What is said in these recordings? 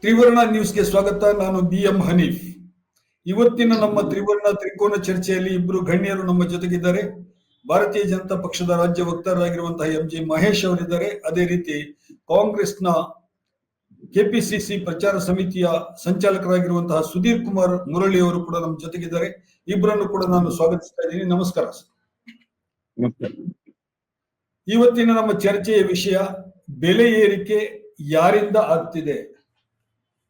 ತ್ರಿವರ್ಣ ನ್ಯೂಸ್ಗೆ ಸ್ವಾಗತ. ನಾನು BM ಹನೀಫ್. ಇವತ್ತಿನ ನಮ್ಮ ತ್ರಿವರ್ಣ ತ್ರಿಕೋನ ಚರ್ಚೆಯಲ್ಲಿ ಇಬ್ಬರು ಗಣ್ಯರು ನಮ್ಮ ಜೊತೆಗಿದ್ದಾರೆ. ಭಾರತೀಯ ಜನತಾ ಪಕ್ಷದ ರಾಜ್ಯ ವಕ್ತಾರರಾಗಿರುವಂತಹ MG ಮಹೇಶ್ ಅವರಿದ್ದಾರೆ. ಅದೇ ರೀತಿ ಕಾಂಗ್ರೆಸ್ನ KPCC ಪ್ರಚಾರ ಸಮಿತಿಯ ಸಂಚಾಲಕರಾಗಿರುವಂತಹ ಸುಧೀರ್ ಕುಮಾರ್ ಮುರಳಿ ಅವರು ಕೂಡ ನಮ್ಮ ಜೊತೆಗಿದ್ದಾರೆ. ಇಬ್ಬರನ್ನು ಕೂಡ ನಾನು ಸ್ವಾಗತಿಸ್ತಾ ಇದ್ದೀನಿ. ನಮಸ್ಕಾರ. ಇವತ್ತಿನ ನಮ್ಮ ಚರ್ಚೆಯ ವಿಷಯ ಬೆಲೆ ಏರಿಕೆ ಯಾರಿಂದ ಆಗ್ತಿದೆ.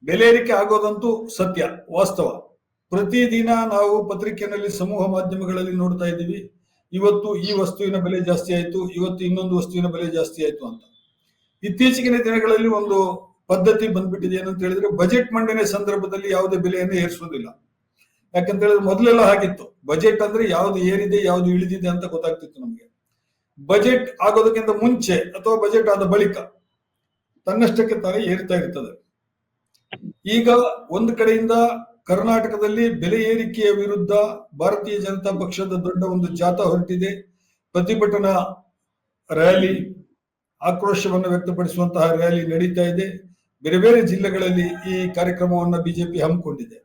ಬೆಲೆ ಏರಿಕೆ ಆಗೋದಂತೂ ಸತ್ಯ, ವಾಸ್ತವ. ಪ್ರತಿದಿನ ನಾವು ಪತ್ರಿಕೆಯಲ್ಲಿ, ಸಮೂಹ ಮಾಧ್ಯಮಗಳಲ್ಲಿ ನೋಡ್ತಾ ಇದ್ದೀವಿ, ಇವತ್ತು ಈ ವಸ್ತುವಿನ ಬೆಲೆ ಜಾಸ್ತಿ ಆಯ್ತು, ಇವತ್ತು ಇನ್ನೊಂದು ವಸ್ತುವಿನ ಬೆಲೆ ಜಾಸ್ತಿ ಆಯ್ತು ಅಂತ. ಇತ್ತೀಚಿನ ದಿನಗಳಲ್ಲಿ ಒಂದು ಪದ್ಧತಿ ಬಂದ್ಬಿಟ್ಟಿದೆ. ಏನಂತ ಹೇಳಿದ್ರೆ, ಬಜೆಟ್ ಮಂಡನೆ ಸಂದರ್ಭದಲ್ಲಿ ಯಾವುದೇ ಬೆಲೆಯನ್ನು ಏರಿಸೋದಿಲ್ಲ. ಯಾಕಂತ ಹೇಳಿದ್ರೆ ಮೊದಲೆಲ್ಲ ಹಾಗಿತ್ತು, ಬಜೆಟ್ ಅಂದ್ರೆ ಯಾವ್ದು ಏರಿದೆ ಯಾವ್ದು ಇಳಿದಿದೆ ಅಂತ ಗೊತ್ತಾಗ್ತಿತ್ತು ನಮ್ಗೆ. ಬಜೆಟ್ ಆಗೋದಕ್ಕಿಂತ ಮುಂಚೆ ಅಥವಾ ಬಜೆಟ್ ಆದ ಬಳಿಕ ತನ್ನಷ್ಟಕ್ಕೆ ತಾನೇ ಏರ್ತಾ ಇರ್ತದೆ. ಈಗ ಒಂದು ಕಡೆಯಿಂದ ಕರ್ನಾಟಕದಲ್ಲಿ ಬೆಲೆ ಏರಿಕೆಯ ವಿರುದ್ಧ ಭಾರತೀಯ ಜನತಾ ಪಕ್ಷದ ದೊಡ್ಡ ಒಂದು ಜಾಥಾ ಹೊರಟಿದೆ. ಪ್ರತಿಭಟನಾ ರ್ಯಾಲಿ, ಆಕ್ರೋಶವನ್ನು ವ್ಯಕ್ತಪಡಿಸುವಂತಹ ರ್ಯಾಲಿ ನಡೀತಾ ಇದೆ. ಬೇರೆ ಬೇರೆ ಜಿಲ್ಲೆಗಳಲ್ಲಿ ಈ ಕಾರ್ಯಕ್ರಮವನ್ನು ಬಿಜೆಪಿ ಹಮ್ಮಿಕೊಂಡಿದೆ.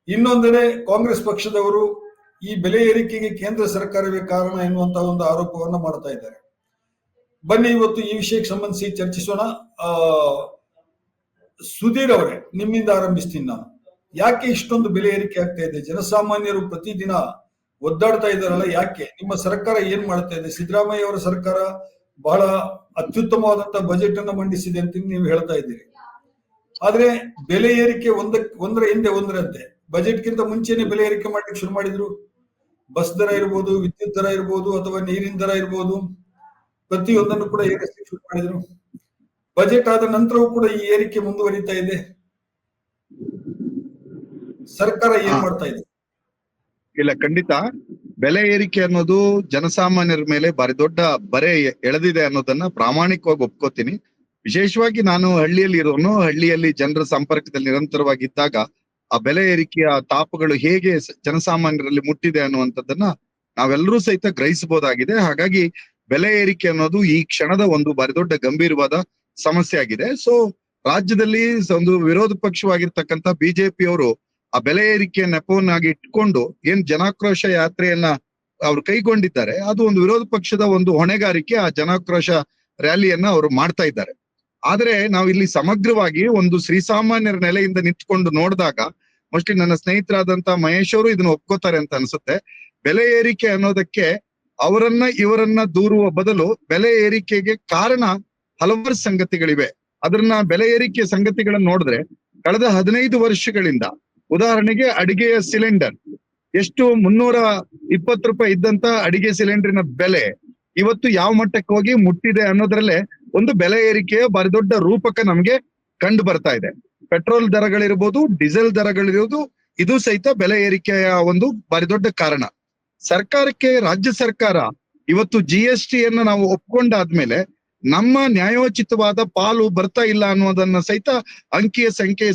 ಇನ್ನೊಂದೆಡೆ ಕಾಂಗ್ರೆಸ್ ಪಕ್ಷದವರು ಈ ಬೆಲೆ ಏರಿಕೆಗೆ ಕೇಂದ್ರ ಸರ್ಕಾರವೇ ಕಾರಣ ಎನ್ನುವಂತಹ ಒಂದು ಆರೋಪವನ್ನು ಮಾಡ್ತಾ ಇದ್ದಾರೆ. ಬನ್ನಿ ಇವತ್ತು ಈ ವಿಷಯಕ್ಕೆ ಸಂಬಂಧಿಸಿ ಚರ್ಚಿಸೋಣ. ಸುಧೀರ್ ಅವರೇ, ನಿಮ್ಮಿಂದ ಆರಂಭಿಸ್ತೀನಿ ನಾನು. ಯಾಕೆ ಇಷ್ಟೊಂದು ಬೆಲೆ ಏರಿಕೆ ಆಗ್ತಾ ಇದೆ? ಜನಸಾಮಾನ್ಯರು ಪ್ರತಿದಿನ ಒದ್ದಾಡ್ತಾ ಇದ್ದಾರಲ್ಲ, ಯಾಕೆ? ನಿಮ್ಮ ಸರ್ಕಾರ ಏನ್ ಮಾಡ್ತಾ ಇದೆ? ಸಿದ್ದರಾಮಯ್ಯ ಅವರ ಸರ್ಕಾರ ಬಹಳ ಅತ್ಯುತ್ತಮವಾದಂತಹ ಬಜೆಟ್ ಅನ್ನು ಮಂಡಿಸಿದೆ ಅಂತ ನೀವು ಹೇಳ್ತಾ ಇದ್ದೀರಿ. ಆದ್ರೆ ಬೆಲೆ ಏರಿಕೆ ಒಂದರ ಹಿಂದೆ ಒಂದರಂತೆ. ಬಜೆಟ್ಗಿಂತ ಮುಂಚೆನೆ ಬೆಲೆ ಏರಿಕೆ ಮಾಡ್ಲಿಕ್ಕೆ ಶುರು ಮಾಡಿದ್ರು. ಬಸ್ ದರ ಇರ್ಬೋದು, ವಿದ್ಯುತ್ ದರ ಇರ್ಬೋದು, ಅಥವಾ ನೀರಿನ ದರ ಇರ್ಬೋದು, ಪ್ರತಿಯೊಂದನ್ನು ಕೂಡ ಏರಿಸಲಿಕ್ಕೆ ಶುರು ಮಾಡಿದ್ರು. ಬಜೆಟ್ ಆದ ನಂತರವೂ ಕೂಡ ಈ ಏರಿಕೆ ಮುಂದುವರಿತಾ ಇದೆ. ಸರ್ಕಾರ ಏನ್ ಮಾಡ್ತಾ ಇದೆ? ಇಲ್ಲ, ಖಂಡಿತ ಬೆಲೆ ಏರಿಕೆ ಅನ್ನೋದು ಜನಸಾಮಾನ್ಯರ ಮೇಲೆ ಬಾರಿ ದೊಡ್ಡ ಬರೆ ಎಳೆದಿದೆ ಅನ್ನೋದನ್ನ ಪ್ರಾಮಾಣಿಕವಾಗಿ ಒಪ್ಕೋತೀನಿ. ವಿಶೇಷವಾಗಿ ನಾನು ಹಳ್ಳಿಯಲ್ಲಿ ಜನರ ಸಂಪರ್ಕದಲ್ಲಿ ನಿರಂತರವಾಗಿ ಇದ್ದಾಗ ಆ ಬೆಲೆ ಏರಿಕೆಯ ತಾಪಗಳು ಹೇಗೆ ಜನಸಾಮಾನ್ಯರಲ್ಲಿ ಮುಟ್ಟಿದೆ ಅನ್ನುವಂಥದ್ದನ್ನ ನಾವೆಲ್ಲರೂ ಸಹಿತ ಗ್ರಹಿಸಬಹುದಾಗಿದೆ. ಹಾಗಾಗಿ ಬೆಲೆ ಏರಿಕೆ ಅನ್ನೋದು ಈ ಕ್ಷಣದ ಒಂದು ಬಾರಿ ದೊಡ್ಡ ಗಂಭೀರವಾದ ಸಮಸ್ಯೆ ಆಗಿದೆ. ಸೊ ರಾಜ್ಯದಲ್ಲಿ ಒಂದು ವಿರೋಧ ಪಕ್ಷವಾಗಿರ್ತಕ್ಕಂಥ ಬಿಜೆಪಿಯವರು ಆ ಬೆಲೆ ಏರಿಕೆಯ ನೆಪವನ್ನಾಗಿ ಇಟ್ಕೊಂಡು ಏನ್ ಜನಾಕ್ರೋಶ ಯಾತ್ರೆಯನ್ನ ಅವ್ರು ಕೈಗೊಂಡಿದ್ದಾರೆ, ಅದು ಒಂದು ವಿರೋಧ ಪಕ್ಷದ ಒಂದು ಹೊಣೆಗಾರಿಕೆ. ಆ ಜನಾಕ್ರೋಶ ರ್ಯಾಲಿಯನ್ನ ಅವರು ಮಾಡ್ತಾ ಇದ್ದಾರೆ. ಆದ್ರೆ ನಾವು ಇಲ್ಲಿ ಸಮಗ್ರವಾಗಿ ಒಂದು ಶ್ರೀಸಾಮಾನ್ಯರ ನೆಲೆಯಿಂದ ನಿಂತ್ಕೊಂಡು ನೋಡಿದಾಗ, ಮೋಸ್ಟ್ಲಿ ನನ್ನ ಸ್ನೇಹಿತರಾದಂತ ಮಹೇಶ್ ಅವರು ಇದನ್ನ ಒಪ್ಕೋತಾರೆ ಅಂತ ಅನ್ಸುತ್ತೆ. ಬೆಲೆ ಏರಿಕೆ ಅನ್ನೋದಕ್ಕೆ ಇವರನ್ನ ದೂರುವ ಬದಲು ಬೆಲೆ ಏರಿಕೆಗೆ ಕಾರಣ ಹಲವಾರು ಸಂಗತಿಗಳಿವೆ. ಅದನ್ನ ಬೆಲೆ ಏರಿಕೆಯ ಸಂಗತಿಗಳನ್ನ ನೋಡಿದ್ರೆ, ಕಳೆದ 15 ವರ್ಷಗಳಿಂದ ಉದಾಹರಣೆಗೆ ಅಡಿಗೆಯ ಸಿಲಿಂಡರ್ ಎಷ್ಟು 320 ರೂಪಾಯಿ ಇದ್ದಂತ ಅಡಿಗೆ ಸಿಲಿಂಡರ್ನ ಬೆಲೆ ಇವತ್ತು ಯಾವ ಮಟ್ಟಕ್ಕೆ ಹೋಗಿ ಮುಟ್ಟಿದೆ ಅನ್ನೋದ್ರಲ್ಲೇ ಒಂದು ಬೆಲೆ ಏರಿಕೆಯ ಬಾರಿ ದೊಡ್ಡ ರೂಪಕ ನಮ್ಗೆ ಕಂಡು ಬರ್ತಾ ಇದೆ. ಪೆಟ್ರೋಲ್ ದರಗಳಿರ್ಬೋದು, ಡೀಸೆಲ್ ದರಗಳಿರ್ಬೋದು, ಇದು ಸಹಿತ ಬೆಲೆ ಏರಿಕೆಯ ಒಂದು ಬಾರಿ ದೊಡ್ಡ ಕಾರಣ. ರಾಜ್ಯ ಸರ್ಕಾರ ಇವತ್ತು GST ಯನ್ನು ನಾವು ಒಪ್ಕೊಂಡಾದ್ಮೇಲೆ ನಮ್ಮ ನ್ಯಾಯೋಚಿತವಾದ ಪಾಲು ಬರ್ತಾ ಇಲ್ಲ ಅನ್ನೋದನ್ನ ಸಹಿತ ಅಂಕಿಯ ಸಂಖ್ಯೆ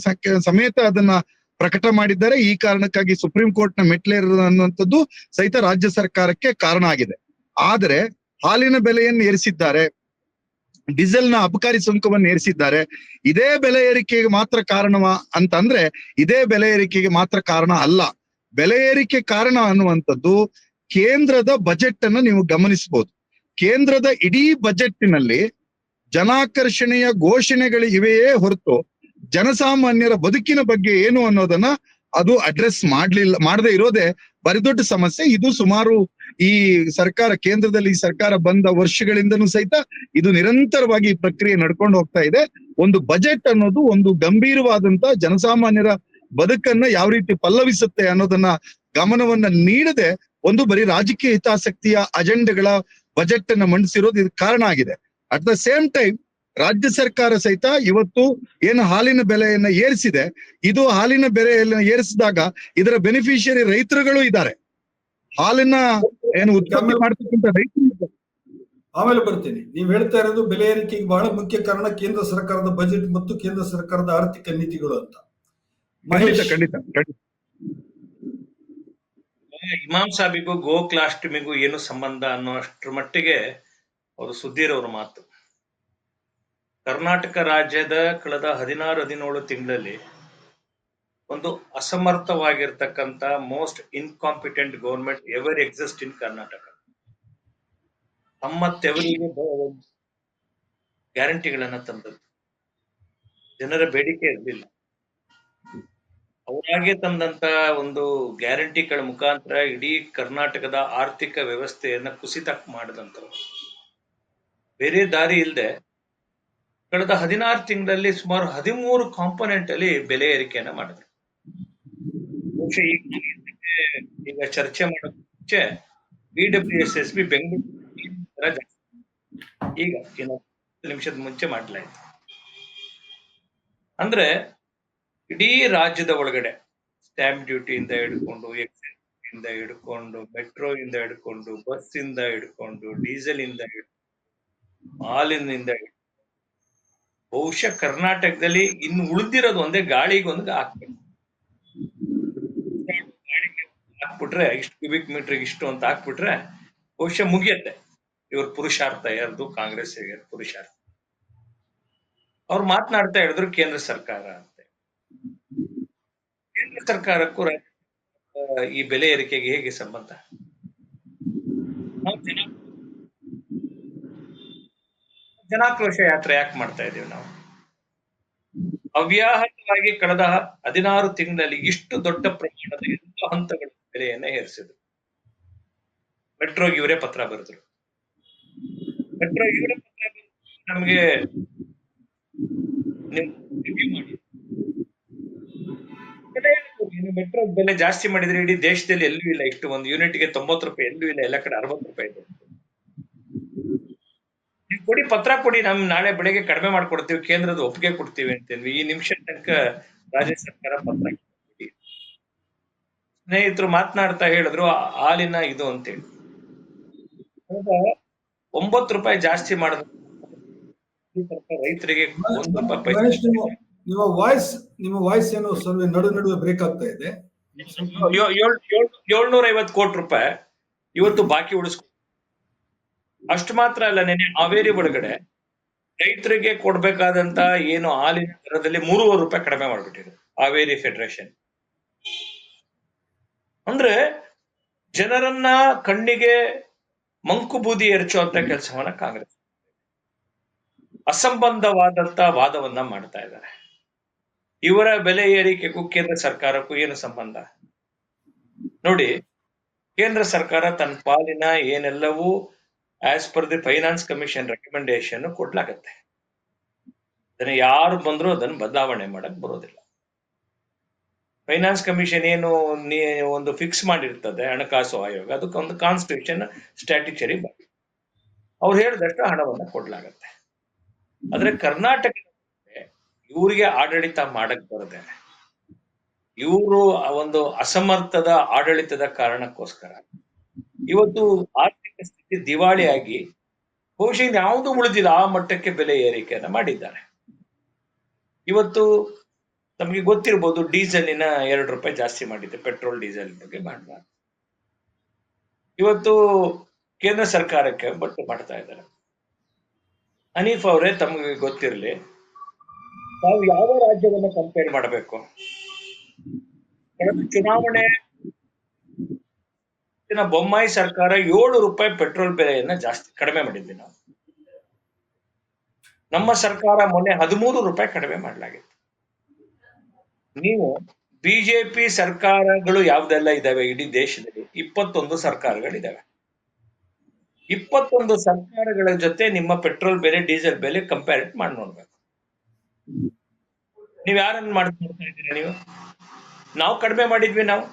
ಸಮೇತ ಅದನ್ನ ಪ್ರಕಟ ಮಾಡಿದ್ದಾರೆ. ಈ ಕಾರಣಕ್ಕಾಗಿ ಸುಪ್ರೀಂ ಕೋರ್ಟ್ ನ ಮೆಟ್ಲೇರ ಅನ್ನುವಂಥದ್ದು ಸಹಿತ ರಾಜ್ಯ ಸರ್ಕಾರಕ್ಕೆ ಕಾರಣ ಆಗಿದೆ. ಆದರೆ ಹಾಲಿನ ಬೆಲೆಯನ್ನು ಏರಿಸಿದ್ದಾರೆ, ಡೀಸೆಲ್ ನ ಅಬಕಾರಿ ಸುಂಕವನ್ನು ಏರಿಸಿದ್ದಾರೆ. ಇದೇ ಬೆಲೆ ಏರಿಕೆಗೆ ಮಾತ್ರ ಕಾರಣವಾ ಅಂತಂದ್ರೆ ಇದೇ ಬೆಲೆ ಏರಿಕೆಗೆ ಮಾತ್ರ ಕಾರಣ ಅಲ್ಲ. ಬೆಲೆ ಏರಿಕೆ ಕಾರಣ ಅನ್ನುವಂಥದ್ದು ಕೇಂದ್ರದ ಬಜೆಟ್ ಅನ್ನು ನೀವು ಗಮನಿಸಬಹುದು. ಕೇಂದ್ರದ ಇಡೀ ಬಜೆಟ್ನಲ್ಲಿ ಜನಾಕರ್ಷಣೆಯ ಘೋಷಣೆಗಳು ಇವೆಯೇ ಹೊರತು ಜನಸಾಮಾನ್ಯರ ಬದುಕಿನ ಬಗ್ಗೆ ಏನು ಅನ್ನೋದನ್ನ ಅದು ಅಡ್ರೆಸ್ ಮಾಡದೇ ಇರೋದೇ ಬರಿ ದೊಡ್ಡ ಸಮಸ್ಯೆ. ಇದು ಸುಮಾರು ಈ ಕೇಂದ್ರದಲ್ಲಿ ಸರ್ಕಾರ ಬಂದ ವರ್ಷಗಳಿಂದನೂ ಸಹಿತ ಇದು ನಿರಂತರವಾಗಿ ಈ ಪ್ರಕ್ರಿಯೆ ನಡ್ಕೊಂಡು ಹೋಗ್ತಾ ಇದೆ. ಒಂದು ಬಜೆಟ್ ಅನ್ನೋದು ಒಂದು ಗಂಭೀರವಾದಂತ ಜನಸಾಮಾನ್ಯರ ಬದುಕನ್ನ ಯಾವ ರೀತಿ ಪಲ್ಲವಿಸುತ್ತೆ ಅನ್ನೋದನ್ನ ಗಮನವನ್ನ ನೀಡದೆ ಒಂದು ಬರೀ ರಾಜಕೀಯ ಹಿತಾಸಕ್ತಿಯ ಅಜೆಂಡಗಳ ಬಜೆಟ್ ಅನ್ನ ಮಂಡಿಸಿರೋದು ಇದಕ್ಕೆ ಕಾರಣ ಆಗಿದೆ. ಅಟ್ ದ ಸೇಮ್ ಟೈಮ್ ರಾಜ್ಯ ಸರ್ಕಾರ ಸಹಿತ ಇವತ್ತು ಏನು ಹಾಲಿನ ಬೆಲೆಯನ್ನ ಏರಿಸಿದೆ, ಇದು ಹಾಲಿನ ಬೆಲೆಯನ್ನ ಏರಿಸಿದಾಗ ಇದರ ಬೆನಿಫಿಷಿಯರಿ ರೈತರುಗಳು ಇದ್ದಾರೆ. ಹಾಲಿನ ಏನು ಉತ್ಪತ್ತಿ ಮಾಡ್ತಕ್ಕಂಥ ರೈತರು. ಆಮೇಲೆ ಬರ್ತೀನಿ. ನೀವು ಹೇಳ್ತಾ ಇರೋದು ಬೆಲೆ ಏರಿಕೆಗೆ ಬಹಳ ಮುಖ್ಯ ಕಾರಣ ಕೇಂದ್ರ ಸರ್ಕಾರದ ಬಜೆಟ್ ಮತ್ತು ಕೇಂದ್ರ ಸರ್ಕಾರದ ಆರ್ಥಿಕ ನೀತಿಗಳು ಅಂತ. ಖಂಡಿತ. ಇಮಾಮ್ ಸಾಬಿಗೂ ಗೋಕುಲಾಷ್ಟಮಿಗೂ ಏನು ಸಂಬಂಧ ಅನ್ನೋ ಅಷ್ಟರ ಮಟ್ಟಿಗೆ ಅವರು ಸುಧೀರ್ ಅವ್ರ ಮಾತು. ಕರ್ನಾಟಕ ರಾಜ್ಯದ ಕಳೆದ 16-17 ತಿಂಗಳಲ್ಲಿ ಒಂದು ಅಸಮರ್ಥವಾಗಿರ್ತಕ್ಕಂಥ most incompetent government ever exist in Karnataka. ತಮ್ಮ ತೆವರಿಗೆ ಗ್ಯಾರಂಟಿಗಳನ್ನ ತಂದದ್ದು. ಜನರ ಬೇಡಿಕೆ ಇರಲಿಲ್ಲ. ಅವರಾಗೆ ತಂದಂತ ಒಂದು ಗ್ಯಾರಂಟಿಗಳ ಮುಖಾಂತರ ಇಡೀ ಕರ್ನಾಟಕದ ಆರ್ಥಿಕ ವ್ಯವಸ್ಥೆಯನ್ನ ಕುಸಿತ ಮಾಡಿದಂಥವ್ರು. ಬೇರೆ ದಾರಿ ಇಲ್ಲದೆ ಕಳೆದ 16 ತಿಂಗಳಲ್ಲಿ ಸುಮಾರು 13 ಕಾಂಪೊನೆಂಟ್ ಅಲ್ಲಿ ಬೆಲೆ ಏರಿಕೆಯನ್ನ ಮಾಡಿದ್ರು. ಬಹುಶಃ ಈಗ ಚರ್ಚೆ ಮಾಡೋದು ಮುಂಚೆ BWSSB ಬೆಂಗಳೂರು ಈಗ ಇನ್ನು ನಿಮಿಷದ ಮುಂಚೆ ಮಾಡ್ಲಾಯ್ತು. ಅಂದ್ರೆ ಇಡೀ ರಾಜ್ಯದ ಒಳಗಡೆ ಸ್ಟ್ಯಾಂಪ್ ಡ್ಯೂಟಿಯಿಂದ ಹಿಡ್ಕೊಂಡು, ಎಕ್ಸೈಸ್ ಇಂದ ಹಿಡ್ಕೊಂಡು, ಮೆಟ್ರೋ ಇಂದ ಹಿಡ್ಕೊಂಡು, ಬಸ್ ಇಂದ ಹಿಡ್ಕೊಂಡು, ಡೀಸೆಲ್ ಇಂದ ಹಿಡ್ಕೊಂಡು, ಹಾಲಿನಿಂದ ಬಹುಶಃ ಕರ್ನಾಟಕದಲ್ಲಿ ಇನ್ನು ಉಳಿದಿರೋದು ಒಂದೇ ಗಾಳಿಗೊಂದು ಹಾಕ್ಬೇಕು. ಹಾಕ್ಬಿಟ್ರೆ ಇಷ್ಟು ಕ್ಯೂಬಿಕ್ ಮೀಟರ್ ಇಷ್ಟು ಅಂತ ಹಾಕ್ಬಿಟ್ರೆ ಬಹುಶಃ ಮುಗಿಯತ್ತೆ ಇವ್ರ ಪುರುಷಾರ್ಥ, ಯಾರ್ದು ಕಾಂಗ್ರೆಸ್ ಪುರುಷಾರ್ಥ. ಅವ್ರು ಮಾತನಾಡ್ತಾ ಹೇಳಿದ್ರು ಕೇಂದ್ರ ಸರ್ಕಾರ ಅಂತ. ಕೇಂದ್ರ ಸರ್ಕಾರಕ್ಕೂ ಈ ಬೆಲೆ ಏರಿಕೆಗೆ ಹೇಗೆ ಸಂಬಂಧ? ಜನಾಕ್ರೋಶ ಯಾತ್ರೆ ಯಾಕೆ ಮಾಡ್ತಾ ಇದೀವಿ ನಾವು? ಅವ್ಯಾಹತವಾಗಿ ಕಳೆದ 16 ತಿಂಗಳಲ್ಲಿ ಇಷ್ಟು ದೊಡ್ಡ ಪ್ರಮಾಣದ ಎಲ್ಲ ಹಂತಗಳ ಬೆಲೆಯನ್ನ ಏರಿಸಿದ್ರು. ಮೆಟ್ರೋಗೆ ಇವರೇ ಪತ್ರ ಬರೆದ್ರು. ಮೆಟ್ರೋ ಇವರೇ ಪತ್ರ ಬರೆದು ನಮಗೆ ಮೆಟ್ರೋ ಬೆಲೆ ಜಾಸ್ತಿ ಮಾಡಿದ್ರೆ ಇಡೀ ದೇಶದಲ್ಲಿ ಎಲ್ಲೂ ಇಲ್ಲ. ಇಷ್ಟು ಒಂದು ಯೂನಿಟ್ಗೆ 90 ರೂಪಾಯಿ ಎಲ್ಲೂ ಇಲ್ಲ, ಎಲ್ಲ ಕಡೆ 60 ರೂಪಾಯಿ ಇದೆ. ನೀವು ಕೊಡಿ, ಪತ್ರ ಕೊಡಿ, ನಾಳೆ ಬೆಳಗ್ಗೆ ಕಡಿಮೆ ಮಾಡ್ಕೊಡ್ತೀವಿ, ಕೇಂದ್ರದ ಒಪ್ಪಿಗೆ ಕೊಡ್ತೀವಿ ಅಂತೇನ್ವಿ. ಈ ನಿಮಿಷ ತನಕ ರಾಜ್ಯ ಸರ್ಕಾರ ಪತ್ರ ಕೊಡಿ. ಸ್ನೇಹಿತರು ಮಾತನಾಡ್ತಾ ಹೇಳಿದ್ರು ಹಾಲಿನ ಇದು ಅಂತೇಳಿ 9 ರೂಪಾಯಿ ಜಾಸ್ತಿ ಮಾಡಿದ್ರು ರೈತರಿಗೆ 1 ರೂಪಾಯಿ. ನಿಮ್ಮ ವಾಯ್ಸ್ ಏನೋ ಸ್ವಲ್ಪ ನಡುವೆ ಬ್ರೇಕ್ ಆಗ್ತಾ ಇದೆ. 750 ಕೋಟಿ ರೂಪಾಯಿ ಇವತ್ತು ಬಾಕಿ ಉಳಿಸ್ಕೊ. ಅಷ್ಟು ಮಾತ್ರ ಅಲ್ಲ, ನೆನೆ ಹಾವೇರಿ ಒಳಗಡೆ ರೈತರಿಗೆ ಕೊಡ್ಬೇಕಾದಂತ ಏನು ಹಾಲಿನ ದರದಲ್ಲಿ 3.5 ರೂಪಾಯಿ ಕಡಿಮೆ ಮಾಡ್ಬಿಟ್ಟಿದೆ ಹಾವೇರಿ ಫೆಡರೇಷನ್. ಅಂದ್ರೆ ಜನರನ್ನ ಕಣ್ಣಿಗೆ ಮಂಕು ಬೂದಿ ಎರಚುವಂತ ಕೆಲಸವನ್ನ ಕಾಂಗ್ರೆಸ್ ಅಸಂಬಂಧವಾದಂತ ವಾದವನ್ನ ಮಾಡ್ತಾ ಇದ್ದಾರೆ. ಇವರ ಬೆಲೆ ಏರಿಕೆಗೂ ಕೇಂದ್ರ ಸರ್ಕಾರಕ್ಕೂ ಏನು ಸಂಬಂಧ? ನೋಡಿ, ಕೇಂದ್ರ ಸರ್ಕಾರ ತನ್ನ ಪಾಲಿನ ಏನೆಲ್ಲವೂ as per the finance commission recommendation ಕೊಡ್ಲಾಗತ್ತೆ. ಅದನ್ನ ಯಾರು ಬಂದ್ರು ಅದನ್ನು ಬದಲಾವಣೆ ಮಾಡಕ್ ಬರೋದಿಲ್ಲ. ಫೈನಾನ್ಸ್ ಕಮಿಷನ್ ಏನು ಒಂದು ಫಿಕ್ಸ್ ಮಾಡಿರ್ತದೆ, ಹಣಕಾಸು ಆಯೋಗ, ಅದಕ್ಕೆ ಒಂದು ಕಾನ್ಸ್ಟಿಟ್ಯೂಷನ್ ಸ್ಟ್ಯಾಟ್ಯುಟರಿ ಬಾಡಿ. ಅವ್ರು ಹೇಳಿದಷ್ಟು ಹಣವನ್ನ ಕೊಡ್ಲಾಗತ್ತೆ. ಆದ್ರೆ ಕರ್ನಾಟಕ ಇವರಿಗೆ ಆಡಳಿತ ಮಾಡಕ್ ಬರದೆ, ಇವರು ಒಂದು ಅಸಮರ್ಥದ ಆಡಳಿತದ ಕಾರಣಕ್ಕೋಸ್ಕರ ಇವತ್ತು ಆರ್ಥಿಕ ಸ್ಥಿತಿ ದಿವಾಳಿಯಾಗಿ ಬಹುಶಃ ಯಾವುದು ಉಳಿದಿಲ್ಲ ಆ ಮಟ್ಟಕ್ಕೆ ಬೆಲೆ ಏರಿಕೆಯನ್ನ ಮಾಡಿದ್ದಾರೆ. ಇವತ್ತು ನಮಗೆ ಗೊತ್ತಿರ್ಬೋದು, ಡೀಸೆಲಿನ 2 ರೂಪಾಯಿ ಜಾಸ್ತಿ ಮಾಡಿದೆ, ಪೆಟ್ರೋಲ್ ಡೀಸೆಲ್ ಬಗ್ಗೆ ಮಾಡಬಾರ್ದು. ಇವತ್ತು ಕೇಂದ್ರ ಸರ್ಕಾರಕ್ಕೆ ಬಟ್ಟು ಮಾಡ್ತಾ ಇದ್ದಾರೆ. ಹನೀಫ್ ಅವರೇ, ತಮಗೆ ಗೊತ್ತಿರಲಿ, ನಾವು ಯಾವ ರಾಜ್ಯವನ್ನ ಕಂಪೇರ್ ಮಾಡಬೇಕು? ಚುನಾವಣೆ ಬೊಮ್ಮಾಯಿ ಸರ್ಕಾರ 7 ರೂಪಾಯಿ ಪೆಟ್ರೋಲ್ ಬೆಲೆಯನ್ನ ಜಾಸ್ತಿ ಕಡಿಮೆ ಮಾಡಿದ್ವಿ ನಾವು. ನಮ್ಮ ಸರ್ಕಾರ ಮೊನ್ನೆ 13 ರೂಪಾಯಿ ಕಡಿಮೆ ಮಾಡಲಾಗಿತ್ತು. ನೀವು ಬಿಜೆಪಿ ಸರ್ಕಾರಗಳು ಯಾವ್ದೆಲ್ಲ ಇದಾವೆ ಇಡೀ ದೇಶದಲ್ಲಿ? 21 ಸರ್ಕಾರಗಳಿದಾವೆ. 21 ಸರ್ಕಾರಗಳ ಜೊತೆ ನಿಮ್ಮ ಪೆಟ್ರೋಲ್ ಬೆಲೆ, ಡೀಸೆಲ್ ಬೆಲೆ ಕಂಪೇರ್ ಮಾಡಿ ನೋಡ್ಬೇಕು. ನೀವ್ ಯಾರನ್ನ ಮಾಡ್ತಾ ಇದ್ದೀರಾ? ನೀವು ನಾವು ಕಡಿಮೆ ಮಾಡಿದ್ವಿ. ನಾವು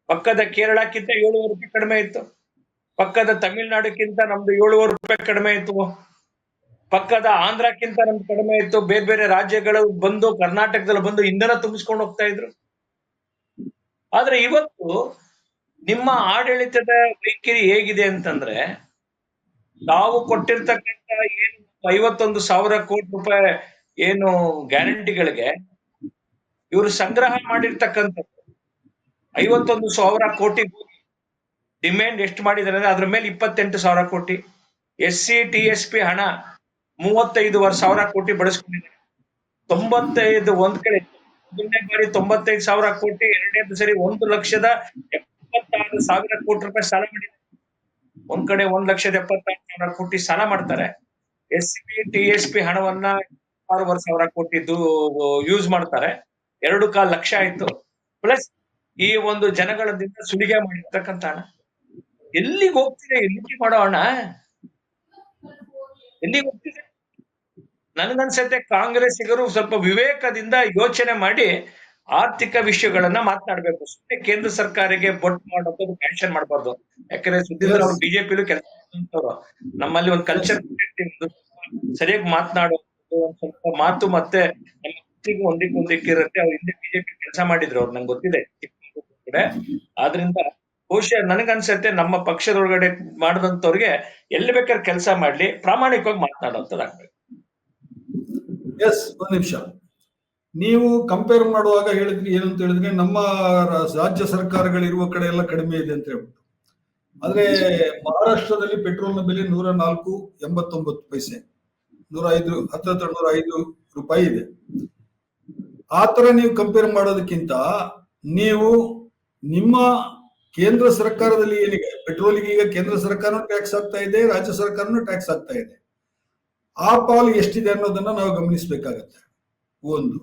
ಪಕ್ಕದ ಕೇರಳಕ್ಕಿಂತ 7.5 ರೂಪಾಯಿ ಕಡಿಮೆ ಇತ್ತು. ಪಕ್ಕದ ತಮಿಳ್ನಾಡಕ್ಕಿಂತ ನಮ್ದು 7.5 ರೂಪಾಯಿ ಕಡಿಮೆ ಇತ್ತು. ಪಕ್ಕದ ಆಂಧ್ರಕ್ಕಿಂತ ನಮ್ದು ಕಡಿಮೆ ಇತ್ತು. ಬೇರೆ ಬೇರೆ ರಾಜ್ಯಗಳು ಬಂದು ಕರ್ನಾಟಕದಲ್ಲಿ ಬಂದು ಇಂಧನ ತುಂಬಿಸ್ಕೊಂಡು ಹೋಗ್ತಾ ಇದ್ರು. ಆದ್ರೆ ಇವತ್ತು ನಿಮ್ಮ ಆಡಳಿತದ ವೈಖರಿ ಹೇಗಿದೆ ಅಂತಂದ್ರೆ, ತಾವು ಕೊಟ್ಟಿರ್ತಕ್ಕಂಥ ಏನು 51,000 ಕೋಟಿ ರೂಪಾಯಿ ಏನು ಗ್ಯಾರಂಟಿಗಳಿಗೆ ಇವರು ಸಂಗ್ರಹ ಮಾಡಿರ್ತಕ್ಕಂಥದ್ದು 51,000 ಕೋಟಿ ಡಿಮ್ಯಾಂಡ್ ಎಷ್ಟು ಮಾಡಿದ್ದಾರೆ ಅಂದ್ರೆ ಅದ್ರ ಮೇಲೆ 28,000 ಕೋಟಿ. SC TSP ಹಣ 35,000 ಕೋಟಿ ಬಳಸ್ಕೊಂಡಿದ್ದಾರೆ. 95 ಒಂದ್ ಕಡೆ ಮೊದಲನೇ ಬಾರಿ 95,000 ಕೋಟಿ, ಎರಡನೇದು ಸರಿ 1,76,000 ಕೋಟಿ ರೂಪಾಯಿ ಸಾಲ ಮಾಡಿದ್ದಾರೆ. ಒಂದ್ ಕಡೆ 1,76,000 ಕೋಟಿ ಸಾಲ ಮಾಡ್ತಾರೆ. SCB TSP ಹಣವನ್ನ 6,500 ಕೋಟಿ ಯೂಸ್ ಮಾಡ್ತಾರೆ. 2.25 ಲಕ್ಷ ಆಯ್ತು. ಪ್ಲಸ್ ಈ ಒಂದು ಜನಗಳದಿಂದ ಸುಲಿಗೆ ಮಾಡಿರ್ತಕ್ಕಂಥ ಹಣ ಎಲ್ಲಿಗೆ ಹೋಗ್ತಿದೆ? ಎಲ್ಲಿಗೆ ಮಾಡೋ ಹಣ ಎಲ್ಲಿಗೆ ಹೋಗ್ತಿದೆ? ನನಗನ್ಸತ್ತೆ ಕಾಂಗ್ರೆಸ್ಸಿಗರು ಸ್ವಲ್ಪ ವಿವೇಕದಿಂದ ಯೋಚನೆ ಮಾಡಿ ಆರ್ಥಿಕ ವಿಷಯಗಳನ್ನ ಮಾತನಾಡ್ಬೇಕು. ಸುಮ್ಮನೆ ಕೇಂದ್ರ ಸರ್ಕಾರಕ್ಕೆ ಬೊಟ್ಟು ಮಾಡೋದು ಕ್ಯಾನ್ಸಲ್ ಮಾಡಬಾರ್ದು. ಯಾಕಂದ್ರೆ ಸುದ್ದಿದ್ರೆ ಅವ್ರು ಬಿಜೆಪಿಲು ಕೆಲಸ ಮಾಡುವಂತವ್ರು. ನಮ್ಮಲ್ಲಿ ಒಂದು ಕಲ್ಚರ್ ಸರಿಯಾಗಿ ಮಾತನಾಡೋದು, ಒಂದ್ ಸ್ವಲ್ಪ ಮಾತು ಮತ್ತೆ ನಮ್ಮ ಹೊಂದಿಕ್ಕಿರುತ್ತೆ. ಅವ್ರು ಹಿಂದೆ ಬಿಜೆಪಿ ಕೆಲಸ ಮಾಡಿದ್ರು, ಅವ್ರು ನಂಗೆ ಗೊತ್ತಿದೆ ಕಡೆ. ಆದ್ರಿಂದ ಬಹುಶಃ ನನಗನ್ಸತ್ತೆ ನಮ್ಮ ಪಕ್ಷದೊಳಗಡೆ ಮಾಡಿದಂತವ್ರಿಗೆ ಎಲ್ಲಿ ಬೇಕಾದ್ರೆ ಕೆಲಸ ಮಾಡ್ಲಿ, ಪ್ರಾಮಾಣಿಕವಾಗಿ ಮಾತನಾಡುವಂತದ್ದಾಗ್ಬೇಕು. ಎಸ್, ಒಂದ್ ನಿಮಿಷ. ನೀವು ಕಂಪೇರ್ ಮಾಡುವಾಗ ಹೇಳಿದ್ರಿ ಏನಂತ ಹೇಳಿದ್ರೆ, ನಮ್ಮ ರಾಜ್ಯ ಸರ್ಕಾರಗಳಿರುವ ಕಡೆ ಎಲ್ಲ ಕಡಿಮೆ ಇದೆ ಅಂತ ಹೇಳ್ಬಿಟ್ಟು. ಆದ್ರೆ ಮಹಾರಾಷ್ಟ್ರದಲ್ಲಿ ಪೆಟ್ರೋಲ್ನ ಬೆಲೆ 104.89 105 ಹತ್ತಿರ 105 ರೂಪಾಯಿ ಇದೆ. ಆತರ ನೀವು ಕಂಪೇರ್ ಮಾಡೋದಕ್ಕಿಂತ ನೀವು ನಿಮ್ಮ ಕೇಂದ್ರ ಸರ್ಕಾರದಲ್ಲಿ ಏನಿದೆ ಪೆಟ್ರೋಲಿಗೆ, ಈಗ ಕೇಂದ್ರ ಸರ್ಕಾರನೂ ಟ್ಯಾಕ್ಸ್ ಆಗ್ತಾ ಇದೆ, ರಾಜ್ಯ ಸರ್ಕಾರನೂ ಟ್ಯಾಕ್ಸ್ ಆಗ್ತಾ ಇದೆ. ಆ ಪಾಲು ಎಷ್ಟಿದೆ ಅನ್ನೋದನ್ನ ನಾವು ಗಮನಿಸಬೇಕಾಗತ್ತೆ. ಒಂದು.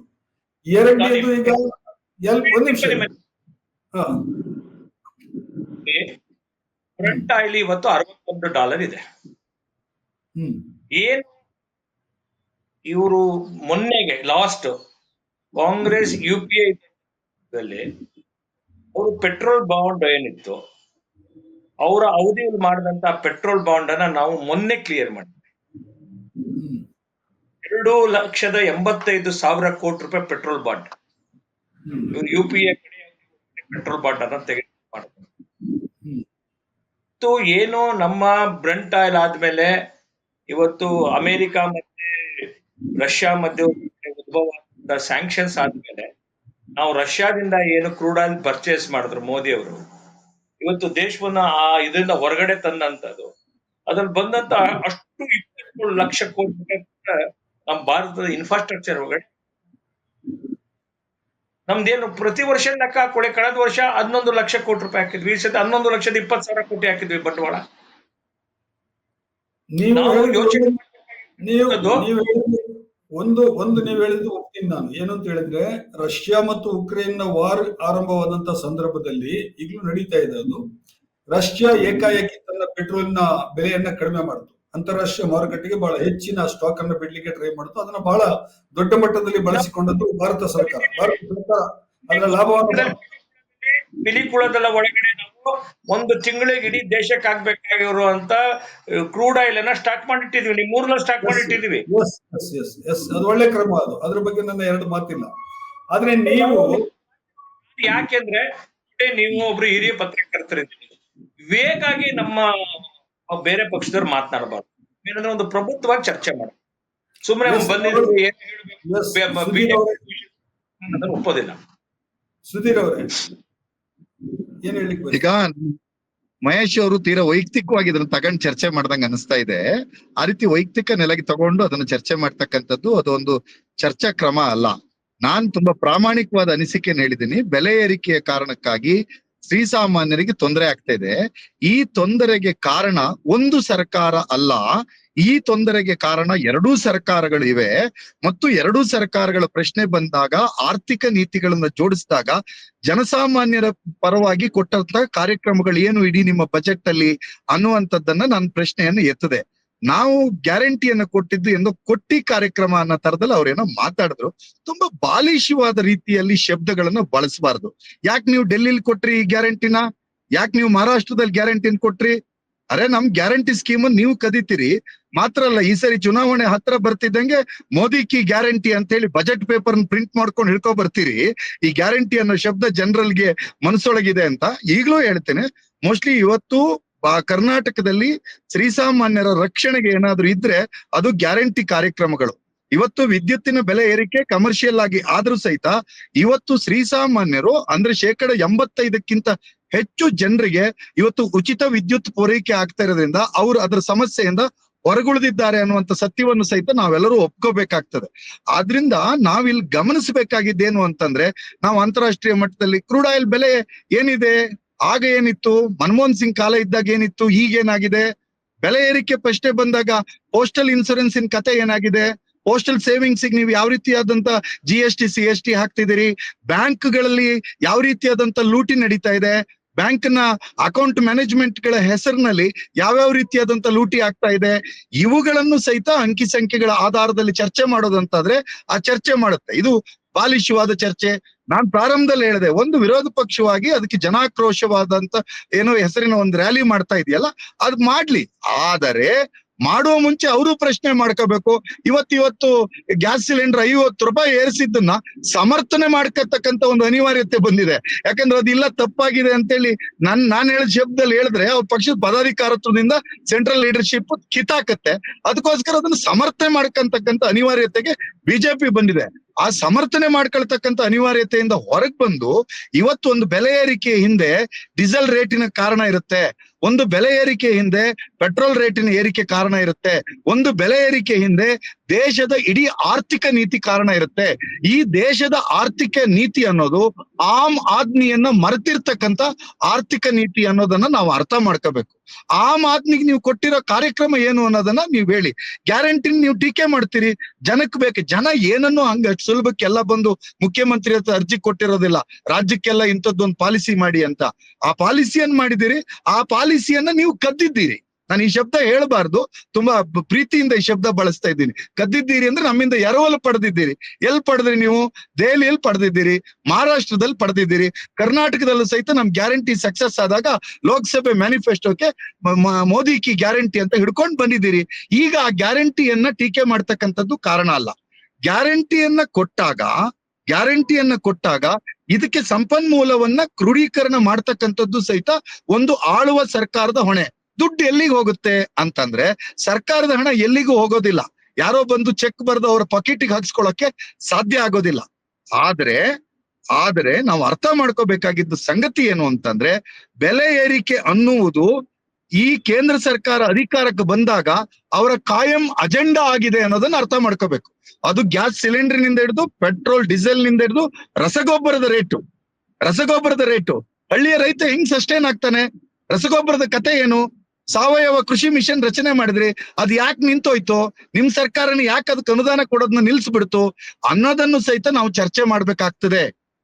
ಎರಡನೇದು, ಈಗ ಒಂದ್ ನಿಮಿಷ. ಬ್ರೆಂಟ್ ಆಯಿಲ್ ಇವತ್ತು $61 ಇದೆ. ಏನು ಇವರು ಮೊನ್ನೆಗೆ ಲಾಸ್ಟ್ ಕಾಂಗ್ರೆಸ್ UPA ಅವರು ಪೆಟ್ರೋಲ್ ಬಾಂಡ್ ಏನಿತ್ತು, ಅವರ ಅವಧಿಯಲ್ಲಿ ಮಾಡಿದಂತ ಪೆಟ್ರೋಲ್ ಬಾಂಡ್ ಅನ್ನ ನಾವು ಮೊನ್ನೆ ಕ್ಲಿಯರ್ ಮಾಡಿದ್ವಿ. 2,85,000 ಕೋಟಿ ರೂಪಾಯಿ petrol bond. UPA petrol bond ಅನ್ನ ತೆಗೆದು ಏನು ನಮ್ಮ ಬ್ರೆಂಟ್ ಆಯಿಲ್ ಆದ್ಮೇಲೆ ಇವತ್ತು ಅಮೆರಿಕ ಮತ್ತೆ ರಷ್ಯಾ ಮಧ್ಯೆ ಉದ್ಭವ ಸ್ಯಾಂಕ್ಷನ್ಸ್ ಆದ್ಮೇಲೆ ನಾವು ರಷ್ಯಾದಿಂದ ಏನು ಕ್ರೂಡ್ ಆಯಿಲ್ ಪರ್ಚೇಸ್ ಮಾಡಿದ್ರು ಮೋದಿ ಅವರು, ಇವತ್ತು ದೇಶವನ್ನ ಆ ಇದರಿಂದ ಹೊರಗಡೆ ತಂದಂತದ್ದು, ಅದ್ರಲ್ಲಿ ಬಂದಂತ ಅಷ್ಟು 23 ಲಕ್ಷ ಕೋಟಿ ರೂಪಾಯಿ ನಮ್ಮ ಭಾರತದ ಇನ್ಫ್ರಾಸ್ಟ್ರಕ್ಚರ್ ಹೊರಗಡೆ. ನಮ್ದೇನು ಪ್ರತಿ ವರ್ಷ ಲೆಕ್ಕ ಹಾಕೊಳ್ಳಿ, ಕಳೆದ ವರ್ಷ 11 ಲಕ್ಷ ಕೋಟಿ ರೂಪಾಯಿ ಹಾಕಿದ್ವಿ, ಈ ಸತಿ 11,20,000 ಕೋಟಿ ಹಾಕಿದ್ವಿ ಬಂಡವಾಳ. ನೀವು ಹೇಳಿದ್ದು ಒಪ್ತೀನಿ ನಾನು. ಏನು ಅಂತ ಹೇಳಿದ್ರೆ, ರಷ್ಯಾ ಮತ್ತು ಉಕ್ರೇನ್ ನ ವಾರ್ ಆರಂಭವಾದಂತ ಸಂದರ್ಭದಲ್ಲಿ ಈಗಲೂ ನಡೀತಾ ಇದೆ ಅದು. ರಷ್ಯಾ ಏಕಾಏಕಿ ತನ್ನ ಪೆಟ್ರೋಲ್ನ ಬೆಲೆಯನ್ನ ಕಡಿಮೆ ಮಾಡಿತು. ಅಂತಾರಾಷ್ಟ್ರೀಯ ಮಾರುಕಟ್ಟೆಗೆ ಬಹಳ ಹೆಚ್ಚಿನ ಸ್ಟಾಕ್ ಅನ್ನು ಬಿಡ್ಲಿಕ್ಕೆ ಟ್ರೈ ಮಾಡಿತು. ಅದನ್ನ ಬಹಳ ದೊಡ್ಡ ಮಟ್ಟದಲ್ಲಿ ಬಳಸಿಕೊಂಡದ್ದು ಭಾರತ ಸರ್ಕಾರ. ಅದರ ಲಾಭವನ್ನು ಪಿಲಿಕುಳದ ಒಳಗಡೆ ನಾವು ಒಂದು ತಿಂಗಳಿಗೆ ಇಡೀ ದೇಶಕ್ಕೆ ಆಗ್ಬೇಕಾಗಿರುವಂತ ಕ್ರೂಡ್ ಆಯಿಲ್ ಅನ್ನ ಸ್ಟಾಕ್ ಮಾಡಿಟ್ಟಿದ್ವಿ. ನೀವು 3 ಸ್ಟಾಕ್ ಮಾಡಿಟ್ಟಿದ್ವಿ. ಅದು ಒಳ್ಳೆ ಕ್ರಮ. ಅದು ಅದ್ರ ಬಗ್ಗೆ ನನ್ನ ಎರಡು ಮಾತಿಲ್ಲ. ಆದ್ರೆ ನೀವು ಯಾಕೆಂದ್ರೆ ನೀವು ಒಬ್ರು ಹಿರಿಯ ಪತ್ರಕರ್ತರಿದ್ದೀರಿ, ವೇಗಾಗಿ ನಮ್ಮ ಬೇರೆ ಪಕ್ಷದವ್ರು ಮಾತನಾಡಬಾರ್ದು. ಏನಂದ್ರೆ ಒಂದು ಪ್ರಬುದ್ಧವಾಗಿ ಚರ್ಚೆ ಮಾಡಿ, ಸುಮ್ಮನೆ ಬಂದಿದ್ದೀವಿ ಒಪ್ಪೋದಿಲ್ಲ. ಸುಧೀರ್ ಅವರೇ ಏನ್ ಹೇಳಿಕ್ ಈಗ ಮಹೇಶ್ ಅವರು ತೀರಾ ವೈಯಕ್ತಿಕವಾಗಿ ಇದನ್ನ ತಗೊಂಡು ಚರ್ಚೆ ಮಾಡ್ದಂಗ ಅನಿಸ್ತಾ ಇದೆ. ಆ ರೀತಿ ವೈಯಕ್ತಿಕ ನೆಲೆಗೆ ತಗೊಂಡು ಅದನ್ನ ಚರ್ಚೆ ಮಾಡ್ತಕ್ಕಂಥದ್ದು ಅದೊಂದು ಚರ್ಚಾ ಕ್ರಮ ಅಲ್ಲ. ನಾನ್ ತುಂಬಾ ಪ್ರಾಮಾಣಿಕವಾದ ಅನಿಸಿಕೆಯನ್ನು ಹೇಳಿದ್ದೀನಿ. ಬೆಲೆ ಏರಿಕೆಯ ಕಾರಣಕ್ಕಾಗಿ ಶ್ರೀಸಾಮಾನ್ಯರಿಗೆ ತೊಂದರೆ ಆಗ್ತಾ ಇದೆ. ಈ ತೊಂದರೆಗೆ ಕಾರಣ ಒಂದು ಸರ್ಕಾರ ಅಲ್ಲ, ಈ ತೊಂದರೆಗೆ ಕಾರಣ ಎರಡೂ ಸರ್ಕಾರಗಳು ಇವೆ. ಮತ್ತು ಎರಡೂ ಸರ್ಕಾರಗಳ ಪ್ರಶ್ನೆ ಬಂದಾಗ ಆರ್ಥಿಕ ನೀತಿಗಳನ್ನ ಜೋಡಿಸಿದಾಗ ಜನಸಾಮಾನ್ಯರ ಪರವಾಗಿ ಕೊಟ್ಟಂತ ಕಾರ್ಯಕ್ರಮಗಳು ಏನು ಇಡೀ ನಿಮ್ಮ ಬಜೆಟ್ ಅಲ್ಲಿ ಅನ್ನುವಂಥದ್ದನ್ನ ನನ್ನ ಪ್ರಶ್ನೆಯನ್ನು ಎತ್ತದೆ. ನಾವು ಗ್ಯಾರಂಟಿಯನ್ನು ಕೊಟ್ಟಿದ್ದು ಎಂದು ಕೊಟ್ಟಿ ಕಾರ್ಯಕ್ರಮ ಅನ್ನೋ ತರದಲ್ಲಿ ಅವ್ರೇನೋ ಮಾತಾಡಿದ್ರು. ತುಂಬಾ ಬಾಲಿಶವಾದ ರೀತಿಯಲ್ಲಿ ಶಬ್ದಗಳನ್ನ ಬಳಸಬಾರ್ದು. ಯಾಕೆ ನೀವು ಡೆಲ್ಲಿಲಿ ಕೊಟ್ರಿ ಈ ಗ್ಯಾರಂಟಿನ? ಯಾಕೆ ನೀವು ಮಹಾರಾಷ್ಟ್ರದಲ್ಲಿ ಗ್ಯಾರಂಟಿನ ಕೊಟ್ರಿ? ಅರೆ, ನಮ್ ಗ್ಯಾರಂಟಿ ಸ್ಕೀಮ್ ನೀವು ಕದಿತೀರಿ. ಮಾತ್ರ ಅಲ್ಲ, ಈ ಸರಿ ಚುನಾವಣೆ ಹತ್ರ ಬರ್ತಿದ್ದಂಗೆ ಮೋದಿ ಕಿ ಗ್ಯಾರಂಟಿ ಅಂತ ಹೇಳಿ ಬಜೆಟ್ ಪೇಪರ್ ಪ್ರಿಂಟ್ ಮಾಡ್ಕೊಂಡು ಹಿಡ್ಕೊ ಬರ್ತೀರಿ. ಈ ಗ್ಯಾರಂಟಿ ಅನ್ನೋ ಶಬ್ದ ಜನರಲ್ಗೆ ಮನಸ್ಸೊಳಗಿದೆ ಅಂತ ಈಗಲೂ ಹೇಳ್ತೇನೆ. ಮೋಸ್ಟ್ಲಿ ಇವತ್ತು ಕರ್ನಾಟಕದಲ್ಲಿ ಶ್ರೀಸಾಮಾನ್ಯರ ರಕ್ಷಣೆಗೆ ಏನಾದ್ರು ಇದ್ರೆ ಅದು ಗ್ಯಾರಂಟಿ ಕಾರ್ಯಕ್ರಮಗಳು. ಇವತ್ತು ವಿದ್ಯುತ್ತಿನ ಬೆಲೆ ಏರಿಕೆ ಕಮರ್ಷಿಯಲ್ ಆಗಿ ಆದ್ರೂ ಸಹಿತ ಇವತ್ತು ಶ್ರೀಸಾಮಾನ್ಯರು ಅಂದ್ರೆ 85% ಹೆಚ್ಚು ಜನರಿಗೆ ಇವತ್ತು ಉಚಿತ ವಿದ್ಯುತ್ ಪೂರೈಕೆ ಆಗ್ತಾ ಇರೋದ್ರಿಂದ ಅವ್ರು ಅದರ ಸಮಸ್ಯೆಯಿಂದ ಹೊರಗುಳಿದಿದ್ದಾರೆ ಅನ್ನುವಂಥ ಸತ್ಯವನ್ನು ಸಹಿತ ನಾವೆಲ್ಲರೂ ಒಪ್ಕೋಬೇಕಾಗ್ತದೆ. ಆದ್ರಿಂದ ನಾವಿಲ್ಲಿ ಗಮನಿಸಬೇಕಾಗಿದ್ದೇನು ಅಂತಂದ್ರೆ, ನಾವು ಅಂತಾರಾಷ್ಟ್ರೀಯ ಮಟ್ಟದಲ್ಲಿ ಕ್ರೂಡ್ ಆಯಿಲ್ ಬೆಲೆ ಏನಿದೆ, ಆಗ ಏನಿತ್ತು, ಮನಮೋಹನ್ ಸಿಂಗ್ ಕಾಲ ಇದ್ದಾಗ ಏನಿತ್ತು, ಈಗೇನಾಗಿದೆ, ಬೆಲೆ ಏರಿಕೆ ಪ್ರಶ್ನೆ ಬಂದಾಗ ಪೋಸ್ಟಲ್ ಇನ್ಸೂರೆನ್ಸಿನ ಕತೆ ಏನಾಗಿದೆ, ಪೋಸ್ಟಲ್ ಸೇವಿಂಗ್ಸ್ ನೀವು ಯಾವ ರೀತಿಯಾದಂತ GST CST ಹಾಕ್ತಿದ್ದೀರಿ, ಬ್ಯಾಂಕ್ಗಳಲ್ಲಿ ಯಾವ ರೀತಿಯಾದಂತ ಲೂಟಿ ನಡೀತಾ ಇದೆ, ಬ್ಯಾಂಕ್ ನ ಅಕೌಂಟ್ ಮ್ಯಾನೇಜ್ಮೆಂಟ್ ಗಳ ಹೆಸರಿನಲ್ಲಿ ಯಾವ್ಯಾವ ರೀತಿಯಾದಂತ ಲೂಟಿ ಆಗ್ತಾ ಇದೆ, ಇವುಗಳನ್ನು ಸಹಿತ ಅಂಕಿ ಸಂಖ್ಯೆಗಳ ಆಧಾರದಲ್ಲಿ ಚರ್ಚೆ ಮಾಡೋದಂತಾದ್ರೆ ಆ ಚರ್ಚೆ ಮಾಡುತ್ತೆ. ಇದು ಬಾಲಿಶವಾದ ಚರ್ಚೆ. ನಾನ್ ಪ್ರಾರಂಭದಲ್ಲಿ ಹೇಳಿದೆ, ಒಂದು ವಿರೋಧ ಪಕ್ಷವಾಗಿ ಅದಕ್ಕೆ ಜನಾಕ್ರೋಶವಾದಂತ ಏನೋ ಹೆಸರಿನ ಒಂದು ರ್ಯಾಲಿ ಮಾಡ್ತಾ ಇದೆಯಲ್ಲ, ಅದ್ ಮಾಡ್ಲಿ. ಆದರೆ ಮಾಡುವ ಮುಂಚೆ ಅವರು ಪ್ರಶ್ನೆ ಮಾಡ್ಕೋಬೇಕು. ಇವತ್ತು ಗ್ಯಾಸ್ ಸಿಲಿಂಡರ್ 50 ರೂಪಾಯಿ ಏರಿಸಿದ್ದನ್ನ ಸಮರ್ಥನೆ ಮಾಡ್ಕೊತಕ್ಕಂತ ಒಂದು ಅನಿವಾರ್ಯತೆ ಬಂದಿದೆ. ಯಾಕಂದ್ರೆ ಅದಿಲ್ಲ, ತಪ್ಪಾಗಿದೆ ಅಂತೇಳಿ ನಾನ್ ಹೇಳಿದ ಶಬ್ದದಲ್ಲಿ ಹೇಳಿದ್ರೆ ಅವ್ರ ಪಕ್ಷದ ಪದಾಧಿಕಾರತ್ವದಿಂದ ಸೆಂಟ್ರಲ್ ಲೀಡರ್ಶಿಪ್ ಕಿತ್ತಾಕತ್ತೆ. ಅದಕ್ಕೋಸ್ಕರ ಅದನ್ನ ಸಮರ್ಥನೆ ಮಾಡ್ಕೊಂತಕ್ಕಂತ ಅನಿವಾರ್ಯತೆಗೆ ಬಿಜೆಪಿ ಬಂದಿದೆ. ಆ ಸಮರ್ಥನೆ ಮಾಡ್ಕೊಳ್ತಕ್ಕಂಥ ಅನಿವಾರ್ಯತೆಯಿಂದ ಹೊರಗೆ ಬಂದು ಇವತ್ತು ಒಂದು ಬೆಲೆ ಏರಿಕೆ ಹಿಂದೆ ಡೀಸೆಲ್ ರೇಟಿನ ಕಾರಣ ಇರುತ್ತೆ, ಒಂದು ಬೆಲೆ ಏರಿಕೆ ಹಿಂದೆ ಪೆಟ್ರೋಲ್ ರೇಟಿನ ಏರಿಕೆ ಕಾರಣ ಇರುತ್ತೆ, ಒಂದು ಬೆಲೆ ಏರಿಕೆ ಹಿಂದೆ ದೇಶದ ಇಡೀ ಆರ್ಥಿಕ ನೀತಿ ಕಾರಣ ಇರುತ್ತೆ. ಈ ದೇಶದ ಆರ್ಥಿಕ ನೀತಿ ಅನ್ನೋದು ಆಮ್ ಆದ್ಮಿಯನ್ನ ಮರೆತಿರ್ತಕ್ಕಂಥ ಆರ್ಥಿಕ ನೀತಿ ಅನ್ನೋದನ್ನ ನಾವು ಅರ್ಥ ಮಾಡ್ಕೋಬೇಕು. ಆಮ್ ಆದ್ಮಿಗೆ ನೀವು ಕೊಟ್ಟಿರೋ ಕಾರ್ಯಕ್ರಮ ಏನು ಅನ್ನೋದನ್ನ ನೀವು ಹೇಳಿ. ಗ್ಯಾರಂಟಿ ನೀವು ಟೀಕೆ ಮಾಡ್ತೀರಿ, ಜನಕ್ಕೆ ಬೇಕು. ಜನ ಏನನ್ನೋ ಹಂಗ ಸುಲಭಕ್ಕೆಲ್ಲ ಬಂದು ಮುಖ್ಯಮಂತ್ರಿ ಹತ್ರ ಅರ್ಜಿ ಕೊಟ್ಟಿರೋದಿಲ್ಲ, ರಾಜ್ಯಕ್ಕೆಲ್ಲ ಇಂಥದ್ದೊಂದು ಪಾಲಿಸಿ ಮಾಡಿ ಅಂತ. ಆ ಪಾಲಿಸಿಯನ್ನ ಮಾಡಿದಿರಿ, ಆ ಪಾಲಿಸಿಯನ್ನ ನೀವು ಕದ್ದಿದ್ದೀರಿ. ನಾನು ಈ ಶಬ್ದ ಹೇಳಬಾರ್ದು, ತುಂಬಾ ಪ್ರೀತಿಯಿಂದ ಈ ಶಬ್ದ ಬಳಸ್ತಾ ಇದ್ದೀನಿ. ಕದ್ದಿದ್ದೀರಿ ಅಂದ್ರೆ ನಮ್ಮಿಂದ ಎರವಲು ಪಡೆದಿದ್ದೀರಿ. ಎಲ್ಲಿ ಪಡೆದ್ರಿ ನೀವು? ದೆಹಲಿಯಲ್ಲಿ ಪಡೆದಿದ್ದೀರಿ, ಮಹಾರಾಷ್ಟ್ರದಲ್ಲಿ ಪಡೆದಿದ್ದೀರಿ, ಕರ್ನಾಟಕದಲ್ಲೂ ಸಹಿತ ನಮ್ ಗ್ಯಾರಂಟಿ ಸಕ್ಸಸ್ ಆದಾಗ ಲೋಕಸಭೆ ಮ್ಯಾನಿಫೆಸ್ಟೋಕ್ಕೆ ಮೋದಿ ಕಿ ಗ್ಯಾರಂಟಿ ಅಂತ ಹಿಡ್ಕೊಂಡು ಬಂದಿದ್ದೀರಿ. ಈಗ ಆ ಗ್ಯಾರಂಟಿಯನ್ನ ಟೀಕೆ ಮಾಡ್ತಕ್ಕಂಥದ್ದು ಕಾರಣ ಅಲ್ಲ. ಗ್ಯಾರಂಟಿಯನ್ನ ಕೊಟ್ಟಾಗ ಇದಕ್ಕೆ ಸಂಪನ್ಮೂಲವನ್ನ ಕ್ರೋಢೀಕರಣ ಮಾಡ್ತಕ್ಕಂಥದ್ದು ಸಹಿತ ಒಂದು ಆಳುವ ಸರ್ಕಾರದ ಹೊಣೆ. ದುಡ್ಡು ಎಲ್ಲಿಗೆ ಹೋಗುತ್ತೆ ಅಂತಂದ್ರೆ ಸರ್ಕಾರದ ಹಣ ಎಲ್ಲಿಗೂ ಹೋಗೋದಿಲ್ಲ. ಯಾರೋ ಬಂದು ಚೆಕ್ ಬರೆದು ಅವರ ಪಾಕೆಟಿಗೆ ಹಾಕ್ಸ್ಕೊಳ್ಳೋಕೆ ಸಾಧ್ಯ ಆಗೋದಿಲ್ಲ. ಆದ್ರೆ ನಾವು ಅರ್ಥ ಮಾಡ್ಕೋಬೇಕಾಗಿದ್ದ ಸಂಗತಿ ಏನು ಅಂತಂದ್ರೆ, ಬೆಲೆ ಏರಿಕೆ ಅನ್ನುವುದು ಈ ಕೇಂದ್ರ ಸರ್ಕಾರ ಅಧಿಕಾರಕ್ಕೆ ಬಂದಾಗ ಅವರ ಕಾಯಂ ಅಜೆಂಡಾ ಆಗಿದೆ ಅನ್ನೋದನ್ನ ಅರ್ಥ ಮಾಡ್ಕೋಬೇಕು. ಅದು ಗ್ಯಾಸ್ ಸಿಲಿಂಡರ್ನಿಂದ ಹಿಡಿದು ಪೆಟ್ರೋಲ್ ಡೀಸೆಲ್ ನಿಂದ ಹಿಡಿದು ರಸಗೊಬ್ಬರದ ರೇಟು. ಹಳ್ಳಿಯ ರೈತ ಹೆಂಗ್ ಸಸ್ಟೈನ್ ಆಗ್ತಾನೆ? ರಸಗೊಬ್ಬರದ ಕತೆ ಏನು? ಸಾವಯವ ಕೃಷಿ ಮಿಷನ್ ರಚನೆ ಮಾಡಿದ್ರಿ, ಅದ್ ಯಾಕೆ ನಿಂತೋಯ್ತು? ನಿಮ್ ಸರ್ಕಾರನ ಯಾಕೆ ಅದಕ್ಕೆ ಅನುದಾನ ಕೊಡೋದನ್ನ ನಿಲ್ಸ್ಬಿಡ್ತು ಅನ್ನೋದನ್ನು ಸಹಿತ ನಾವು ಚರ್ಚೆ ಮಾಡ್ಬೇಕಾಗ್ತದೆ.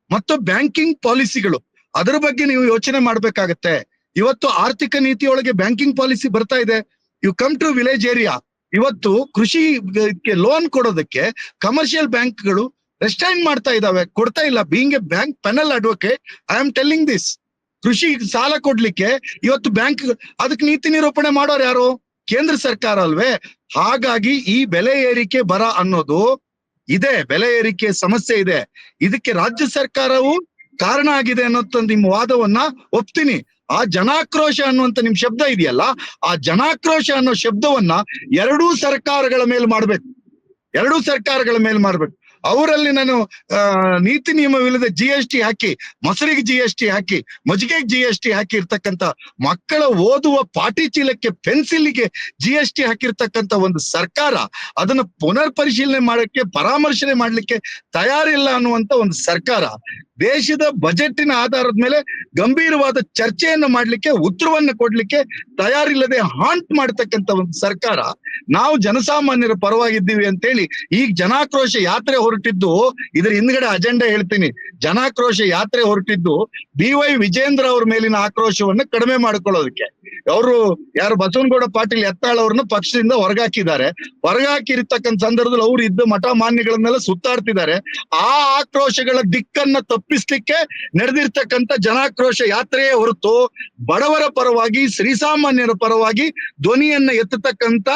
ಮತ್ತು ಬ್ಯಾಂಕಿಂಗ್ ಪಾಲಿಸಿಗಳು, ಅದರ ಬಗ್ಗೆ ನೀವು ಯೋಚನೆ ಮಾಡ್ಬೇಕಾಗತ್ತೆ. ಇವತ್ತು ಆರ್ಥಿಕ ನೀತಿಯೊಳಗೆ ಬ್ಯಾಂಕಿಂಗ್ ಪಾಲಿಸಿ ಬರ್ತಾ ಇದೆ. You come to village area, ಇವತ್ತು ಕೃಷಿಗೆ ಲೋನ್ ಕೊಡೋದಕ್ಕೆ ಕಮರ್ಷಿಯಲ್ ಬ್ಯಾಂಕ್ಗಳು ರೆಸ್ಟ್ರೈನ್ ಮಾಡ್ತಾ ಇದಾವೆ, ಕೊಡ್ತಾ ಇಲ್ಲ. Being a bank panel advocate, I am telling this. ಕೃಷಿ ಸಾಲ ಕೊಡ್ಲಿಕ್ಕೆ ಇವತ್ತು ಬ್ಯಾಂಕ್ ಅದಕ್ಕೆ ನೀತಿ ನಿರೂಪಣೆ ಮಾಡೋರು ಯಾರು? ಕೇಂದ್ರ ಸರ್ಕಾರ ಅಲ್ವೇ? ಹಾಗಾಗಿ ಈ ಬೆಲೆ ಏರಿಕೆ ಬರ ಅನ್ನೋದು ಇದೆ, ಬೆಲೆ ಏರಿಕೆ ಸಮಸ್ಯೆ ಇದೆ. ಇದಕ್ಕೆ ರಾಜ್ಯ ಸರ್ಕಾರವು ಕಾರಣ ಆಗಿದೆ ಅನ್ನೋ ನಿಮ್ಮ ವಾದವನ್ನ ಒಪ್ತೀನಿ. ಆ ಜನಾಕ್ರೋಶ ಅನ್ನುವಂತ ನಿಮ್ ಶಬ್ದ ಇದೆಯಲ್ಲ, ಆ ಜನಾಕ್ರೋಶ ಅನ್ನೋ ಶಬ್ದವನ್ನ ಎರಡೂ ಸರ್ಕಾರಗಳ ಮೇಲೆ ಮಾಡ್ಬೇಕು. ಅವರಲ್ಲಿ ನಾನು ನೀತಿ ನಿಯಮವಿಲ್ಲದೆ GST ಹಾಕಿ, ಮೊಸರಿಗೆ GST ಹಾಕಿ, ಮಜ್ಜಿಗೆಗೆ GST ಹಾಕಿ ಇರ್ತಕ್ಕಂಥ, ಮಕ್ಕಳ ಓದುವ ಪಾಟಿ ಚೀಲಕ್ಕೆ ಪೆನ್ಸಿಲ್ಗೆ GST ಹಾಕಿರ್ತಕ್ಕಂಥ ಒಂದು ಸರ್ಕಾರ ಅದನ್ನ ಪುನರ್ ಪರಿಶೀಲನೆ ಮಾಡಕ್ಕೆ, ಪರಾಮರ್ಶನೆ ಮಾಡ್ಲಿಕ್ಕೆ ತಯಾರಿಲ್ಲ ಅನ್ನುವಂತ ಒಂದು ಸರ್ಕಾರ, ದೇಶದ ಬಜೆಟಿನ ಆಧಾರದ ಮೇಲೆ ಗಂಭೀರವಾದ ಚರ್ಚೆಯನ್ನು ಮಾಡ್ಲಿಕ್ಕೆ, ಉತ್ತರವನ್ನು ಕೊಡ್ಲಿಕ್ಕೆ ತಯಾರಿಲ್ಲದೆ ಹಾಂಟ್ ಮಾಡ್ತಕ್ಕಂಥ ಒಂದು ಸರ್ಕಾರ, ನಾವು ಜನಸಾಮಾನ್ಯರ ಪರವಾಗಿದ್ದೀವಿ ಅಂತೇಳಿ ಈಗ ಜನಾಕ್ರೋಶ ಯಾತ್ರೆ ಹೊರಟಿದ್ದು, ಇದ್ರ ಹಿಂದ್ಗಡೆ ಅಜೆಂಡಾ ಹೇಳ್ತೀನಿ. ಜನಾಕ್ರೋಶ ಯಾತ್ರೆ ಹೊರಟಿದ್ದು BY ವಿಜೇಂದ್ರ ಅವ್ರ ಮೇಲಿನ ಆಕ್ರೋಶವನ್ನ ಕಡಿಮೆ ಮಾಡ್ಕೊಳ್ಳೋದಕ್ಕೆ. ಅವರು ಯಾರು ಬಸವನಗೌಡ ಪಾಟೀಲ್ ಯತ್ನಾಳ್ ಅವ್ರನ್ನ ಪಕ್ಷದಿಂದ ಹೊರಗಾಕಿರ್ತಕ್ಕಂಥ ಸಂದರ್ಭದಲ್ಲಿ ಅವ್ರು ಇದ್ದ ಮಠ ಮಾನ್ಯಗಳನ್ನೆಲ್ಲ ಸುತ್ತಾಡ್ತಿದ್ದಾರೆ. ಆ ಆಕ್ರೋಶಗಳ ದಿಕ್ಕನ್ನ ತಪ್ಪಿಸ್ಲಿಕ್ಕೆ ನಡೆದಿರ್ತಕ್ಕಂಥ ಜನಾಕ್ರೋಶ ಯಾತ್ರೆಯೇ ಹೊರತು ಬಡವರ ಪರವಾಗಿ, ಶ್ರೀಸಾಮಾನ್ಯರ ಪರವಾಗಿ ಧ್ವನಿಯನ್ನ ಎತ್ತತಕ್ಕಂಥ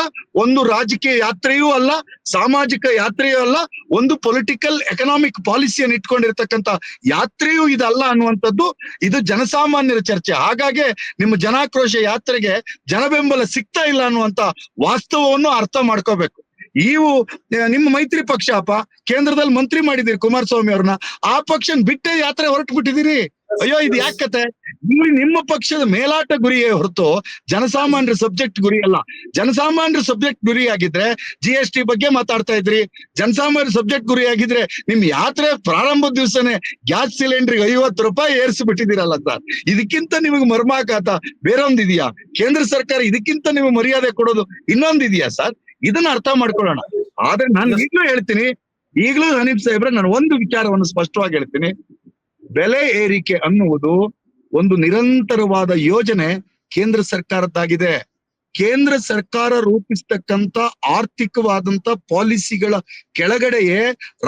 ಒಂದು ರಾಜಕೀಯ ಯಾತ್ರೆಯೂ ಅಲ್ಲ, ಸಾಮಾಜಿಕ ಯಾತ್ರೆಯೂ ಅಲ್ಲ, ಒಂದು ಪೊಲಿಟಿಕಲ್ ಎಕನಾಮಿಕ್ ಪಾಲಿಸಿಯನ್ನು ಇಟ್ಕೊಂಡಿರ್ತಕ್ಕಂಥ ಯಾತ್ರೆಯೂ ಇದಲ್ಲ ಅನ್ನುವಂಥದ್ದು ಇದು ಜನಸಾಮಾನ್ಯರ ಚರ್ಚೆ. ಹಾಗಾಗಿ ನಿಮ್ಮ ಜನಾಕ್ರೋಶ ಯಾತ್ರೆಗೆ ಜನಬೆಂಬಲ ಸಿಗ್ತಾ ಇಲ್ಲ ಅನ್ನುವಂತ ವಾಸ್ತವವನ್ನು ಅರ್ಥ ಮಾಡ್ಕೋಬೇಕು. ಇವು ನಿಮ್ಮ ಮೈತ್ರಿ ಪಕ್ಷ ಕೇಂದ್ರದಲ್ಲಿ ಮಂತ್ರಿ ಮಾಡಿದಿರಿ ಕುಮಾರಸ್ವಾಮಿ ಅವ್ರನ್ನ, ಆ ಪಕ್ಷ ಬಿಟ್ಟೆ ಯಾತ್ರೆ ಹೊರಟು ಬಿಟ್ಟಿದ್ದೀರಿ. ಅಯ್ಯೋ ಇದು ಯಾಕತೆ ಇಲ್ಲಿ ನಿಮ್ಮ ಪಕ್ಷದ ಮೇಲಾಟ ಗುರಿಯೇ ಹೊರತು ಜನಸಾಮಾನ್ಯರ ಸಬ್ಜೆಕ್ಟ್ ಗುರಿ ಅಲ್ಲ. ಜನಸಾಮಾನ್ಯರ ಸಬ್ಜೆಕ್ಟ್ ಗುರಿ ಆಗಿದ್ರೆ GST ಬಗ್ಗೆ ಮಾತಾಡ್ತಾ ಇದ್ರಿ. ಜನಸಾಮಾನ್ಯರ ಸಬ್ಜೆಕ್ಟ್ ಗುರಿ ಆಗಿದ್ರೆ ನಿಮ್ ಯಾತ್ರೆ ಪ್ರಾರಂಭದ ದಿವಸನೇ ಗ್ಯಾಸ್ ಸಿಲಿಂಡರ್ಗೆ 50 ರೂಪಾಯಿ ಏರಿಸಿಬಿಟ್ಟಿದ್ದೀರಲ್ಲ ಸರ್. ಇದಕ್ಕಿಂತ ನಿಮಗೆ ಮರ್ಮಾಘಾತ ಬೇರೊಂದಿದೆಯಾ? ಕೇಂದ್ರ ಸರ್ಕಾರ ಇದಕ್ಕಿಂತ ನಿಮಗೆ ಮರ್ಯಾದೆ ಕೊಡೋದು ಇನ್ನೊಂದಿದೆಯಾ ಸರ್? ಇದನ್ನ ಅರ್ಥ ಮಾಡ್ಕೊಳ್ಳೋಣ. ಆದ್ರೆ ನಾನು ಈಗ್ಲೂ ಹೇಳ್ತೀನಿ, ಈಗಲೂ ಹನೀಫ್ ಸಾಹೇಬ್ರೆ, ನಾನು ಒಂದು ವಿಚಾರವನ್ನು ಸ್ಪಷ್ಟವಾಗಿ ಹೇಳ್ತೀನಿ. ಬೆಲೆ ಏರಿಕೆ ಅನ್ನುವುದು ಒಂದು ನಿರಂತರವಾದ ಯೋಜನೆ ಕೇಂದ್ರ ಸರ್ಕಾರದ್ದಾಗಿದೆ. ಕೇಂದ್ರ ಸರ್ಕಾರ ರೂಪಿಸ್ತಕ್ಕಂತ ಆರ್ಥಿಕವಾದಂತ ಪಾಲಿಸಿಗಳ ಕೆಳಗಡೆಯೇ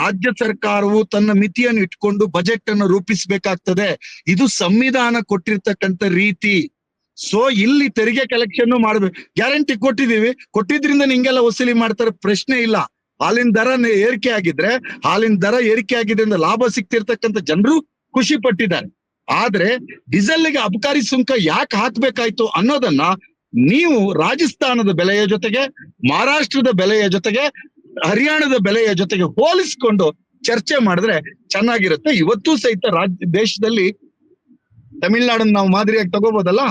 ರಾಜ್ಯ ಸರ್ಕಾರವು ತನ್ನ ಮಿತಿಯನ್ನು ಇಟ್ಕೊಂಡು ಬಜೆಟ್ ಅನ್ನು ರೂಪಿಸಬೇಕಾಗ್ತದೆ. ಇದು ಸಂವಿಧಾನ ಕೊಟ್ಟಿರ್ತಕ್ಕಂಥ ರೀತಿ. ಸೊ ಇಲ್ಲಿ ತೆರಿಗೆ ಕಲೆಕ್ಷನ್ ಮಾಡ್ಬೇಕು. ಗ್ಯಾರಂಟಿ ಕೊಟ್ಟಿದ್ರಿಂದ ನಿಂಗೆಲ್ಲ ವಸೂಲಿ ಮಾಡ್ತಾರೆ, ಪ್ರಶ್ನೆ ಇಲ್ಲ. ಹಾಲಿನ ದರ ಏರಿಕೆ ಆಗಿದ್ರೆ ಹಾಲಿನ ದರ ಏರಿಕೆ ಆಗಿದೆ ಅಂತ ಲಾಭ ಸಿಗ್ತಿರ್ತಕ್ಕಂಥ ಜನರು ಖುಷಿ ಪಟ್ಟಿದ್ದಾರೆ. ಆದ್ರೆ ಡೀಸೆಲ್ಗೆ ಅಬಕಾರಿ ಸುಂಕ ಯಾಕೆ ಹಾಕ್ಬೇಕಾಯ್ತು ಅನ್ನೋದನ್ನ ನೀವು ರಾಜಸ್ಥಾನದ ಬೆಲೆಯ ಜೊತೆಗೆ, ಮಹಾರಾಷ್ಟ್ರದ ಬೆಲೆಯ ಜೊತೆಗೆ, ಹರಿಯಾಣದ ಬೆಲೆಯ ಜೊತೆಗೆ ಹೋಲಿಸ್ಕೊಂಡು ಚರ್ಚೆ ಮಾಡಿದ್ರೆ ಚೆನ್ನಾಗಿರುತ್ತೆ. ಇವತ್ತೂ ಸಹಿತ ದೇಶದಲ್ಲಿ ತಮಿಳ್ನಾಡನ್ನ ನಾವು ಮಾದರಿಯಾಗಿ ತಗೋಬಹುದಲ್ಲ,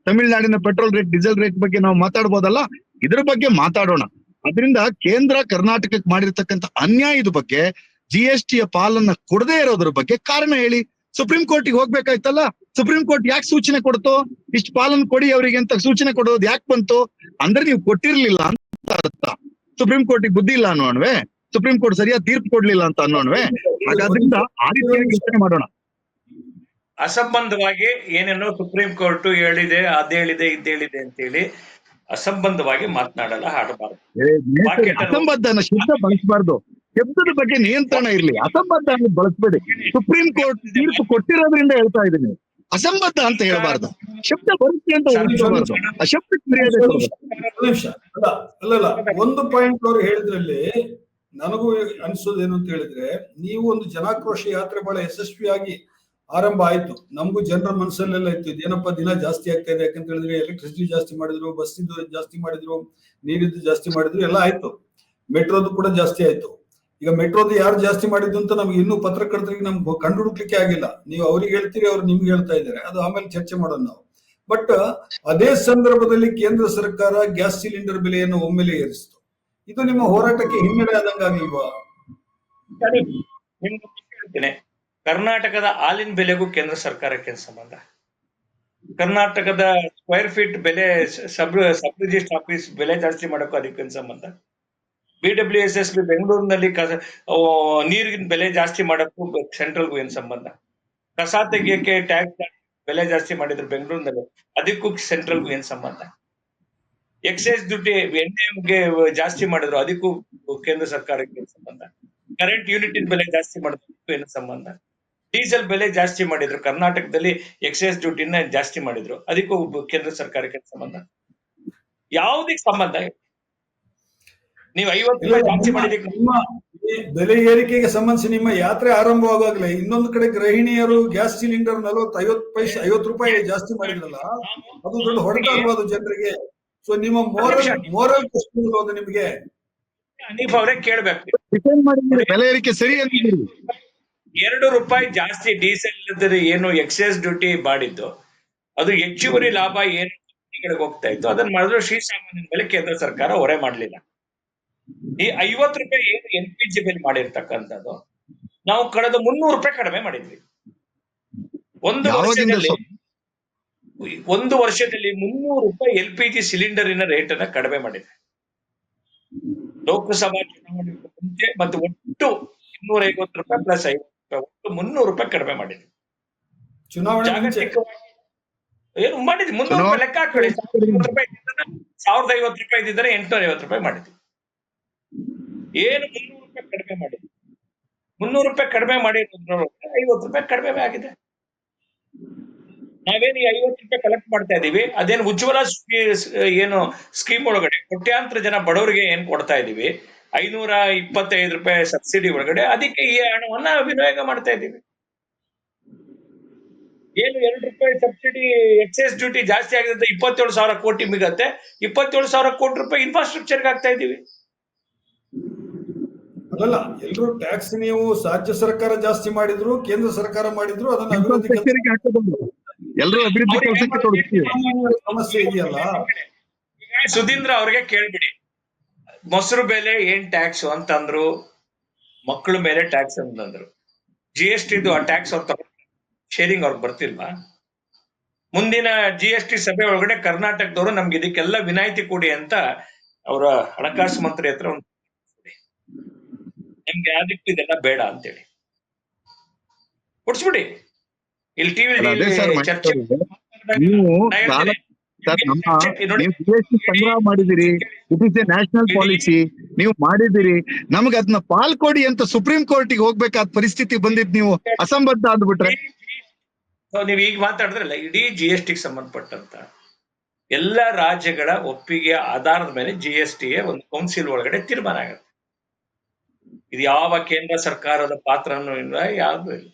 ತಮಿಳ್ನಾಡಿನ ಪೆಟ್ರೋಲ್ ರೇಟ್, ಡೀಸೆಲ್ ರೇಟ್ ಬಗ್ಗೆ ನಾವು ಮಾತಾಡ್ಬೋದಲ್ಲ. ಇದ್ರ ಬಗ್ಗೆ ಮಾತಾಡೋಣ. ಅದರಿಂದ ಕೇಂದ್ರ ಕರ್ನಾಟಕಕ್ಕೆ ಮಾಡಿರ್ತಕ್ಕಂಥ ಅನ್ಯಾಯದ ಬಗ್ಗೆ, GST ಪಾಲನ್ನ ಕೊಡದೇ ಇರೋದ್ರ ಬಗ್ಗೆ ಕಾರಣ ಹೇಳಿ. ಸುಪ್ರೀಂ ಕೋರ್ಟಿಗೆ ಹೋಗ್ಬೇಕಾಯ್ತಲ್ಲ, ಸುಪ್ರೀಂ ಕೋರ್ಟ್ ಯಾಕೆ ಸೂಚನೆ ಕೊಡ್ತು? ಇಷ್ಟು ಪಾಲನ್ ಕೊಡಿ ಅವರಿಗೆ ಅಂತ ಸೂಚನೆ ಕೊಡೋದು ಯಾಕೆ ಬಂತು? ಅಂದ್ರೆ ನೀವು ಕೊಟ್ಟಿರ್ಲಿಲ್ಲ ಅಂತ ಅರ್ಥ. ಸುಪ್ರೀಂ ಕೋರ್ಟಿಗೆ ಬುದ್ಧಿ ಇಲ್ಲ ಅನ್ನೋಣ್ವೆ, ಸುಪ್ರೀಂ ಕೋರ್ಟ್ ಸರಿಯಾದ ತೀರ್ಪು ಕೊಡ್ಲಿಲ್ಲ ಅಂತ ಅನ್ನೋಣ್ವೆ. ಹಾಗಾದ್ರಿಂದ ಆ ರೀತಿಯಾಗಿ ಯೋಚನೆ ಮಾಡೋಣ. ಅಸಂಬಂಧವಾಗಿ ಏನೇನೋ ಸುಪ್ರೀಂ ಕೋರ್ಟ್ ಹೇಳಿದೆ, ಅದೇಳಿದೆ, ಇದೇಳಿದೆ ಅಂತೇಳಿ ಅಸಂಬಂಧವಾಗಿ ಮಾತನಾಡಲ್ಲ, ಹಾಡಬಾರದು. ಅಸಂಬದ್ಧ ಅನ್ನೋ ಶಬ್ದ ಬಳಸಬಾರ್ದು. ಶಬ್ದದ ಬಗ್ಗೆ ನಿಯಂತ್ರಣ ಇರ್ಲಿ, ಅಸಂಬದ್ಧ ಅನ್ನೋದು ಬಳಸಬೇಡಿ. ಸುಪ್ರೀಂ ಕೋರ್ಟ್ ತೀರ್ಪು ಕೊಟ್ಟಿರೋದ್ರಿಂದ ಹೇಳ್ತಾ ಇದ್ದೀನಿ, ಅಸಂಬದ್ಧ ಅಂತ ಹೇಳ್ಬಾರ್ದು. ಶಬ್ದ ಬರುತ್ತೆ ಅಂತ ಉಳಿಸಬಾರ್ದು. ಆ ಶಬ್ದಕ್ಕೆ ಮರ್ಯಾದೆ ಕೊಡ್ಬೇಕು. ಅಲ್ಲಲ್ಲ, ಒಂದು ಪಾಯಿಂಟ್ ಅವ್ರು ಹೇಳಿದ್ರಲ್ಲಿ ನನಗೂ ಅನ್ಸೋದೇನು ಅಂತ ಹೇಳಿದ್ರೆ, ನೀವು ಒಂದು ಜನಾಕ್ರೋಶ ಯಾತ್ರೆ ಬಹಳ ಯಶಸ್ವಿಯಾಗಿ ಆರಂಭ ಆಯ್ತು. ನಮಗೂ ಜನರ ಮನಸ್ಸಲ್ಲೆಲ್ಲ ಇತ್ತು, ಏನಪ್ಪಾ ದಿನ ಜಾಸ್ತಿ ಆಗ್ತಾ ಇದೆ. ಯಾಕಂತ ಹೇಳಿದ್ರೆ ಎಲೆಕ್ಟ್ರಿಸಿಟಿ ಜಾಸ್ತಿ ಮಾಡಿದ್ರು, ಬಸ್ಸಿದ್ದು ಜಾಸ್ತಿ ಮಾಡಿದ್ರು, ನೀರಿದ್ದು ಜಾಸ್ತಿ ಮಾಡಿದ್ರು, ಎಲ್ಲ ಆಯ್ತು. ಮೆಟ್ರೋದು ಕೂಡ ಜಾಸ್ತಿ ಆಯ್ತು. ಈಗ ಮೆಟ್ರೋದು ಯಾರು ಜಾಸ್ತಿ ಮಾಡಿದ್ದು ಅಂತ ನಮ್ಗೆ ಇನ್ನೂ ಪತ್ರಕರ್ತರಿಗೆ ನಮ್ಗೆ ಕಂಡು ಹುಡುಕ್ಲಿಕ್ಕೆ ಆಗಿಲ್ಲ. ನೀವು ಅವ್ರಿಗೆ ಹೇಳ್ತೀರಿ, ಅವ್ರು ನಿಮ್ಗೆ ಹೇಳ್ತಾ ಇದ್ದಾರೆ, ಅದು ಆಮೇಲೆ ಚರ್ಚೆ ಮಾಡೋಣ ನಾವು. ಬಟ್ ಅದೇ ಸಂದರ್ಭದಲ್ಲಿ ಕೇಂದ್ರ ಸರ್ಕಾರ ಗ್ಯಾಸ್ ಸಿಲಿಂಡರ್ ಬೆಲೆಯನ್ನು ಒಮ್ಮೆಲೆ ಏರಿಸಿತು. ಇದು ನಿಮ್ಮ ಹೋರಾಟಕ್ಕೆ ಹಿನ್ನಡೆ ಆದಂಗಾಗಿಲ್ವಾ? ಹೇಳ್ತೇನೆ, ಕರ್ನಾಟಕದ ಹಾಲಿನ ಬೆಲೆಗೂ ಕೇಂದ್ರ ಸರ್ಕಾರಕ್ಕೆ ಸಂಬಂಧ? ಕರ್ನಾಟಕದ ಸ್ಕ್ವೇರ್ ಫೀಟ್ ಬೆಲೆ ಸಬ್ ರಿಜಿಸ್ಟರ್ ಆಫೀಸ್ ಬೆಲೆ ಜಾಸ್ತಿ ಮಾಡೋಕ್ಕೂ ಅದಕ್ಕೇನು ಸಂಬಂಧ? BWSSB ಬೆಂಗಳೂರಿನಲ್ಲಿ ನೀರಿನ ಬೆಲೆ ಜಾಸ್ತಿ ಮಾಡೋಕ್ಕೂ ಸೆಂಟ್ರಲ್ಗೂ ಏನ್ ಸಂಬಂಧ? ಕಸ ತೆಗಿಯಕ್ಕೆ ಟ್ಯಾಕ್ಸ್ ಬೆಲೆ ಜಾಸ್ತಿ ಮಾಡಿದ್ರು ಬೆಂಗಳೂರಿನಲ್ಲಿ, ಅದಕ್ಕೂ ಸೆಂಟ್ರಲ್ಗೂ ಏನ್ ಸಂಬಂಧ? ಎಕ್ಸೈಸ್ ದುಡ್ಡು ಎಣ್ಣೆಗೆ ಜಾಸ್ತಿ ಮಾಡಿದ್ರು, ಅದಕ್ಕೂ ಕೇಂದ್ರ ಸರ್ಕಾರಕ್ಕೆ ಏನ್ ಸಂಬಂಧ? ಕರೆಂಟ್ ಯೂನಿಟ್ ಬೆಲೆ ಜಾಸ್ತಿ ಮಾಡೋದಕ್ಕೂ ಏನು ಸಂಬಂಧ? ಡೀಸೆಲ್ ಬೆಲೆ ಜಾಸ್ತಿ ಮಾಡಿದ್ರು, ಕರ್ನಾಟಕದಲ್ಲಿ ಎಕ್ಸೈಸ್ ದುಡ್ಡಿನ ಜಾಸ್ತಿ ಮಾಡಿದ್ರು, ಅದಕ್ಕೂ ಕೇಂದ್ರ ಸರ್ಕಾರಕ್ಕೆ ಸಂಬಂಧ? ಯಾವುದಕ್ಕೆ ಸಂಬಂಧ? ನೀವು 50 ರೂಪಾಯಿ ಜಾಸ್ತಿ ಮಾಡಿದಕ್ಕೆ ಬೆಲೆ ಏರಿಕೆಗೆ ಸಂಬಂಧಿಸಿ ನಿಮ್ಮ ಯಾತ್ರೆ ಆರಂಭವಾಗಲೇ ಇನ್ನೊಂದು ಕಡೆ ಗೃಹಿಣಿಯರು ಗ್ಯಾಸ್ ಸಿಲಿಂಡರ್ 50 ರೂಪಾಯಿ ಜಾಸ್ತಿ ಮಾಡಿದ್ರಲ್ಲ, ಅದು ದೊಡ್ಡ ಹೊಡೆತ ಅಲ್ವಾ ಅದು ಜನರಿಗೆ? ಸೊ ನಿಮ್ಮ ಮೋರಲ್ ಕ್ವೆಶ್ಚನ್ ಅದು ನಿಮಗೆ. ಹನೀಫ್ ಅವರೇ ಕೇಳ್ಬೇಕು, ಬೆಲೆ ಏರಿಕೆ ಸರಿ ಅಂತಿದ್ದೀರಿ. 2 ರೂಪಾಯಿ ಜಾಸ್ತಿ ಡೀಸೆಲ್ ಏನು ಎಕ್ಸೈಸ್ ಡ್ಯೂಟಿ ಮಾಡಿದ್ದು, ಅದು ಹೆಚ್ಚುವರಿ ಲಾಭ ಏನು ಹೋಗ್ತಾ ಇತ್ತು, ಅದನ್ನ ಮಾಡಿದ್ರು ಶ್ರೀಸಾಮಾನ್ಯನ ಮೇಲೆ ಕೇಂದ್ರ ಸರ್ಕಾರ ಹೊರೆ ಮಾಡ್ಲಿಲ್ಲ. ಈ 50 ರೂಪಾಯಿ ಏನು LPG ಬಿಲ್ ಮಾಡಿರ್ತಕ್ಕಂಥದ್ದು ನಾವು ಕಳೆದ 300 ರೂಪಾಯಿ ಕಡಿಮೆ ಮಾಡಿದ್ವಿ. ಒಂದು ವರ್ಷದಲ್ಲಿ 300 ರೂಪಾಯಿ LPG ಸಿಲಿಂಡರಿನ ರೇಟ್ ಅನ್ನ ಕಡಿಮೆ ಮಾಡಿದ್ವಿ. ಲೋಕಸಭಾ ಚುನಾವಣೆ ಮುಂಚೆ ಮತ್ತು ಒಟ್ಟು 250 ರೂಪಾಯಿ ಪ್ಲಸ್ 50 ರೂಪಾಯಿ, ಒಟ್ಟು 300 ರೂಪಾಯಿ ಕಡಿಮೆ ಮಾಡಿದ್ವಿ. ಜಾಗತಿಕವಾಗಿ ಏನು ಮಾಡಿದ್ವಿ? 300 ರೂಪಾಯಿ ಲೆಕ್ಕ ಹಾಕೊಳ್ಳಿ. 1050 ರೂಪಾಯಿ ಇದ್ದಿದ್ರೆ 850 ರೂಪಾಯಿ ಮಾಡಿದ್ವಿ. ಏನು 300 ರೂಪಾಯಿ ಕಡಿಮೆ ಮಾಡಿದ್ವಿ. 300 ರೂಪಾಯಿ ಕಡಿಮೆ ಮಾಡಿ 50 ರೂಪಾಯಿ ಕಡಿಮೆ ಆಗಿದೆ. ನಾವೇನು 50 ರೂಪಾಯಿ ಕಲೆಕ್ಟ್ ಮಾಡ್ತಾ ಇದೀವಿ, ಅದೇನು ಉಜ್ವಲ ಏನು ಸ್ಕೀಮ್ ಒಳಗಡೆ ಕೋಟ್ಯಾಂತರ ಜನ ಬಡವರಿಗೆ ಏನ್ ಕೊಡ್ತಾ ಇದೀವಿ, 525 ರೂಪಾಯಿ ಸಬ್ಸಿಡಿ ಒಳಗಡೆ, ಅದಕ್ಕೆ ಈ ಹಣವನ್ನ ವಿನಿಯೋಗ ಮಾಡ್ತಾ ಇದೀವಿ. ಏನು 2 ರೂಪಾಯಿ ಸಬ್ಸಿಡಿ ಎಕ್ಸೈಸ್ ಡ್ಯೂಟಿ ಜಾಸ್ತಿ ಆಗಿದೆ, 27,000 ಕೋಟಿ ಮಿಗತ್ತೆ, 27,000 ಕೋಟಿ ರೂಪಾಯಿ ಇನ್ಫ್ರಾಸ್ಟ್ರಕ್ಚರ್ಗೆ ಆಗ್ತಾ ಇದೀವಿ. ಅಲ್ಲಲ್ಲ, ಎಲ್ಲರೂ ಟ್ಯಾಕ್ಸ್ ನೀವು ರಾಜ್ಯ ಸರ್ಕಾರ ಜಾಸ್ತಿ ಮಾಡಿದ್ರು, ಕೇಂದ್ರ ಸರ್ಕಾರ ಮಾಡಿದ್ರು, ಅದನ್ನ ಅಭಿವೃದ್ಧಿ ಸೆಕ್ಟರ್ಗೆ ಹಾಕೋದು ಎಲ್ಲರೂ ಅಭಿವೃದ್ಧಿ ಕೆಲಸಕ್ಕೆ ತೊಡಗ್ತೀವಿ. ಸಮಸ್ಯೆ ಇದೆಯಲ್ಲ. ಸುಧೀಂದ್ರ ಅವ್ರಿಗೆ ಕೇಳ್ಬಿಡಿ, ಮೊಸರು ಬೆಲೆ ಏನ್ ಟ್ಯಾಕ್ಸ್ ಅಂತಂದ್ರು, ಮಕ್ಕಳ ಮೇಲೆ ಟ್ಯಾಕ್ಸ್ ಅಂತಂದ್ರು, GST ಆ ಟ್ಯಾಕ್ಸ್ ಅವ್ರ ಶೇರಿಂಗ್ ಅವ್ರಿಗೆ ಬರ್ತಿಲ್ವಾ? ಮುಂದಿನ GST ಸಭೆ ಒಳಗಡೆ ಕರ್ನಾಟಕದವರು ನಮ್ಗೆ ಇದಕ್ಕೆಲ್ಲ ವಿನಾಯಿತಿ ಕೊಡಿ ಅಂತ ಅವರ ಹಣಕಾಸು ಮಂತ್ರಿ ಹತ್ರ ಒಂದು ನಮ್ಗೆ ಯಾವ್ದಕ್ಕೂ ಇದೆಲ್ಲ ಬೇಡ ಅಂತೇಳಿ ಕೊಡ್ಸ್ಬಿಡಿ. ಇಲ್ಲಿ ಟಿವಿ ಚರ್ಚೆ ನೀವು ಸರ್, ನೀವು GST ಸಂಗ್ರಹ ಮಾಡಿದಿರಿ, it is A national policy, ನೀವು ಮಾಡಿದಿರಿ, ನಮ್ಗೆ ಅದನ್ನ ಪಾಲ್ ಕೊಡಿ ಅಂತ ಸುಪ್ರೀಂ ಕೋರ್ಟಿಗೆ ಹೋಗ್ಬೇಕಾದ ಪರಿಸ್ಥಿತಿ ಬಂದಿದ್ ನೀವು ಅಸಂಬದ್ಧ ಅಂದ್ಬಿಟ್ರೆ. ನೀವ್ ಈಗ ಮಾತಾಡಿದ್ರಲ್ಲ, ಇಡೀ GST ಸಂಬಂಧಪಟ್ಟಂತ ಎಲ್ಲ ರಾಜ್ಯಗಳ ಒಪ್ಪಿಗೆ ಆಧಾರದ ಮೇಲೆ GST ಒಂದು ಕೌನ್ಸಿಲ್ ಒಳಗಡೆ ತೀರ್ಮಾನ ಆಗುತ್ತೆ. ಇದು ಯಾವ ಕೇಂದ್ರ ಸರ್ಕಾರದ ಪಾತ್ರನೂ ಇಲ್ಲ, ಯಾವ್ದು ಇಲ್ಲ.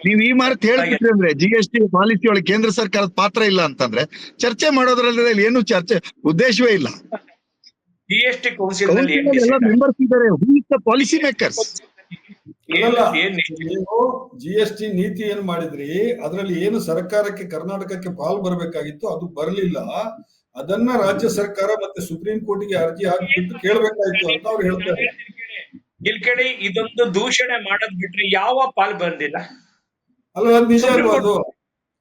ನೀವ್ ಈ ಮಾರ್ಕ್ ಹೇಳ್ಬಿಟ್ರಿ ಅಂದ್ರೆ GST ಪಾಲಿಸಿ ಒಳಗೆ ಕೇಂದ್ರ ಸರ್ಕಾರದ ಪಾತ್ರ ಇಲ್ಲ ಅಂತಂದ್ರೆ ಚರ್ಚೆ ಮಾಡೋದ್ರಲ್ಲಿ ಏನು ಚರ್ಚೆ ಉದ್ದೇಶವೇ ಇಲ್ಲ. GST ಕೌನ್ಸಿಲ್ ನಲ್ಲಿ ಎಲ್ಲ ಮೆಂಬರ್ಸ್ ಇದ್ದಾರೆ, who is the policy makers. ನೀವು GST ನೀತಿ ಏನ್ ಮಾಡಿದ್ರಿ, ಅದರಲ್ಲಿ ಏನು ಸರ್ಕಾರಕ್ಕೆ ಕರ್ನಾಟಕಕ್ಕೆ ಪಾಲ್ ಬರಬೇಕಾಗಿತ್ತು ಅದು ಬರಲಿಲ್ಲ. ಅದನ್ನ ರಾಜ್ಯ ಸರ್ಕಾರ ಮತ್ತೆ ಸುಪ್ರೀಂ ಕೋರ್ಟ್ಗೆ ಅರ್ಜಿ ಹಾಕಿಬಿಟ್ಟು ಕೇಳಬೇಕಾಯ್ತು ಅಂತ ಅವ್ರು ಹೇಳ್ತಾರೆ. ಇಲ್ಲಿ ಕೇಳಿ, ಇದೊಂದು ದೂಷಣೆ ಮಾಡೋದ್ ಬಿಟ್ರೆ ಯಾವ ಪಾಲ್ ಬಂದಿಲ್ಲ. ಅಲ್ಲ, ಅದು ನಿಜ ಅಲ್ವಾ?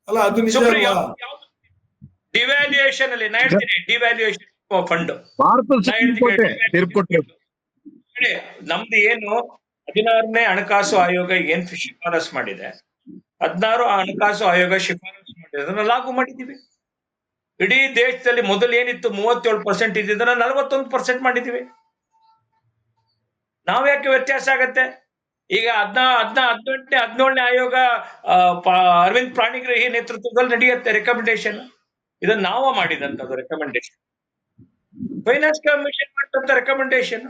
ಅಲ್ಲ, ಅದು ನಿಜ ಅಲ್ವಾ? ಡಿವ್ಯಾಲ್ಯೂಯೇಷನ್ ಅಲ್ಲಿ ನಾ ಹೇಳ್ತೀನಿ, ಡಿವ್ಯಾಲ್ಯೂಯೇಷನ್ ಫಂಡ್ ನಮ್ದು ಏನು 16ನೇ ಹಣಕಾಸು ಆಯೋಗ ಏನ್ ಶಿಫಾರಸ್ ಮಾಡಿದೆ, 16 ಹಣಕಾಸು ಆಯೋಗ ಶಿಫಾರಸ್ ಮಾಡಿದೆ, ಅದನ್ನ ಲಾಗು ಮಾಡಿದೀವಿ. ಇಡೀ ದೇಶದಲ್ಲಿ ಮೊದಲು ಏನಿತ್ತು 37% ಇದ್ದಿದ್ದನ್ನ 41% ಮಾಡಿದೀವಿ. ನಾವ್ ಯಾಕೆ ವ್ಯತ್ಯಾಸ ಆಗತ್ತೆ? ಈಗ 17ನೇ ಆಯೋಗ ಅರವಿಂದ್ ಪ್ರಾಣಿಗ್ರಹಿ ನೇತೃತ್ವದಲ್ಲಿ ನಡೆಯುತ್ತೆ ರೆಕಮೆಂಡೇಶನ್. ಇದನ್ನ ನಾವ ಮಾಡಿದಂತದ್ದು ರೆಕಮೆಂಡೇಶನ್, ಫೈನಾನ್ಸ್ ಕಮಿಷನ್ ಮಾಡಿದಂತ ರೆಕಮೆಂಡೇಶನ್.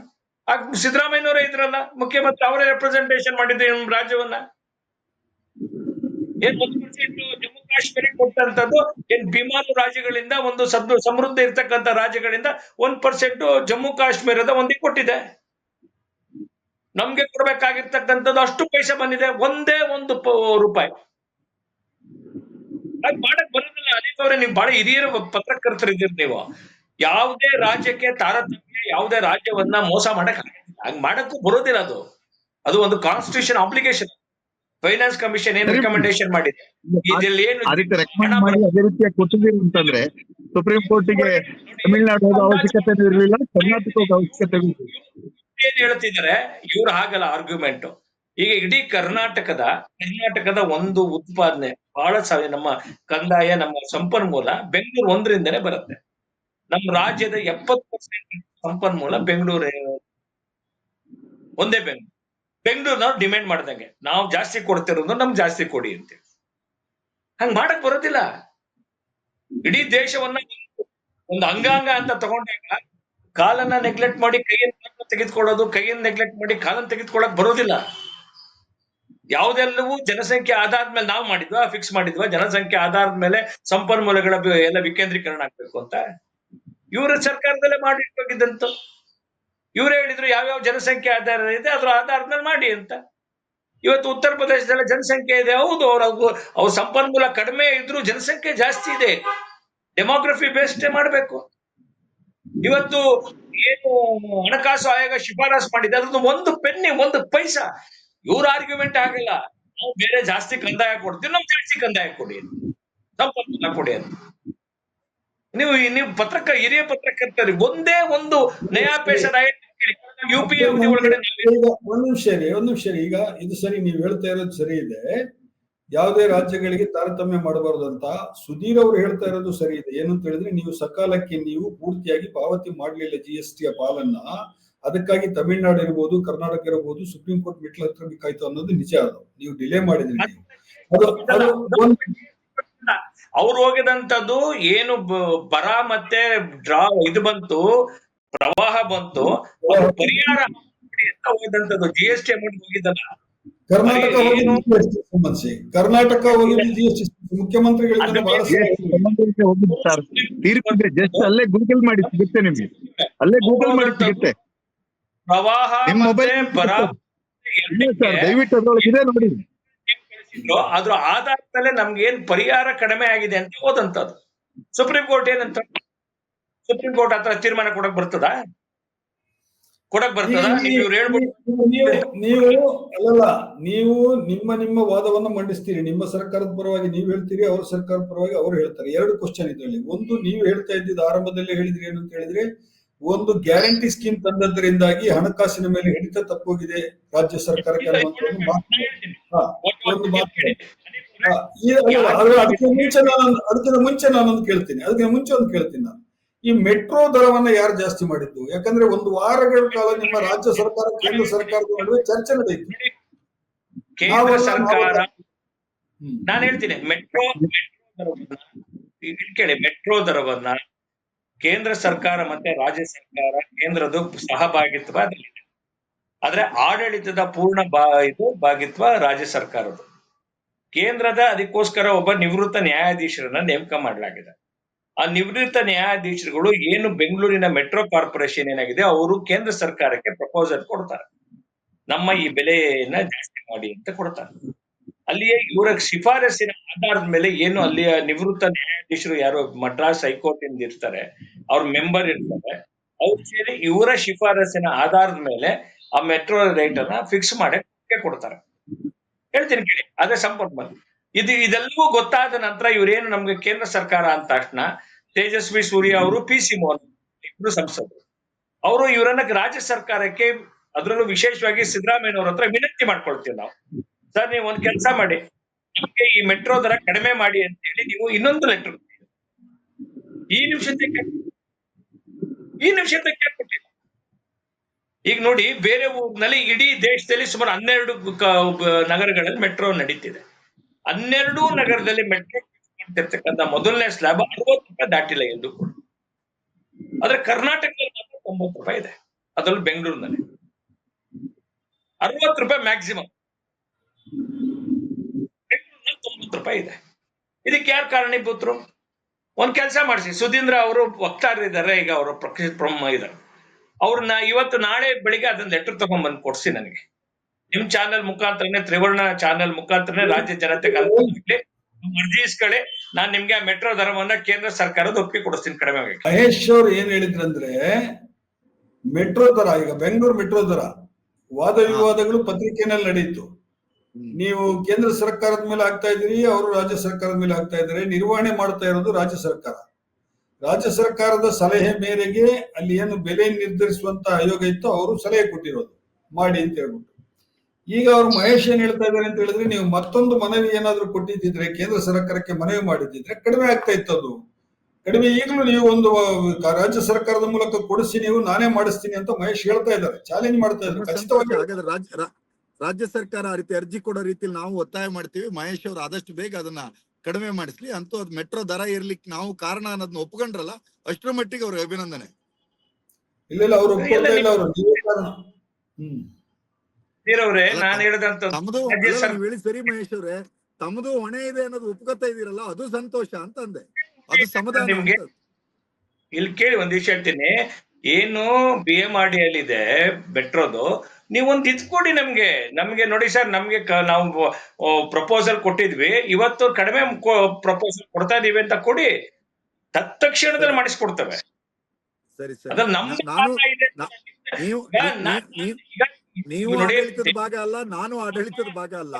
ಸಿದ್ದರಾಮಯ್ಯನವರೇ ಇದ್ರಲ್ಲ ಮುಖ್ಯಮಂತ್ರಿ, ಅವರೇ ರೆಪ್ರೆಸೆಂಟೇಷನ್ ಮಾಡಿದ್ರು ನಮ್ಮ ರಾಜ್ಯವನ್ನ. ಏನ್ 1% ಜಮ್ಮು ಕಾಶ್ಮೀರ ಕೊಟ್ಟಂತದ್ದು, ಏನ್ ಭೀಮಾರು ರಾಜ್ಯಗಳಿಂದ, ಒಂದು ಸಮೃದ್ಧ ಇರ್ತಕ್ಕಂಥ ರಾಜ್ಯಗಳಿಂದ 1% ಜಮ್ಮು ಕಾಶ್ಮೀರದ ಒಂದಿಗೆ ಕೊಟ್ಟಿದೆ. ನಮ್ಗೆ ಕೊಡ್ಬೇಕಾಗಿರ್ತಕ್ಕಂಥದ್ದು ಅಷ್ಟು ಪೈಸೆ ಬಂದಿದೆ, ಒಂದೇ ಒಂದು ರೂಪಾಯಿ. ಅದ್ ಮಾಡಕ್ ಬರೋದಿಲ್ಲ. ಅನೇಕವ್ರೆ, ನೀವು ಬಹಳ ಹಿರಿಯರ ಪತ್ರಕರ್ತರಿದ್ದೀರಿ ನೀವು. ಯಾವುದೇ ರಾಜ್ಯಕ್ಕೆ ತಾರತಮ್ಯ, ಯಾವುದೇ ರಾಜ್ಯವನ್ನ ಮೋಸ ಮಾಡಕ್ ಹಂಗ್ ಮಾಡಕ್ಕೂ ಬರೋದಿಲ್ಲ. ಅದು ಒಂದು ಕಾನ್ಸ್ಟಿಟ್ಯೂಷನ್ ಅಪ್ಲಿಕೇಶನ್. ಫೈನಾನ್ಸ್ ಕಮಿಷನ್ ಏನ್ ರೆಕಮೆಂಡೇಶನ್ ಮಾಡಿದೆ, ಇದ್ರಲ್ಲಿ ಏನು ಅದೇ ರೀತಿಯಾಗಿ ಕೊಟ್ಟಿದ್ದೀರಿ ಅಂತಂದ್ರೆ ಸುಪ್ರೀಂ ಕೋರ್ಟಿಗೆ ತಮಿಳುನಾಡು ಹೋಗೋ ಅವಶ್ಯಕತೆ ಇರಲಿಲ್ಲ, ಕರ್ನಾಟಕ ಹೋಗೋ ಅವಶ್ಯಕತೆ ಇರಲಿಲ್ಲ. ಏನ್ ಹೇಳ್ತಿದ್ದಾರೆ ಇವ್ರು? ಹಾಗಲ್ಲ ಆರ್ಗ್ಯುಮೆಂಟ್. ಈಗ ಇಡೀ ಕರ್ನಾಟಕದ ಒಂದು ಉತ್ಪಾದನೆ ಬಹಳ ನಮ್ಮ ಕಂದಾಯ, ನಮ್ಮ ಸಂಪನ್ಮೂಲ ಬೆಂಗಳೂರು ಒಂದರಿಂದನೇ ಬರುತ್ತೆ. ನಮ್ಮ ರಾಜ್ಯದ 70% ಸಂಪನ್ಮೂಲ ಬೆಂಗಳೂರು, ಒಂದೇ ಬೆಂಗಳೂರು ನಾವು ಡಿಮ್ಯಾಂಡ್ ಮಾಡ್ದಂಗೆ ನಾವು ಜಾಸ್ತಿ ಕೊಡ್ತಿರೋದು ನಮ್ಗೆ ಜಾಸ್ತಿ ಕೊಡಿ ಅಂತೇಳಿ. ಹಂಗ್ ಮಾಡಕ್ ಬರೋದಿಲ್ಲ. ಇಡೀ ದೇಶವನ್ನ ಒಂದು ಅಂಗಾಂಗ ಅಂತ ತಗೊಂಡಾಗ ಕಾಲನ್ನ ನೆಗ್ಲೆಕ್ಟ್ ಮಾಡಿ ಕೈಯನ್ನು ತೆಗೆದುಕೊಳ್ಳೋದು, ಕೈಯನ್ನು ನೆಗ್ಲೆಕ್ಟ್ ಮಾಡಿ ಕಾಲನ್ನು ತೆಗೆದುಕೊಳ್ಳಕ್ ಬರೋದಿಲ್ಲ. ಯಾವುದೆಲ್ಲವೂ ಜನಸಂಖ್ಯೆ ಆಧಾರದ ಮೇಲೆ ನಾವು ಫಿಕ್ಸ್ ಮಾಡಿದ್ವಾ? ಜನಸಂಖ್ಯೆ ಆಧಾರದ ಮೇಲೆ ಸಂಪನ್ಮೂಲಗಳ ಎಲ್ಲ ವಿಕೇಂದ್ರೀಕರಣ ಆಗ್ಬೇಕು ಅಂತ ಇವರ ಸರ್ಕಾರದಲ್ಲೇ ಮಾಡಿಟ್ಟಾಗಿದ್ದಂತ. ಇವರೇ ಹೇಳಿದ್ರು ಯಾವ್ಯಾವ ಜನಸಂಖ್ಯೆ ಆಧಾರ ಇದೆ ಅದ್ರ ಆಧಾರದ ಮೇಲೆ ಮಾಡಿ ಅಂತ. ಇವತ್ತು ಉತ್ತರ ಪ್ರದೇಶದಲ್ಲಿ ಜನಸಂಖ್ಯೆ ಇದೆ, ಹೌದು, ಅವ್ರ ಸಂಪನ್ಮೂಲ ಕಡಿಮೆ ಇದ್ರು ಜನಸಂಖ್ಯೆ ಜಾಸ್ತಿ ಇದೆ, ಡೆಮೋಗ್ರಫಿ ಬೇಸ್ಡ್ ಮಾಡಬೇಕು. ಇವತ್ತು ಏನು ಹಣಕಾಸು ಆಯೋಗ ಶಿಫಾರಸ್ ಮಾಡಿದೆ, ಅದ್ರದ್ದು ಒಂದು ಪೈಸಾ ಇವ್ರ ಆರ್ಗ್ಯುಮೆಂಟ್ ಆಗಲ್ಲ. ನಾವು ಬೇರೆ ಜಾಸ್ತಿ ಕಂದಾಯ ಕೊಡ್ತೀವಿ, ನಮ್ಗೆ ಜಾಸ್ತಿ ಕಂದಾಯ ಕೊಡಿ, ಸಂಪನ್ಮೂಲ ಕೊಡಿ ಅಂತ. ನೀವು ಹಿರಿಯ ಪತ್ರಕರ್ತರಿಗೆ ಒಂದೇ ಒಂದು ನಯಾ ಪೈಸೆ UPA ಅವಧಿ ಒಳಗಡೆ ಒಂದ್ ನಿಮಿಷ ರೀ. ಈಗ ಇದು ಸರಿ, ನೀವು ಹೇಳ್ತಾ ಇರೋದು ಸರಿ ಇದೆ, ಯಾವುದೇ ರಾಜ್ಯಗಳಿಗೆ ತಾರತಮ್ಯ ಮಾಡಬಾರದು ಅಂತ. ಸುಧೀರ್ ಅವರು ಹೇಳ್ತಾ ಇರೋದು ಸರಿ ಇದೆ. ಏನಂತ ಹೇಳಿದ್ರೆ, ನೀವು ಸಕಾಲಕ್ಕೆ ನೀವು ಪೂರ್ತಿಯಾಗಿ ಪಾವತಿ ಮಾಡ್ಲಿಲ್ಲ GST ಪಾಲನ್ನ, ಅದಕ್ಕಾಗಿ ತಮಿಳುನಾಡು ಇರ್ಬೋದು, ಕರ್ನಾಟಕ ಇರ್ಬೋದು, ಸುಪ್ರೀಂ ಕೋರ್ಟ್ ಮೆಟ್ಲ ಹತ್ರ ಬೇಕಾಯ್ತು ಅನ್ನೋದು ನಿಜ. ಅದು ನೀವು ಡಿಲೇ ಮಾಡಿದ್ರಿ. ಅವ್ರು ಹೋಗಿದಂತದ್ದು ಏನು ಬರ ಮತ್ತೆ ಇದು ಬಂತು, ಪ್ರವಾಹ ಬಂತು, ಪರಿಹಾರ ಹೋಗಿದಂತದ್ದು GST ಅಮೌಂಟ್ ಹೋಗಿದ್ದಲ್ಲ. ಕರ್ನಾಟಕ ಹೋಗಿದ್ದು GST ಮುಖ್ಯಮಂತ್ರಿಗಳಿಂದ ತೀರ್ಪಿದೆ. ಜಸ್ಟ್ ಅಲ್ಲೇ ಗೂಗಲ್ ಮಾಡಿ ಸಿಗುತ್ತೆ ನಿಮ್ಗೆ, ಅಲ್ಲೇ ಗೂಗಲ್ ಮಾಡಿ ಸಿಗುತ್ತೆ. ಪ್ರವಾಹ ನಿಮ್ಮ ಮತ್ತೆ ಮೊಬೈಲ್ ಬರ ಸರ್ ದಯವಿಟ್ಟು ಅದ್ರೊಳಗೆ ಇದೆ ನೋಡಿ. ಅದ್ರ ಆಧಾರದ ಮೇಲೆ ನಮ್ಗೆ ಏನ್ ಪರಿಹಾರ ಕಡಿಮೆ ಆಗಿದೆ ಅಂತ ಓದಂತದ್ದು. ಸುಪ್ರೀಂ ಕೋರ್ಟ್ ಏನಂತ, ಸುಪ್ರೀಂ ಕೋರ್ಟ್ ಹತ್ರ ತೀರ್ಮಾನ ಕೊಡಕ್ ಬರ್ತದ ಈಗ ನೀವು ಇವ್ರು ಹೇಳ್ಬಿಟ್ಟು ನೀವು ಅಲ್ಲಲ್ಲ, ನೀವು ನಿಮ್ಮ ವಾದವನ್ನ ಮಂಡಿಸ್ತೀರಿ. ನಿಮ್ಮ ಸರ್ಕಾರದ ಪರವಾಗಿ ನೀವು ಹೇಳ್ತೀರಿ, ಅವ್ರ ಸರ್ಕಾರದ ಪರವಾಗಿ ಅವ್ರು ಹೇಳ್ತಾರೆ. ಎರಡು ಕ್ವಶನ್ ಇದರಲ್ಲಿ. ಒಂದು, ನೀವು ಹೇಳ್ತಾ ಇದ್ದಿದ್ದು ಆರಂಭದಲ್ಲೇ ಹೇಳಿದ್ರಿ ಏನು ಅಂತ ಹೇಳಿದ್ರೆ, ಒಂದು ಗ್ಯಾರಂಟಿ ಸ್ಕೀಮ್ ತಂದದ್ದರಿಂದಾಗಿ ಹಣಕಾಸಿನ ಮೇಲೆ ಹಿಡಿತ ತಪ್ಪೋಗಿದೆ ರಾಜ್ಯ ಸರ್ಕಾರಕ್ಕೆ ಅನ್ನುವಂತ ಒಂದು ಮಾತು. ಒಂದು ಮಾತು. ಅದಕ್ಕೆ ಮುಂಚೆ ನಾನೊಂದು ಕೇಳ್ತೀನಿ. ನಾನು ಈ ಮೆಟ್ರೋ ದರವನ್ನ ಯಾರು ಜಾಸ್ತಿ ಮಾಡಿದ್ದು? ಯಾಕಂದ್ರೆ ಒಂದು ವಾರಗಳ ಕಾಲ ನಿಮ್ಮ ರಾಜ್ಯ ಸರ್ಕಾರ ಕೇಂದ್ರ ಸರ್ಕಾರದ ನಡುವೆ ಚರ್ಚೆ ನಡೆಯಿತು. ಕೇಂದ್ರ ಸರ್ಕಾರ, ನಾನು ಹೇಳ್ತೀನಿ, ಮೆಟ್ರೋ ಕೇಳಿ, ಮೆಟ್ರೋ ದರವನ್ನ ಕೇಂದ್ರ ಸರ್ಕಾರ ಮತ್ತೆ ರಾಜ್ಯ ಸರ್ಕಾರ, ಕೇಂದ್ರದ ಸಹಭಾಗಿತ್ವ ಅದರಲ್ಲಿದೆ. ಆದ್ರೆ ಆಡಳಿತದ ಪೂರ್ಣ ಭಾಗಿತ್ವ ರಾಜ್ಯ ಸರ್ಕಾರದ್ದು. ಕೇಂದ್ರದ ಅದಕ್ಕೋಸ್ಕರ ಒಬ್ಬ ನಿವೃತ್ತ ನ್ಯಾಯಾಧೀಶರನ್ನ ನೇಮಕ ಮಾಡಲಾಗಿದೆ. ಆ ನಿವೃತ್ತ ನ್ಯಾಯಾಧೀಶರುಗಳು ಏನು ಬೆಂಗಳೂರಿನ ಮೆಟ್ರೋ ಕಾರ್ಪೊರೇಷನ್ ಏನಾಗಿದೆ, ಅವರು ಕೇಂದ್ರ ಸರ್ಕಾರಕ್ಕೆ ಪ್ರಪೋಸಲ್ ಕೊಡ್ತಾರೆ. ನಮ್ಮ ಈ ಬೆಲೆಯನ್ನ ಜಾಸ್ತಿ ಮಾಡಿ ಅಂತ ಕೊಡ್ತಾರೆ. ಅಲ್ಲಿಯೇ ಇವರ ಶಿಫಾರಸಿನ ಆಧಾರದ ಮೇಲೆ ಏನು ಅಲ್ಲಿಯ ನಿವೃತ್ತ ನ್ಯಾಯಾಧೀಶರು ಯಾರು ಮದ್ರಾಸ್ ಹೈಕೋರ್ಟ್ ಇಂದ ಇರ್ತಾರೆ, ಅವ್ರ ಮೆಂಬರ್ ಇರ್ತಾರೆ, ಅವ್ರು ಸೇರಿ ಇವರ ಶಿಫಾರಸಿನ ಆಧಾರದ ಮೇಲೆ ಆ ಮೆಟ್ರೋ ರೇಟ್ ಅನ್ನ ಫಿಕ್ಸ್ ಮಾಡಿ ಕೊಡ್ತಾರೆ. ಹೇಳ್ತೀನಿ ಕೇಳಿ, ಅದೇ ಸಂಪರ್ಕ ಇದೆಲ್ಲವೂ ಗೊತ್ತಾದ ನಂತರ ಇವ್ರೇನು ನಮ್ಗೆ ಕೇಂದ್ರ ಸರ್ಕಾರ ಅಂದ ತಕ್ಷಣ ತೇಜಸ್ವಿ ಸೂರ್ಯ ಅವರು, PC ಮೋಹನ್ ಇಬ್ರು ಸಂಸದರು, ಅವರು ಇವರನ್ನ ರಾಜ್ಯ ಸರ್ಕಾರಕ್ಕೆ, ಅದ್ರಲ್ಲೂ ವಿಶೇಷವಾಗಿ ಸಿದ್ದರಾಮಯ್ಯನವ್ರ ಹತ್ರ ವಿನಂತಿ ಮಾಡ್ಕೊಳ್ತೀವಿ ನಾವು. ಸರ್, ನೀವು ಒಂದ್ ಕೆಲಸ ಮಾಡಿ, ನಮ್ಗೆ ಈ ಮೆಟ್ರೋ ದರ ಕಡಿಮೆ ಮಾಡಿ ಅಂತ ಹೇಳಿ ನೀವು ಇನ್ನೊಂದು ಲೆಟರ್ ಈ ನಿಮಿಷಕ್ಕೆ ಕೊಟ್ಟಿಲ್ಲ. ಈಗ ನೋಡಿ, ಬೇರೆ ಊರಿನಲ್ಲಿ ಇಡೀ ದೇಶದಲ್ಲಿ ಸುಮಾರು 12 ನಗರಗಳಲ್ಲಿ ಮೆಟ್ರೋ ನಡೀತಿದೆ. 12 ನಗರದಲ್ಲಿ ಮೆಟ್ರೋ ಮಾಡ್ತಿರ್ತಕ್ಕಂಥ ಮೊದಲನೇ ಸ್ಲ್ಯಾಬ್ 60 ರೂಪಾಯಿ ದಾಟಿಲ್ಲ ಎಂದು ಕೂಡ. ಆದ್ರೆ ಕರ್ನಾಟಕದಲ್ಲಿ ಮಾತ್ರ 90 ರೂಪಾಯಿ ಇದೆ. ಅದರಲ್ಲೂ ಬೆಂಗಳೂರಿನಲ್ಲಿ 60 ರೂಪಾಯಿ ಮ್ಯಾಕ್ಸಿಮಮ್, ಬೆಂಗಳೂರಿನಲ್ಲಿ 90 ರೂಪಾಯಿ ಇದೆ. ಇದಕ್ಕೆ ಯಾರು ಕಾರಣೀಭೂತರು? ಒಂದ್ ಕೆಲಸ ಮಾಡಿಸಿ, ಸುಧೀಂದ್ರ ಅವರು ವಕ್ತಾರರಿದ್ದಾರೆ, ಈಗ ಅವರ ಪ್ರೊಮ್ಮ ಇದ್ದಾರೆ, ಅವ್ರನ್ನ ಇವತ್ತು ನಾಳೆ ಬೆಳಿಗ್ಗೆ ಅದನ್ನ ಲೆಟರ್ ತಗೊಂಡ್ ಬಂದು ಕೊಡ್ಸಿ ನನಗೆ. ನಿಮ್ ಚಾನೆಲ್ ಮುಖಾಂತರನೇ, ತ್ರಿವರ್ಣ ಚಾನೆಲ್ ಮುಖಾಂತರನೇ ರಾಜ್ಯ ಜನತೆಗೆ ಅರ್ಜಿ ಇಸ್ಕೊಳ್ಳಿ. ನಾನ್ ನಿಮ್ಗೆ ಆ ಮೆಟ್ರೋ ದರವನ್ನ ಕೇಂದ್ರ ಸರ್ಕಾರದ ಒಪ್ಪಿಗೆ ಕೊಡಿಸ್ತೀನಿ ಕಡಿಮೆ ಆಗಿ. ಮಹೇಶ್ ಅವ್ರು ಏನ್ ಹೇಳಿದ್ರಂದ್ರೆ, ಮೆಟ್ರೋ ದರ, ಈಗ ಬೆಂಗಳೂರು ಮೆಟ್ರೋ ದರ ವಾದ ವಿವಾದಗಳು ಪತ್ರಿಕೆನಲ್ಲಿ ನಡೆಯಿತು. ನೀವು ಕೇಂದ್ರ ಸರ್ಕಾರದ ಮೇಲೆ ಆಗ್ತಾ ಇದ್ದೀರಿ, ಅವರು ರಾಜ್ಯ ಸರ್ಕಾರದ ಮೇಲೆ ಆಗ್ತಾ ಇದ್ದಾರೆ. ನಿರ್ವಹಣೆ ಮಾಡ್ತಾ ಇರೋದು ರಾಜ್ಯ ಸರ್ಕಾರ. ರಾಜ್ಯ ಸರ್ಕಾರದ ಸಲಹೆ ಮೇರೆಗೆ ಅಲ್ಲಿ ಏನು ಬೆಲೆ ನಿರ್ಧರಿಸುವಂತ ಆಯೋಗ ಇತ್ತು, ಅವರು ಸಲಹೆ ಕೊಟ್ಟಿರೋದು ಮಾಡಿ ಅಂತ ಹೇಳ್ಬಿಟ್ಟು. ಈಗ ಅವರು ಮಹೇಶ್ ಏನ್ ಹೇಳ್ತಾ ಇದ್ದಾರೆ ಅಂತ ಹೇಳಿದ್ರೆ, ನೀವು ಮತ್ತೊಂದು ಮನವಿ ಏನಾದ್ರು ಕೊಟ್ಟಿದ್ದಿದ್ರೆ, ಕೇಂದ್ರ ಸರ್ಕಾರಕ್ಕೆ ಮನವಿ ಮಾಡಿದ್ದಿದ್ರೆ ಕಡಿಮೆ ಆಗ್ತಾ ಇತ್ತು ಅದು. ಕಡಿಮೆ ಈಗಲೂ ನೀವು ಒಂದು ರಾಜ್ಯ ಸರ್ಕಾರದ ಮೂಲಕ ಕೊಡಿಸಿ, ನೀವು ನಾನೇ ಮಾಡಿಸ್ತೀನಿ ಅಂತ ಮಹೇಶ್ ಹೇಳ್ತಾ ಇದ್ದಾರೆ, ಚಾಲೆಂಜ್ ಮಾಡ್ತಾ ಇದ್ದಾರೆ. ಖಚಿತವಾಗಿ ರಾಜ್ಯ ಸರ್ಕಾರ ಆ ರೀತಿ ಅರ್ಜಿ ಕೊಡೋ ರೀತಿಯಲ್ಲಿ ನಾವು ಒತ್ತಾಯ ಮಾಡ್ತೀವಿ. ಮಹೇಶ್ ಅವರು ಆದಷ್ಟು ಬೇಗ ಅದನ್ನ ಕಡಿಮೆ ಮಾಡಿಸ್ಲಿ. ಅಂತೂ ಅದು ಮೆಟ್ರೋ ದರ ಇರ್ಲಿಕ್ಕೆ ನಾವು ಕಾರಣ ಅನ್ನೋದನ್ನ ಒಪ್ಕೊಂಡ್ರಲ್ಲ, ಅಷ್ಟರ ಮಟ್ಟಿಗೆ ಅವ್ರಿಗೆ ಅಭಿನಂದನೆ. ಇಲ್ಲ, ಅವರು ಒಪ್ಕೊಳ್ತಾ ಇಲ್ಲ, ಅವರು ನೀವೇ ಕಾರಣ. ನಾನು ಹೇಳಿದಂತ ತಮ್ಮದು ಹೇಳಿ ಸರಿ ಮಹೇಶ್ ಅವ್ರೆ, ತಮ್ಮದು ಹೊಣೆ ಇದೆ ಅನ್ನೋದು ಒಪ್ಕೊತಾ ಇದೀರಲ್ಲ, ಅದು ಸಂತೋಷ ಅಂತ ಅಂದೆ. ಅದು ಸಮಾಧಾನ. ನಿಮ್ಗೆ ಇಲ್ಲಿ ಕೇಳಿ ಒಂದ್ ವಿಷಯ ಹೇಳ್ತೀನಿ. ಏನು BMRD ಇದೆ ಮೆಟ್ರೋದು, ನೀವೊಂದು ಇದ್ ಕೊಡಿ ನಮ್ಗೆ ನೋಡಿ ಸರ್, ನಮ್ಗೆ ನಾವು ಪ್ರಪೋಸಲ್ ಕೊಟ್ಟಿದ್ವಿ, ಇವತ್ತು ಕಡಿಮೆ ಪ್ರಪೋಸಲ್ ಕೊಡ್ತಾ ಇದೀವಿ ಅಂತ ಕೊಡಿ, ತತ್ಕ್ಷಣದಲ್ಲಿ ಮಾಡಿಸ್ಕೊಡ್ತೇವೆ. ಸರಿ ಸರಿ. ಅದ್ರಲ್ಲಿ ನಮ್ದು ನೀವು ಆಡಳಿತದ ಭಾಗ ಅಲ್ಲ, ನಾನು ಆಡಳಿತದ ಭಾಗ ಅಲ್ಲ.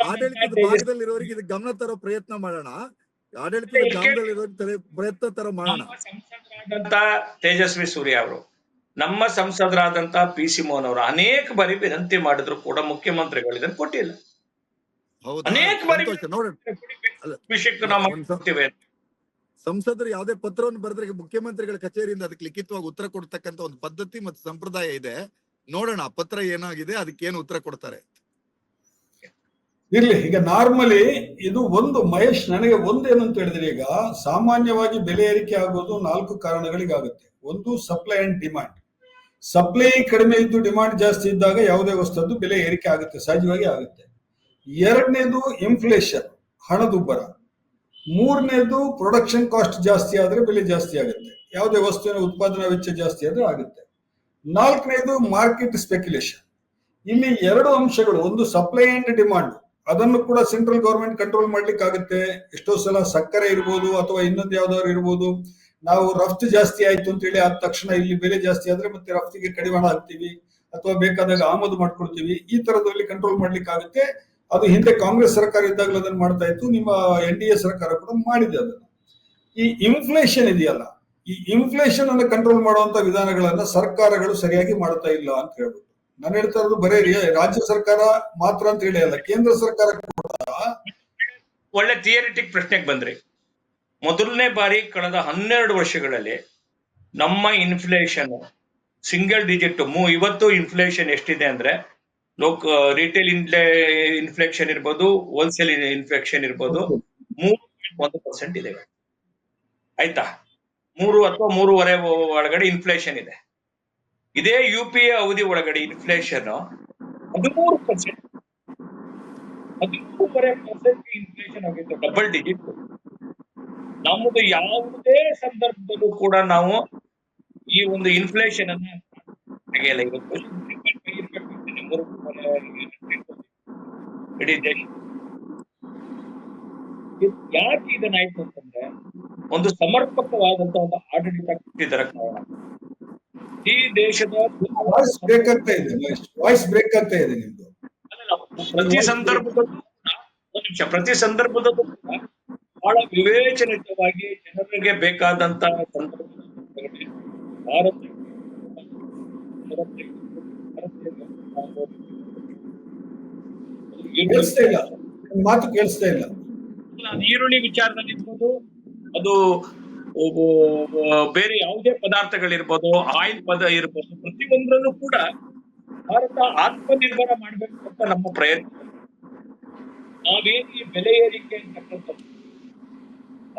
ಆಡಳಿತದ ಭಾಗದಲ್ಲಿರೋರಿಗೆ ಇದು ಗಮನ ತರೋ ಪ್ರಯತ್ನ ಮಾಡೋಣ, ಆಡಳಿತದ ಗಮನದಲ್ಲಿರೋ ಪ್ರಯತ್ನ ತರ ಮಾಡೋಣ. ಸಂಸದರಾದಂತ ತೇಜಸ್ವಿ ಸೂರ್ಯ ಅವರು, ನಮ್ಮ ಸಂಸದರಾದಂತ PC ಮೋಹನ್ ಅವರು ಅನೇಕ ಬಾರಿ ವಿನಂತಿ ಮಾಡಿದ್ರು ಕೂಡ ಮುಖ್ಯಮಂತ್ರಿಗಳು ಇದನ್ನು ಕೊಟ್ಟಿಲ್ಲ. ಅನೇಕ ಬಾರಿ ನೋಡೋಣ, ವಿಷಯಕ್ಕೆ ನಾವು ಸಂಸದರು ಯಾವುದೇ ಪತ್ರವನ್ನು ಬರೆದ್ರೆ ಮುಖ್ಯಮಂತ್ರಿಗಳ ಕಚೇರಿಯಿಂದ ಅದಕ್ಕೆ ಲಿಖಿತವಾಗಿ ಉತ್ತರ ಕೊಡ್ತಕ್ಕಂತ ಒಂದು ಪದ್ಧತಿ ಮತ್ತು ಸಂಪ್ರದಾಯ ಇದೆ. ನೋಡೋಣ ಆ ಪತ್ರ ಏನಾಗಿದೆ, ಅದಕ್ಕೆ ಏನು ಉತ್ತರ ಕೊಡ್ತಾರೆ. ಇರ್ಲಿ, ಈಗ ನಾರ್ಮಲಿ ಇದು ಒಂದು ಮಹೇಶ್, ನನಗೆ ಒಂದೇನಂತ ಹೇಳಿದ್ರೆ, ಈಗ ಸಾಮಾನ್ಯವಾಗಿ ಬೆಲೆ ಏರಿಕೆ ಆಗೋದು 4 ಕಾರಣಗಳಿಗಾಗುತ್ತೆ. ಒಂದು, ಸಪ್ಲೈ ಅಂಡ್ ಡಿಮಾಂಡ್. ಸಪ್ಲೈ ಕಡಿಮೆ ಇದ್ದು ಡಿಮಾಂಡ್ ಜಾಸ್ತಿ ಇದ್ದಾಗ ಯಾವುದೇ ವಸ್ತುದ್ದು ಬೆಲೆ ಏರಿಕೆ ಆಗುತ್ತೆ, ಸಹಜವಾಗಿ ಆಗುತ್ತೆ. ಎರಡನೇದು ಇನ್ಫ್ಲೇಷನ್, ಹಣದುಬ್ಬರ. ಮೂರನೇದು ಪ್ರೊಡಕ್ಷನ್ ಕಾಸ್ಟ್ ಜಾಸ್ತಿ ಆದ್ರೆ ಬೆಲೆ ಜಾಸ್ತಿ ಆಗುತ್ತೆ, ಯಾವುದೇ ವಸ್ತುವಿನ ಉತ್ಪಾದನಾ ವೆಚ್ಚ ಜಾಸ್ತಿ ಆದ್ರೆ ಆಗುತ್ತೆ. ನಾಲ್ಕನೇದು ಮಾರ್ಕೆಟ್ ಸ್ಪೆಕ್ಯುಲೇಷನ್. ಇಲ್ಲಿ ಎರಡು ಅಂಶಗಳು, ಒಂದು ಸಪ್ಲೈ ಅಂಡ್ ಡಿಮಾಂಡ್, ಅದನ್ನು ಕೂಡ ಸೆಂಟ್ರಲ್ ಗವರ್ಮೆಂಟ್ ಕಂಟ್ರೋಲ್ ಮಾಡ್ಲಿಕ್ಕೆ ಆಗುತ್ತೆ. ಎಷ್ಟೋ ಸಲ ಸಕ್ಕರೆ ಇರ್ಬೋದು ಅಥವಾ ಇನ್ನೊಂದು ಯಾವ್ದಾದ್ರು ಇರ್ಬೋದು, ನಾವು ರಫ್ತು ಜಾಸ್ತಿ ಆಯ್ತು ಅಂತ ಹೇಳಿ ಆದ ತಕ್ಷಣ ಇಲ್ಲಿ ಬೆಲೆ ಜಾಸ್ತಿ ಆದ್ರೆ ಮತ್ತೆ ರಫ್ತಿಗೆ ಕಡಿವಾಣ ಹಾಕ್ತಿವಿ ಅಥವಾ ಬೇಕಾದಾಗ ಆಮದು ಮಾಡ್ಕೊಳ್ತೀವಿ. ಈ ತರದಲ್ಲಿ ಕಂಟ್ರೋಲ್ ಮಾಡ್ಲಿಕ್ಕೆ ಆಗುತ್ತೆ. ಅದು ಹಿಂದೆ ಕಾಂಗ್ರೆಸ್ ಸರ್ಕಾರ ಇದ್ದಾಗಲೂ ಅದನ್ನು ಮಾಡ್ತಾ ಇತ್ತು, ನಿಮ್ಮ NDA ಸರ್ಕಾರ ಕೂಡ ಮಾಡಿದೆ ಅದನ್ನು. ಈ ಇನ್ಫ್ಲೇಷನ್ ಇದೆಯಲ್ಲ, ಈ ಇನ್ಫ್ಲೇಷನ್ ಅನ್ನು ಕಂಟ್ರೋಲ್ ಮಾಡುವಂತ ವಿಧಾನಗಳನ್ನ ಸರ್ಕಾರಗಳು ಸರಿಯಾಗಿ ಮಾಡ್ತಾ ಇಲ್ಲ ಅಂತ ಹೇಳ್ಬಿಟ್ಟು ನಾನು ಹೇಳ್ತಾ ಇರೋದು. ಬರೀ ರಾಜ್ಯ ಸರ್ಕಾರ ಮಾತ್ರ ಅಂತ ಹೇಳಿ ಅಲ್ಲ, ಕೇಂದ್ರ ಸರ್ಕಾರ ಕೂಡ. ಒಳ್ಳೆ ಥಿಯರಿಟಿಕ್ ಪ್ರಶ್ನೆಗೆ ಬಂದ್ರಿ. ಮೊದಲನೇ ಬಾರಿ ಕಳೆದ 12 ವರ್ಷಗಳಲ್ಲಿ ನಮ್ಮ ಇನ್ಫ್ಲೇಷನ್ ಸಿಂಗಲ್ ಡಿಜಿಟ್. ಇವತ್ತು ಇನ್ಫ್ಲೇಷನ್ ಎಷ್ಟಿದೆ ಅಂದ್ರೆ, ರಿಟೇಲ್ ಇನ್ಫ್ಲೇಷನ್ ಇರ್ಬೋದು, ಹೋಲ್ಸೇಲ್ ಇನ್ಫ್ಲೇಷನ್ ಇರ್ಬೋದು, 3.1% ಇದೆ. ಆಯ್ತಾ? 3 ಅಥವಾ 3.5 ಒಳಗಡೆ ಇನ್ಫ್ಲೇಷನ್ ಇದೆ. ಇದೇ UPA ಅವಧಿ ಒಳಗಡೆ ಇನ್ಫ್ಲೇಷನ್ 13%, 13.5% ಇನ್ಫ್ಲೇಷನ್ ಆಗಿತ್ತು, ಡಬಲ್ ಡಿಜಿಟ್. ನಮ್ಮದು ಯಾವುದೇ ಸಂದರ್ಭದಲ್ಲೂ ಕೂಡ ನಾವು ಈ ಒಂದು ಇನ್ಫ್ಲೇಷನ್ ಅನ್ನ ತೆಗೆಯಲ್ಲ. ಇವತ್ತು ಇಡೀ ದೇಶ ಯಾಕೆ ಇದನ್ನಾಯ್ತು ಅಂತಂದ್ರೆ, ಒಂದು ಸಮರ್ಪಕವಾದಂತಹ ಒಂದು ಆಡಳಿತ ಕೊಟ್ಟಿದ್ದರ ಕಾರಣ ಈ ದೇಶದ ವಾಯ್ಸ್ ಬ್ರೇಕ್ ಆಗ್ತಾ ಇದೆ, ವಾಯ್ಸ್ ಬ್ರೇಕ್ ಆಗ್ತಾ ಇದೆ ನಿಮ್ದು. ಪ್ರತಿ ಸಂದರ್ಭದಲ್ಲೂ ಕೂಡ ಬಹಳ ವಿವೇಚನಿತವಾಗಿ ಜನರಿಗೆ ಬೇಕಾದಂತ ಸಂದರ್ಭದಲ್ಲಿ ಭಾರತ ಕೇಳಿಸ್ತಾ ಇಲ್ಲ, ಮಾತು ಕೇಳಿಸ್ತಾ ಇಲ್ಲ. ಈರುಳ್ಳಿ ವಿಚಾರದಲ್ಲಿ ಇರ್ಬೋದು, ಅದು ಬೇರೆ ಯಾವುದೇ ಪದಾರ್ಥಗಳಿರ್ಬೋದು, ಆಯಿಲ್ ಪದ ಇರ್ಬೋದು, ಪ್ರತಿಯೊಂದರಲ್ಲೂ ಕೂಡ ಭಾರತ ಆತ್ಮನಿರ್ಭರ ಮಾಡ್ಬೇಕು ಅಂತ ನಮ್ಮ ಪ್ರಯತ್ನ. ನಾವೇನು ಈ ಬೆಲೆ ಏರಿಕೆ ಅಂತಕ್ಕಂಥದ್ದು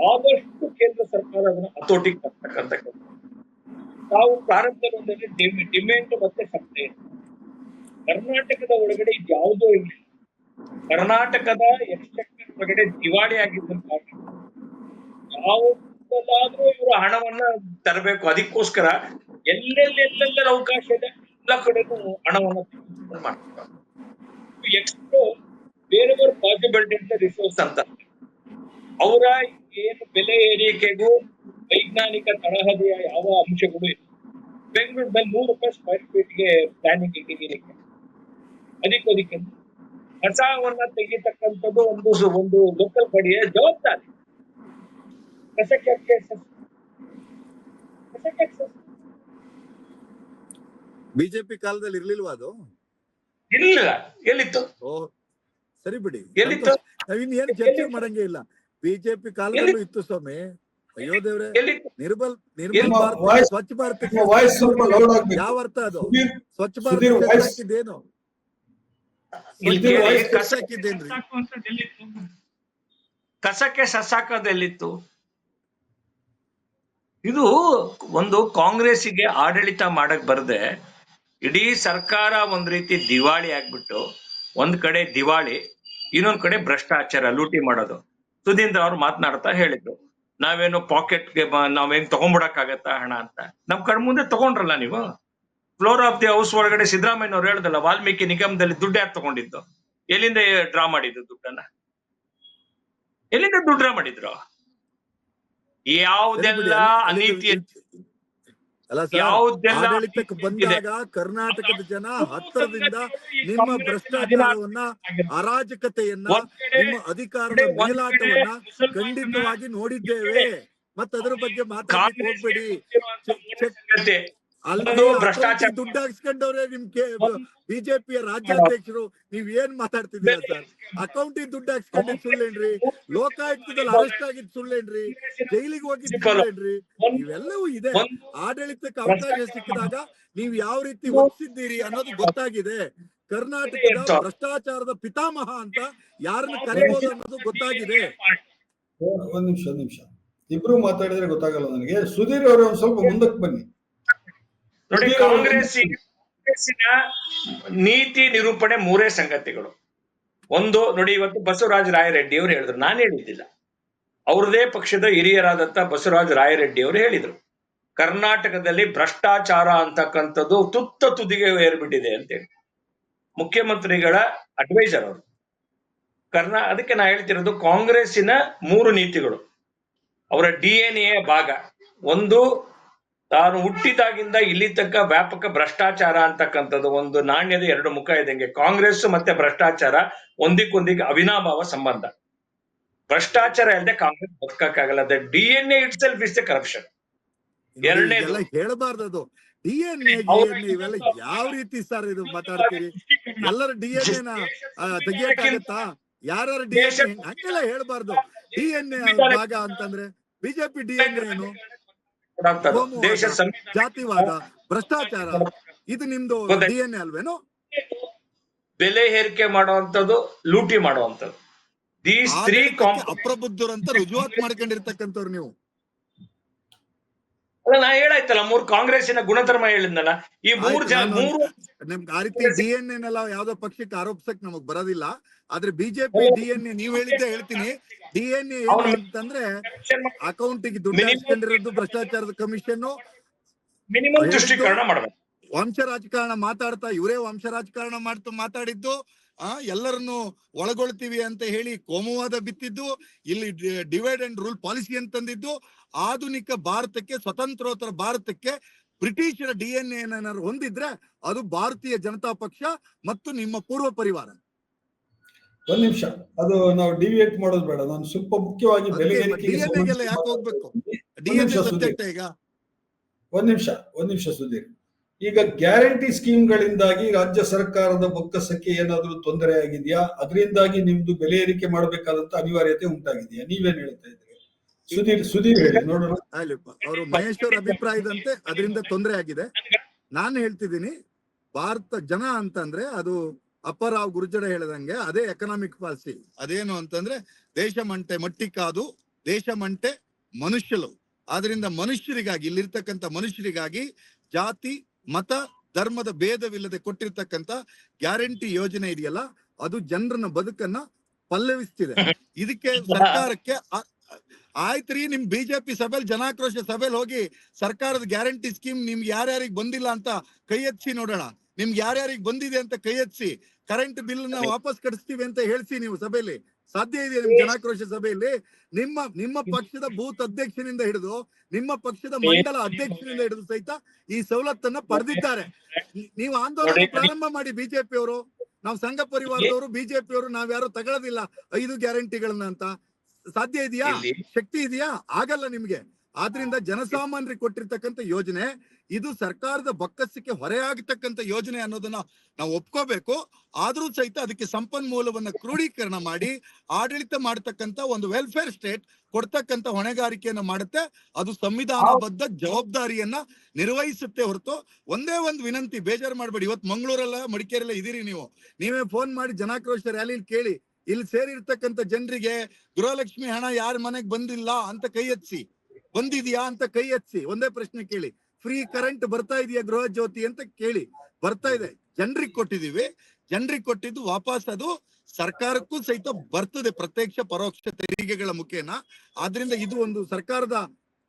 ಆದಷ್ಟು ಕೇಂದ್ರ ಸರ್ಕಾರ ಅದನ್ನ ಹತೋಟಿಗೆ ತರ್ತಕ್ಕಂಥ ಕೆಲಸ. ತಾವು ಪ್ರಾರಂಭದಲ್ಲಿ ಡಿಮ್ಯಾಂಡ್ ಮತ್ತೆ ಸಪ್ಲೈ, ಕರ್ನಾಟಕದ ಒಳಗಡೆ ಇದು ಯಾವುದೋ ಇಲ್ಲ. ಕರ್ನಾಟಕದ ಎಕ್ಸ್ಚೆಕ್ಟರ್ ಒಳಗಡೆ ದಿವಾಳಿ ಆಗಿದ್ದ ಕಾರಣ ಯಾವುದಾದ್ರೂ ಇವರು ಹಣವನ್ನ ತರಬೇಕು. ಅದಕ್ಕೋಸ್ಕರ ಎಲ್ಲೆಲ್ಲ ಅವಕಾಶ ಇದೆ ಎಲ್ಲ ಕಡೆನೂ ಹಣವನ್ನ ಮಾಡ್ತಾರೆ. ಎಕ್ಸ್ಟ್ರೋ ಬೇರೆಯವ್ರ ಪಾಸಿಬಿಲಿಟಿ ಅಂತ ರಿಸೋರ್ಸ್ ಅಂತ ಅವರ ಏನು ಬೆಲೆ ಏರಿಕೆಗೂ ವೈಜ್ಞಾನಿಕ ತರಹದಿಯ ಯಾವ ಅಂಶಗಳು ಇಲ್ಲ. ಬೆಂಗಳೂರಿನಲ್ಲಿ 100 ರೂಪಾಯಿ ಸ್ಕ್ವೇರ್ ಫೀಟ್ಗೆ ಪ್ಲಾನಿಂಗ್ ಇಟ್ಟಿಗೆ ಅದಕ್ಕೆ ಕಸವನ್ನ ತೆಗಿತಕ್ಕಂಥದ್ದು ಒಂದು ಲೋಕಲ್ ಬಾಡಿಯ ಜವಾಬ್ದಾರಿ. ಬಿಜೆಪಿ ಕಾಲದಲ್ಲಿ ಇರ್ಲಿಲ್ವಾ ಅದು? ಇಲ್ಲ, ಎಲ್ಲಿತ್ತು? ಓ ಸರಿ ಬಿಡಿ, ಎಲ್ಲಿತ್ತು? ನಾವಿನ್ ಏನ್ ಚರ್ಚೆ ಮಾಡಂಗೆ ಇಲ್ಲ. ಬಿಜೆಪಿ ಕಾಲದಲ್ಲೂ ಇತ್ತು ಸ್ವಾಮಿ. ಅಯ್ಯೋ ದೇವ್ರೆ, ನಿರ್ಮಲ್ ಭಾರತ, ಸ್ವಚ್ಛ ಭಾರತ ಯಾವ ಅರ್ಥ ಅದು? ಸ್ವಚ್ಛ ಭಾರತ ಹಾಕಿದ್ದೇನು? ಕಸಕ್ಕೆ ಸಸಾಕೋದೆಲ್ಲಿತ್ತು? ಇದು ಒಂದು ಕಾಂಗ್ರೆಸ್ಸಿಗೆ ಆಡಳಿತ ಮಾಡಕ್ ಬರದೆ ಇಡೀ ಸರ್ಕಾರ ಒಂದ್ ರೀತಿ ದಿವಾಳಿ ಆಗ್ಬಿಟ್ಟು, ಒಂದ್ ಕಡೆ ದಿವಾಳಿ, ಇನ್ನೊಂದ್ ಕಡೆ ಭ್ರಷ್ಟಾಚಾರ, ಲೂಟಿ ಮಾಡೋದು. ಸುಧೀಂದ್ರ ಅವ್ರು ಮಾತನಾಡ್ತಾ ಹೇಳಿದ್ರು, ನಾವೇನು ಪಾಕೆಟ್ಗೆ ನಾವೇನ್ ತಗೊಂಡ್ಬಿಡಕ್ಕಾಗತ್ತಾ ಹಣ ಅಂತ. ನಮ್ ಕಣ್ ಮುಂದೆ ತಗೊಂಡ್ರಲ್ಲ ನೀವು. ಫ್ಲೋರ್ ಆಫ್ ದಿ ಹೌಸ್ ಒಳಗಡೆ ಸಿದ್ದರಾಮಯ್ಯ ಅವ್ರು ಹೇಳ್ದಲ್ಲ, ವಾಲ್ಮೀಕಿ ನಿಗಮದಲ್ಲಿ ದುಡ್ಡು ಯಾರು ತಗೊಂಡಿದ್ದು? ಎಲ್ಲಿಂದ ಡ್ರಾ ಮಾಡಿದ್ದು ದುಡ್ಡನ್ನ? ಎಲ್ಲಿಂದ ದುಡ್ಡು ಡ್ರಾ ಮಾಡಿದ್ರು? ಯಾವುದೆಲ್ಲ ಅನೀತಿ, ಆಡಳಿತಕ್ಕೆ ಬಂದಾಗ ಕರ್ನಾಟಕದ ಜನ ಹತ್ತಿರದಿಂದ ನಿಮ್ಮ ಭ್ರಷ್ಟಾಚಾರವನ್ನ, ಅರಾಜಕತೆಯನ್ನ, ನಿಮ್ಮ ಅಧಿಕಾರದ ಮೇಲಾಟವನ್ನ ಖಂಡಿತವಾಗಿ ನೋಡಿದ್ದೇವೆ. ಮತ್ತದ್ರ ಬಗ್ಗೆ ಮಾತಾಡಲಿಕ್ಕೆ ಹೋಗ್ಬೇಡಿ. ಅಲ್ಲದೆ ದುಡ್ಡು ಹಾಕ್ಸ್ಕೊಂಡವ್ರೆ ನಿಮ್ ಬಿಜೆಪಿಯ ರಾಜ್ಯಾಧ್ಯಕ್ಷರು. ನೀವ್ ಏನ್ ಮಾತಾಡ್ತಿದ್ದೀರಾ ಸರ್? ಅಕೌಂಟಿಗೆ ದುಡ್ಡು ಹಾಕ್ಸ್ಕೊಂಡಿದ್ ಸುಳ್ಳೇನ್ರಿ? ಲೋಕಾಯುಕ್ತದಲ್ಲಿ ಅರೆಸ್ಟ್ ಆಗಿದ್ ಸುಳ್ಳೇನ್ರಿ? ಜೈಲಿಗೆ ಹೋಗಿದ್ ಸುಳ್ಳೇನ್ರಿ? ಇವೆಲ್ಲವೂ ಇದೆ. ಆಡಳಿತಕ್ಕೆ ಅವಕಾಶ ಸಿಕ್ಕಿದಾಗ ನೀವ್ ಯಾವ ರೀತಿ ಒಪ್ಪಿಸಿದ್ದೀರಿ ಅನ್ನೋದು ಗೊತ್ತಾಗಿದೆ. ಕರ್ನಾಟಕದ ಭ್ರಷ್ಟಾಚಾರದ ಪಿತಾಮಹ ಅಂತ ಯಾರನ್ನ ಕರಿಬಹುದು ಅನ್ನೋದು ಗೊತ್ತಾಗಿದೆ. ಒಂದ್ ನಿಮಿಷ ಇಬ್ರು ಮಾತಾಡಿದ್ರೆ ಗೊತ್ತಾಗಲ್ಲ ನನಗೆ. ಸುಧೀರ್ ಅವರು ಒಂದ್ ಸ್ವಲ್ಪ ಮುಂದಕ್ಕೆ ಬನ್ನಿ. ನೋಡಿ, ಕಾಂಗ್ರೆಸ್ಸಿನ ನೀತಿ ನಿರೂಪಣೆ 3 ಸಂಗತಿಗಳು. ಒಂದು ನೋಡಿ, ಇವತ್ತು ಬಸವರಾಜ ರಾಯರೆಡ್ಡಿ ಅವರು ಹೇಳಿದ್ರು, ನಾನು ಹೇಳಿದ್ದಿಲ್ಲ, ಅವ್ರದೇ ಪಕ್ಷದ ಹಿರಿಯರಾದಂತ ಬಸವರಾಜ ರಾಯರೆಡ್ಡಿ ಅವರು ಹೇಳಿದ್ರು. ಕರ್ನಾಟಕದಲ್ಲಿ ಭ್ರಷ್ಟಾಚಾರ ಅಂತಕ್ಕಂಥದ್ದು ತುತ್ತ ತುದಿಗೆ ಏರ್ಬಿಟ್ಟಿದೆ ಅಂತೇಳಿ ಮುಖ್ಯಮಂತ್ರಿಗಳ ಅಡ್ವೈಸರ್ ಅವರು. ಅದಕ್ಕೆ ನಾ ಹೇಳ್ತಿರೋದು ಕಾಂಗ್ರೆಸ್ಸಿನ 3 ನೀತಿಗಳು ಅವರ DNA ಭಾಗ. ಒಂದು, ತಾನು ಹುಟ್ಟಿದಾಗಿಂದ ಇಲ್ಲಿ ತನಕ ವ್ಯಾಪಕ ಭ್ರಷ್ಟಾಚಾರ ಅಂತಕ್ಕಂಥದ್ದು ಒಂದು ನಾಣ್ಯದ 2 ಮುಖ ಇದ್ದಂಗೆ. ಕಾಂಗ್ರೆಸ್ ಮತ್ತೆ ಭ್ರಷ್ಟಾಚಾರ ಒಂದಿಕ್ಕೊಂದಿಗೆ ಅವಿನಾಭಾವ ಸಂಬಂಧ. ಭ್ರಷ್ಟಾಚಾರ ಇಲ್ಲದೆ ಕಾಂಗ್ರೆಸ್ ಬದುಕಕ್ಕಾಗಲ್ಲ. The DNA itself is the corruption. ಎರಡನೇದು, ಹೇಳ್ಬಾರ್ದು ಅದು. DNA ಇವೆಲ್ಲ ಯಾವ ರೀತಿ ಸರ್ ಇದು ಮಾತಾಡ್ತೀರಿ? ಎಲ್ಲರ DNA ನ ತೆಗಿಯಕ್ಕಾಗತ್ತಾ? ಯಾರು DNA ಹಂಗೆಲ್ಲ ಹೇಳ್ಬಾರ್ದು. DNA ಭಾಗ ಅಂತಂದ್ರೆ ಬಿಜೆಪಿ DNA ಏನು? ದೇಶ ಜಾತಿವಾದ, ಭ್ರಷ್ಟಾಚಾರ, ಇದು ನಿಮ್ದು DNA ಅಲ್ವೇನು? ಬೆಲೆ ಏರಿಕೆ ಮಾಡುವಂತದ್ದು, ಲೂಟಿ ಮಾಡುವಂತದ್ದು. ದೀಸ್ 3 ಅಪ್ರಬುದ್ಧರು ಅಂತ ರುಜುವಾತ್ ಮಾಡ್ಕೊಂಡಿರ್ತಕ್ಕಂಥವ್ರು ನೀವು. ಅಲ್ಲ, ನಾ ಹೇಳಾಯ್ತಲ್ಲ 3 ಕಾಂಗ್ರೆಸ್ಸಿನ ಗುಣಧರ್ಮ ಹೇಳಿದ್ನಲ್ಲ. ಈ 3 ನಿಮ್ಗೆ ಆ ರೀತಿ DNA ಯಾವ್ದೋ ಪಕ್ಷಕ್ಕೆ ಆರೋಪಿಸಕ್ ನಮಗ್ ಬರೋದಿಲ್ಲ. ಆದ್ರೆ ಬಿಜೆಪಿ DNA ನೀವ್ ಹೇಳಿದ್ದೆ ಹೇಳ್ತೀನಿ. DNA ಏನು ಅಂತಂದ್ರೆ ಅಕೌಂಟಿಗೆ ದುಡ್ಡು ಹಾಕ್ಕೊಂಡಿರೋದು, ಭ್ರಷ್ಟಾಚಾರದ ಕಮಿಷನ್, ಮಿನಿಮಮ್ ತುಷ್ಟೀಕರಣ ಮಾಡಬೇಕು. ವಂಶ ರಾಜಕಾರಣ ಮಾತಾಡ್ತಾ ಇವರೇ ವಂಶ ರಾಜಕಾರಣ ಮಾತಾಡಿದ್ದು, ಎಲ್ಲರನ್ನು ಒಳಗೊಳ್ತೀವಿ ಅಂತ ಹೇಳಿ ಕೋಮುವಾದ ಬಿತ್ತಿದ್ದು, ಇಲ್ಲಿ ಡಿವೈಡ್ ಅಂಡ್ ರೂಲ್ ಪಾಲಿಸಿ ಅಂತಂದಿದ್ದು, ಆಧುನಿಕ ಭಾರತಕ್ಕೆ, ಸ್ವತಂತ್ರೋತ್ತರ ಭಾರತಕ್ಕೆ ಬ್ರಿಟಿಷರ DNA ಏನಾದ್ರು ಹೊಂದಿದ್ರೆ ಅದು ಭಾರತೀಯ ಜನತಾ ಪಕ್ಷ ಮತ್ತು ನಿಮ್ಮ ಪೂರ್ವ ಪರಿವಾರ. ಒಂದ್ ನಿಮಿಷ, ಅದು ನಾವು ಡಿವಿಯೇಟ್ ಮಾಡೋದು ಬೇಡ. ನಾನು ಸ್ವಲ್ಪ ಮುಖ್ಯವಾಗಿ ಬೆಲೆ DNA ಯಾಕೆ ಹೋಗ್ಬೇಕು? DNA ಸಬ್ಜೆಕ್ಟ್ ಈಗ. ಒಂದ್ ನಿಮಿಷ ಸುಧೀರ್. ಈಗ ಗ್ಯಾರಂಟಿ ಸ್ಕೀಮ್ಗಳಿಂದಾಗಿ ರಾಜ್ಯ ಸರ್ಕಾರದ ಬೊಕ್ಕಸಕ್ಕೆ ಏನಾದ್ರೂ ತೊಂದರೆ ಆಗಿದೆಯಾ? ಅದರಿಂದಾಗಿ ನಿಮ್ದು ಬೆಲೆ ಏರಿಕೆ ಮಾಡಬೇಕಾದಂತ ಅನಿವಾರ್ಯತೆ ಉಂಟಾಗಿದೆಯಾ? ನೀವೇನ್ ಹೇಳ್ತಾ ಇದ್ದೀರಿ? ಸುಧೀರ್ ಹೇಳಿ ನೋಡೋಣ. ಅವರು ಮಹೇಶ್ ಅವ್ರ ಅಭಿಪ್ರಾಯದಂತೆ ಅದರಿಂದ ತೊಂದರೆ ಆಗಿದೆ. ನಾನು ಹೇಳ್ತಿದ್ದೀನಿ, ಭಾರತ ಜನ ಅಂತಂದ್ರೆ ಅದು ಅಪ್ಪರಾವ್ ಗುರ್ಜರ ಹೇಳದಂಗೆ ಅದೇ ಎಕನಾಮಿಕ್ ಪಾಲಿಸಿ. ಅದೇನು ಅಂತಂದ್ರೆ ದೇಶ ಮಂಟೆ ಮಟ್ಟಿ ಕಾದು, ದೇಶ ಮಂಟೆ ಮನುಷ್ಯಲು. ಆದ್ರಿಂದ ಮನುಷ್ಯರಿಗಾಗಿ, ಇಲ್ಲಿರ್ತಕ್ಕಂಥ ಮನುಷ್ಯರಿಗಾಗಿ ಜಾತಿ ಮತ ಧರ್ಮದ ಭೇದವಿಲ್ಲದೆ ಕೊಟ್ಟಿರ್ತಕ್ಕಂಥ ಗ್ಯಾರಂಟಿ ಯೋಜನೆ ಇದೆಯಲ್ಲ, ಅದು ಜನರನ್ನ ಬದುಕನ್ನ ಪಲ್ಲವಿಸ್ತಿದೆ. ಇದಕ್ಕೆ ಸರ್ಕಾರಕ್ಕೆ ಆಯ್ತ್ರಿ, ನಿಮ್ ಬಿಜೆಪಿ ಸಭೆಯಲ್ಲಿ, ಜನಾಕ್ರೋಶ ಸಭೆಯಲ್ಲಿ ಹೋಗಿ ಸರ್ಕಾರದ ಗ್ಯಾರಂಟಿ ಸ್ಕೀಮ್ ನಿಮ್ಗೆ ಯಾರ್ಯಾರಿಗೆ ಬಂದಿಲ್ಲ ಅಂತ ಕೈ ಎತ್ಸಿ ನೋಡೋಣ. ನಿಮ್ಗೆ ಯಾರ್ಯಾರಿಗೆ ಬಂದಿದೆ ಅಂತ ಕೈ ಎತ್ಸಿ. ಕರೆಂಟ್ ಬಿಲ್ ನ ವಾಪಸ್ ಕಟ್ಟಿಸ್ತೀವಿ ಅಂತ ಹೇಳ್ಸಿ ನೀವು ಸಭೆಯಲ್ಲಿ. ಸಾಧ್ಯ ಇದೆಯಾ ನಿಮ್ ಜನಾಕ್ರೋಶ ಸಭೆಯಲ್ಲಿ? ನಿಮ್ಮ ಪಕ್ಷದ ಬೂತ್ ಅಧ್ಯಕ್ಷನಿಂದ ಹಿಡಿದು ನಿಮ್ಮ ಪಕ್ಷದ ಮಂಡಲ ಅಧ್ಯಕ್ಷನಿಂದ ಹಿಡಿದು ಸಹಿತ ಈ ಸವಲತ್ತನ್ನ ಪಡೆದಿದ್ದಾರೆ. ನೀವು ಆಂದೋಲನ ಪ್ರಾರಂಭ ಮಾಡಿ. ಬಿಜೆಪಿ ಅವರು, ನಾವು ಸಂಘ ಪರಿವಾರದವರು, ಬಿಜೆಪಿ ಅವರು ನಾವ್ಯಾರು ತಗೊಳ್ಳೋದಿಲ್ಲ 5 ಗ್ಯಾರಂಟಿಗಳನ್ನ ಅಂತ. ಸಾಧ್ಯ ಇದೆಯಾ? ಶಕ್ತಿ ಇದೆಯಾ? ಆಗಲ್ಲ ನಿಮ್ಗೆ. ಆದ್ರಿಂದ ಜನಸಾಮಾನ್ಯರಿಗೆ ಕೊಟ್ಟಿರ್ತಕ್ಕಂಥ ಯೋಜನೆ ಇದು ಸರ್ಕಾರದ ಬೊಕ್ಕಸಕ್ಕೆ ಹೊರೆ ಆಗತಕ್ಕಂಥ ಯೋಜನೆ ಅನ್ನೋದನ್ನ ನಾವು ಒಪ್ಕೋಬೇಕು. ಆದ್ರೂ ಸಹಿತ ಅದಕ್ಕೆ ಸಂಪನ್ಮೂಲವನ್ನ ಕ್ರೋಢೀಕರಣ ಮಾಡಿ ಆಡಳಿತ ಮಾಡತಕ್ಕಂಥ ಒಂದು ವೆಲ್ಫೇರ್ ಸ್ಟೇಟ್ ಕೊಡ್ತಕ್ಕಂಥ ಹೊಣೆಗಾರಿಕೆಯನ್ನ ಮಾಡುತ್ತೆ. ಅದು ಸಂವಿಧಾನಬದ್ಧ ಜವಾಬ್ದಾರಿಯನ್ನ ನಿರ್ವಹಿಸುತ್ತೆ ಹೊರತು. ಒಂದೇ ಒಂದು ವಿನಂತಿ, ಬೇಜಾರು ಮಾಡಬೇಡಿ. ಇವತ್ತು ಮಂಗಳೂರಲ್ಲ ಮಡಿಕೇರಿಯಲ್ಲ ಇದೀರಿ ನೀವು. ನೀವೇ ಫೋನ್ ಮಾಡಿ ಜನಾಕ್ರೋಶ ರ್ಯಾಲಿಲಿ ಕೇಳಿ, ಇಲ್ಲಿ ಸೇರಿರ್ತಕ್ಕಂಥ ಜನರಿಗೆ ಗೃಹಲಕ್ಷ್ಮಿ ಹಣ ಯಾರ ಮನೆಗೆ ಬಂದಿಲ್ಲ ಅಂತ ಕೈ ಎತ್ಸಿ, ಬಂದಿದ್ಯಾ ಅಂತ ಕೈ ಎತ್ಸಿ. ಒಂದೇ ಪ್ರಶ್ನೆ ಕೇಳಿ, ಫ್ರೀ ಕರೆಂಟ್ ಬರ್ತಾ ಇದೆಯಾ ಗೃಹ ಜ್ಯೋತಿ ಅಂತ ಕೇಳಿ. ಬರ್ತಾ ಇದೆ. ಜನರಿಗೆ ಕೊಟ್ಟಿದೀವಿ. ಜನರಿಗೆ ಕೊಟ್ಟಿದ್ದು ವಾಪಸ್ ಅದು ಸರ್ಕಾರಕ್ಕೂ ಸಹಿತ ಬರ್ತದೆ, ಪ್ರತ್ಯಕ್ಷ ಪರೋಕ್ಷ ತೆರಿಗೆಗಳ ಮುಖೇನ. ಆದ್ರಿಂದ ಇದು ಒಂದು ಸರ್ಕಾರದ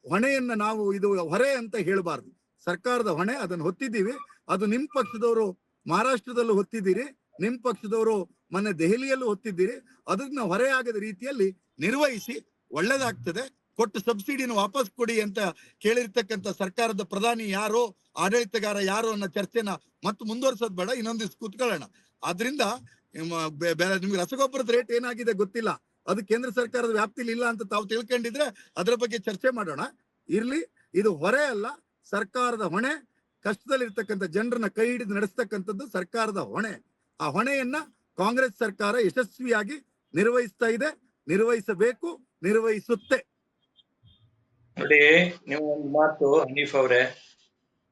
ಹೊಣೆಯನ್ನ ನಾವು ಇದು ಹೊರೆ ಅಂತ ಹೇಳಬಾರ್ದು. ಸರ್ಕಾರದ ಹೊಣೆ, ಅದನ್ನು ಹೊತ್ತಿದ್ದೀವಿ. ಅದು ನಿಮ್ ಪಕ್ಷದವರು ಮಹಾರಾಷ್ಟ್ರದಲ್ಲೂ ಹೊತ್ತಿದ್ದೀರಿ, ನಿಮ್ ಪಕ್ಷದವರು ಮೊನ್ನೆ ದೆಹಲಿಯಲ್ಲೂ ಹೊತ್ತಿದ್ದೀರಿ. ಅದನ್ನ ಹೊರೆ ಆಗದ ರೀತಿಯಲ್ಲಿ ನಿರ್ವಹಿಸಿ, ಒಳ್ಳೇದಾಗ್ತದೆ. ಕೊಟ್ಟು ಸಬ್ಸಿಡಿನ ವಾಪಸ್ ಕೊಡಿ ಅಂತ ಕೇಳಿರ್ತಕ್ಕಂಥ ಸರ್ಕಾರದ ಪ್ರಧಾನಿ ಯಾರು, ಆಡಳಿತಗಾರ ಯಾರು ಅನ್ನೋ ಚರ್ಚೆನ ಮತ್ತೆ ಮುಂದುವರ್ಸೋದ್ ಬೇಡ, ಇನ್ನೊಂದು ದಿವಸ ಕೂತ್ಕೊಳ್ಳೋಣ. ಆದ್ರಿಂದ ನಿಮ್ಗೆ ರಸಗೊಬ್ಬರದ ರೇಟ್ ಏನಾಗಿದೆ ಗೊತ್ತಿಲ್ಲ, ಅದು ಕೇಂದ್ರ ಸರ್ಕಾರದ ವ್ಯಾಪ್ತಿಲಿ ಇಲ್ಲ ಅಂತ ತಾವು ತಿಳ್ಕೊಂಡಿದ್ರೆ ಅದರ ಬಗ್ಗೆ ಚರ್ಚೆ ಮಾಡೋಣ. ಇರ್ಲಿ, ಇದು ಹೊರೆ ಅಲ್ಲ, ಸರ್ಕಾರದ ಹೊಣೆ. ಕಷ್ಟದಲ್ಲಿರ್ತಕ್ಕಂಥ ಜನರನ್ನ ಕೈ ಹಿಡಿದು ನಡೆಸ್ತಕ್ಕಂಥದ್ದು ಸರ್ಕಾರದ ಹೊಣೆ. ಆ ಹೊಣೆಯನ್ನ ಕಾಂಗ್ರೆಸ್ ಸರ್ಕಾರ ಯಶಸ್ವಿಯಾಗಿ ನಿರ್ವಹಿಸ್ತಾ ಇದೆ, ನಿರ್ವಹಿಸಬೇಕು, ನಿರ್ವಹಿಸುತ್ತೆ. ನೋಡಿ, ನೀವು ಒಂದು ಮಾತು ಹನೀಫ್ ಅವರೇ,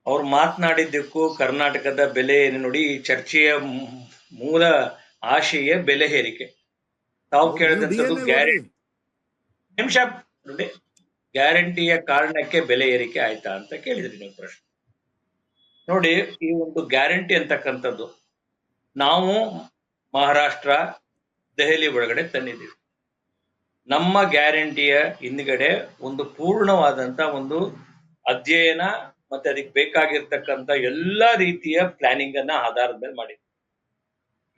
ಅವ್ರು ಮಾತನಾಡಿದ್ದಕ್ಕೂ ಕರ್ನಾಟಕದ ಬೆಲೆ ಏನು ನೋಡಿ. ಈ ಚರ್ಚೆಯ ಮೂಲ ಆಶಯ ಬೆಲೆ ಏರಿಕೆ. ತಾವು ಕೇಳಿದಂಥದ್ದು ನಿಮಿಷ ನೋಡಿ, ಗ್ಯಾರಂಟಿಯ ಕಾರಣಕ್ಕೆ ಬೆಲೆ ಏರಿಕೆ ಆಯ್ತಾ ಅಂತ ಕೇಳಿದ್ರಿ ನೀವು ಪ್ರಶ್ನೆ. ನೋಡಿ, ಈ ಒಂದು ಗ್ಯಾರಂಟಿ ಅಂತಕ್ಕಂಥದ್ದು ನಾವು ಮಹಾರಾಷ್ಟ್ರ, ದೆಹಲಿ ಒಳಗಡೆ ತಂದಿದ್ದೀವಿ. ನಮ್ಮ ಗ್ಯಾರಂಟಿಯ ಹಿಂದ್ಗಡೆ ಒಂದು ಪೂರ್ಣವಾದಂತ ಒಂದು ಅಧ್ಯಯನ ಮತ್ತೆ ಅದಕ್ಕೆ ಬೇಕಾಗಿರ್ತಕ್ಕಂಥ ಎಲ್ಲಾ ರೀತಿಯ ಪ್ಲಾನಿಂಗ್ ಅನ್ನ ಆಧಾರದ ಮೇಲೆ ಮಾಡಿ.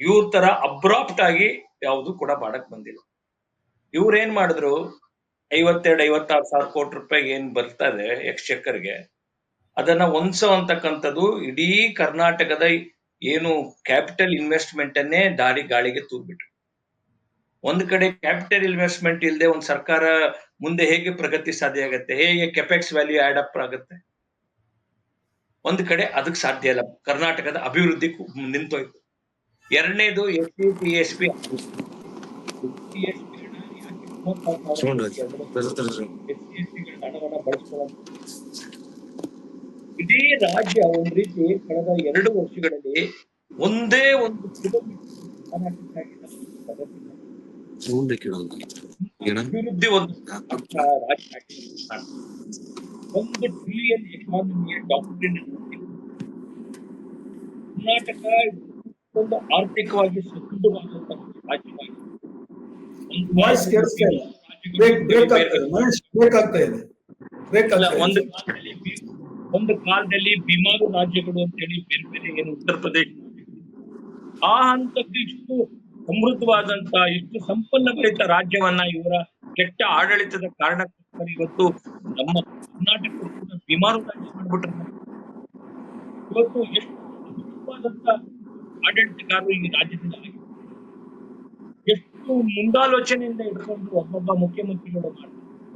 ಇವ್ರ ತರ ಅಬ್ರಾಪ್ಟ್ ಆಗಿ ಯಾವುದು ಕೂಡ ಮಾಡಕ್ ಬಂದಿಲ್ಲ. ಇವ್ರ ಏನ್ ಮಾಡಿದ್ರು, 52-56 ಸಾವಿರ ಕೋಟಿ ರೂಪಾಯಿ ಏನ್ ಬರ್ತದೆ ಎಕ್ಸ್ಚೆಕ್ಕರ್ಗೆ, ಅದನ್ನ ಹೊಂದಿಸೋ ಅಂತಕ್ಕಂಥದ್ದು ಇಡೀ ಕರ್ನಾಟಕದ ಏನು ಕ್ಯಾಪಿಟಲ್ ಇನ್ವೆಸ್ಟ್ಮೆಂಟ್ ಅನ್ನೇ ಗಾಳಿಗೆ ತೂರ್ಬಿಟ್ರು. ಒಂದ್ ಕಡೆ ಕ್ಯಾಪಿಟಲ್ ಇನ್ವೆಸ್ಟ್ಮೆಂಟ್ ಇಲ್ಲದೆ ಒಂದ್ ಸರ್ಕಾರ ಮುಂದೆ ಹೇಗೆ ಪ್ರಗತಿ ಸಾಧ್ಯ ಆಗುತ್ತೆ, ಹೇಗೆ ಕೆಪೆಕ್ಸ್ ವ್ಯಾಲ್ಯೂ ಆಡ್ ಅಪ್ ಆಗುತ್ತೆ? ಒಂದ್ ಕಡೆ ಅದಕ್ಕೆ ಸಾಧ್ಯ ಇಲ್ಲ. ಕರ್ನಾಟಕದ ಅಭಿವೃದ್ಧಿ ನಿಂತೋಯ್ತು. ಎರಡನೇದು SC/ST ಹಣವನ್ನ ಬಳಸ್ಕೊಳ್ಳೋದು. ಇಡೀ ರಾಜ್ಯ ಒಂದ್ ರೀತಿ ಕಳೆದ 2 ವರ್ಷಗಳಲ್ಲಿ ಒಂದೇ ಒಂದು ಅಭಿವೃದ್ಧಿ ಒಂದು $1 ಟ್ರಿಲಿಯನ್ ಎಕಾನಮಿಯ ಡಾಕ್ಟ್ರಿನ್ ಕರ್ನಾಟಕ ಒಂದು ಆರ್ಥಿಕವಾಗಿ ಸದೃಢವಾದಂತಹ ರಾಜ್ಯವಾಗಿ ವಾಯ್ಸ್ ಕೇಳಿಸ್ತಾ ಇಲ್ಲ. ಬ್ರೇಕ್ ಆಗ್ತಾ ಇದೆ. ಒಂದು ಕಾಲದಲ್ಲಿ ಬಿಮಾರು ರಾಜ್ಯಗಳು ಅಂತೇಳಿ ಬೇರೆ ಬೇರೆ ಏನು ಉತ್ತರ ಪ್ರದೇಶ ಆ ಹಂತಕ್ಕೆ ಇಷ್ಟು ಸಮೃದ್ಧವಾದಂತ ಇಷ್ಟು ಸಂಪನ್ನಭರಿತ ರಾಜ್ಯವನ್ನ ಇವರ ಕೆಟ್ಟ ಆಡಳಿತದ ಕಾರಣಕ್ಕೋಸ್ಕರ ಇವತ್ತು ನಮ್ಮ ಕರ್ನಾಟಕ ಬಿಮಾರು ರಾಜ್ಯ ಮಾಡ್ಬಿಟ್ರೆ ಇವತ್ತು ಎಷ್ಟು ಅದ್ಭುತವಾದಂತ ಆಡಳಿತಗಾರರು ಈ ರಾಜ್ಯದಲ್ಲಿ ಎಷ್ಟು ಮುಂದಾಲೋಚನೆಯಿಂದ ಇಟ್ಕೊಂಡು ಒಬ್ಬೊಬ್ಬ ಮುಖ್ಯಮಂತ್ರಿಗಳು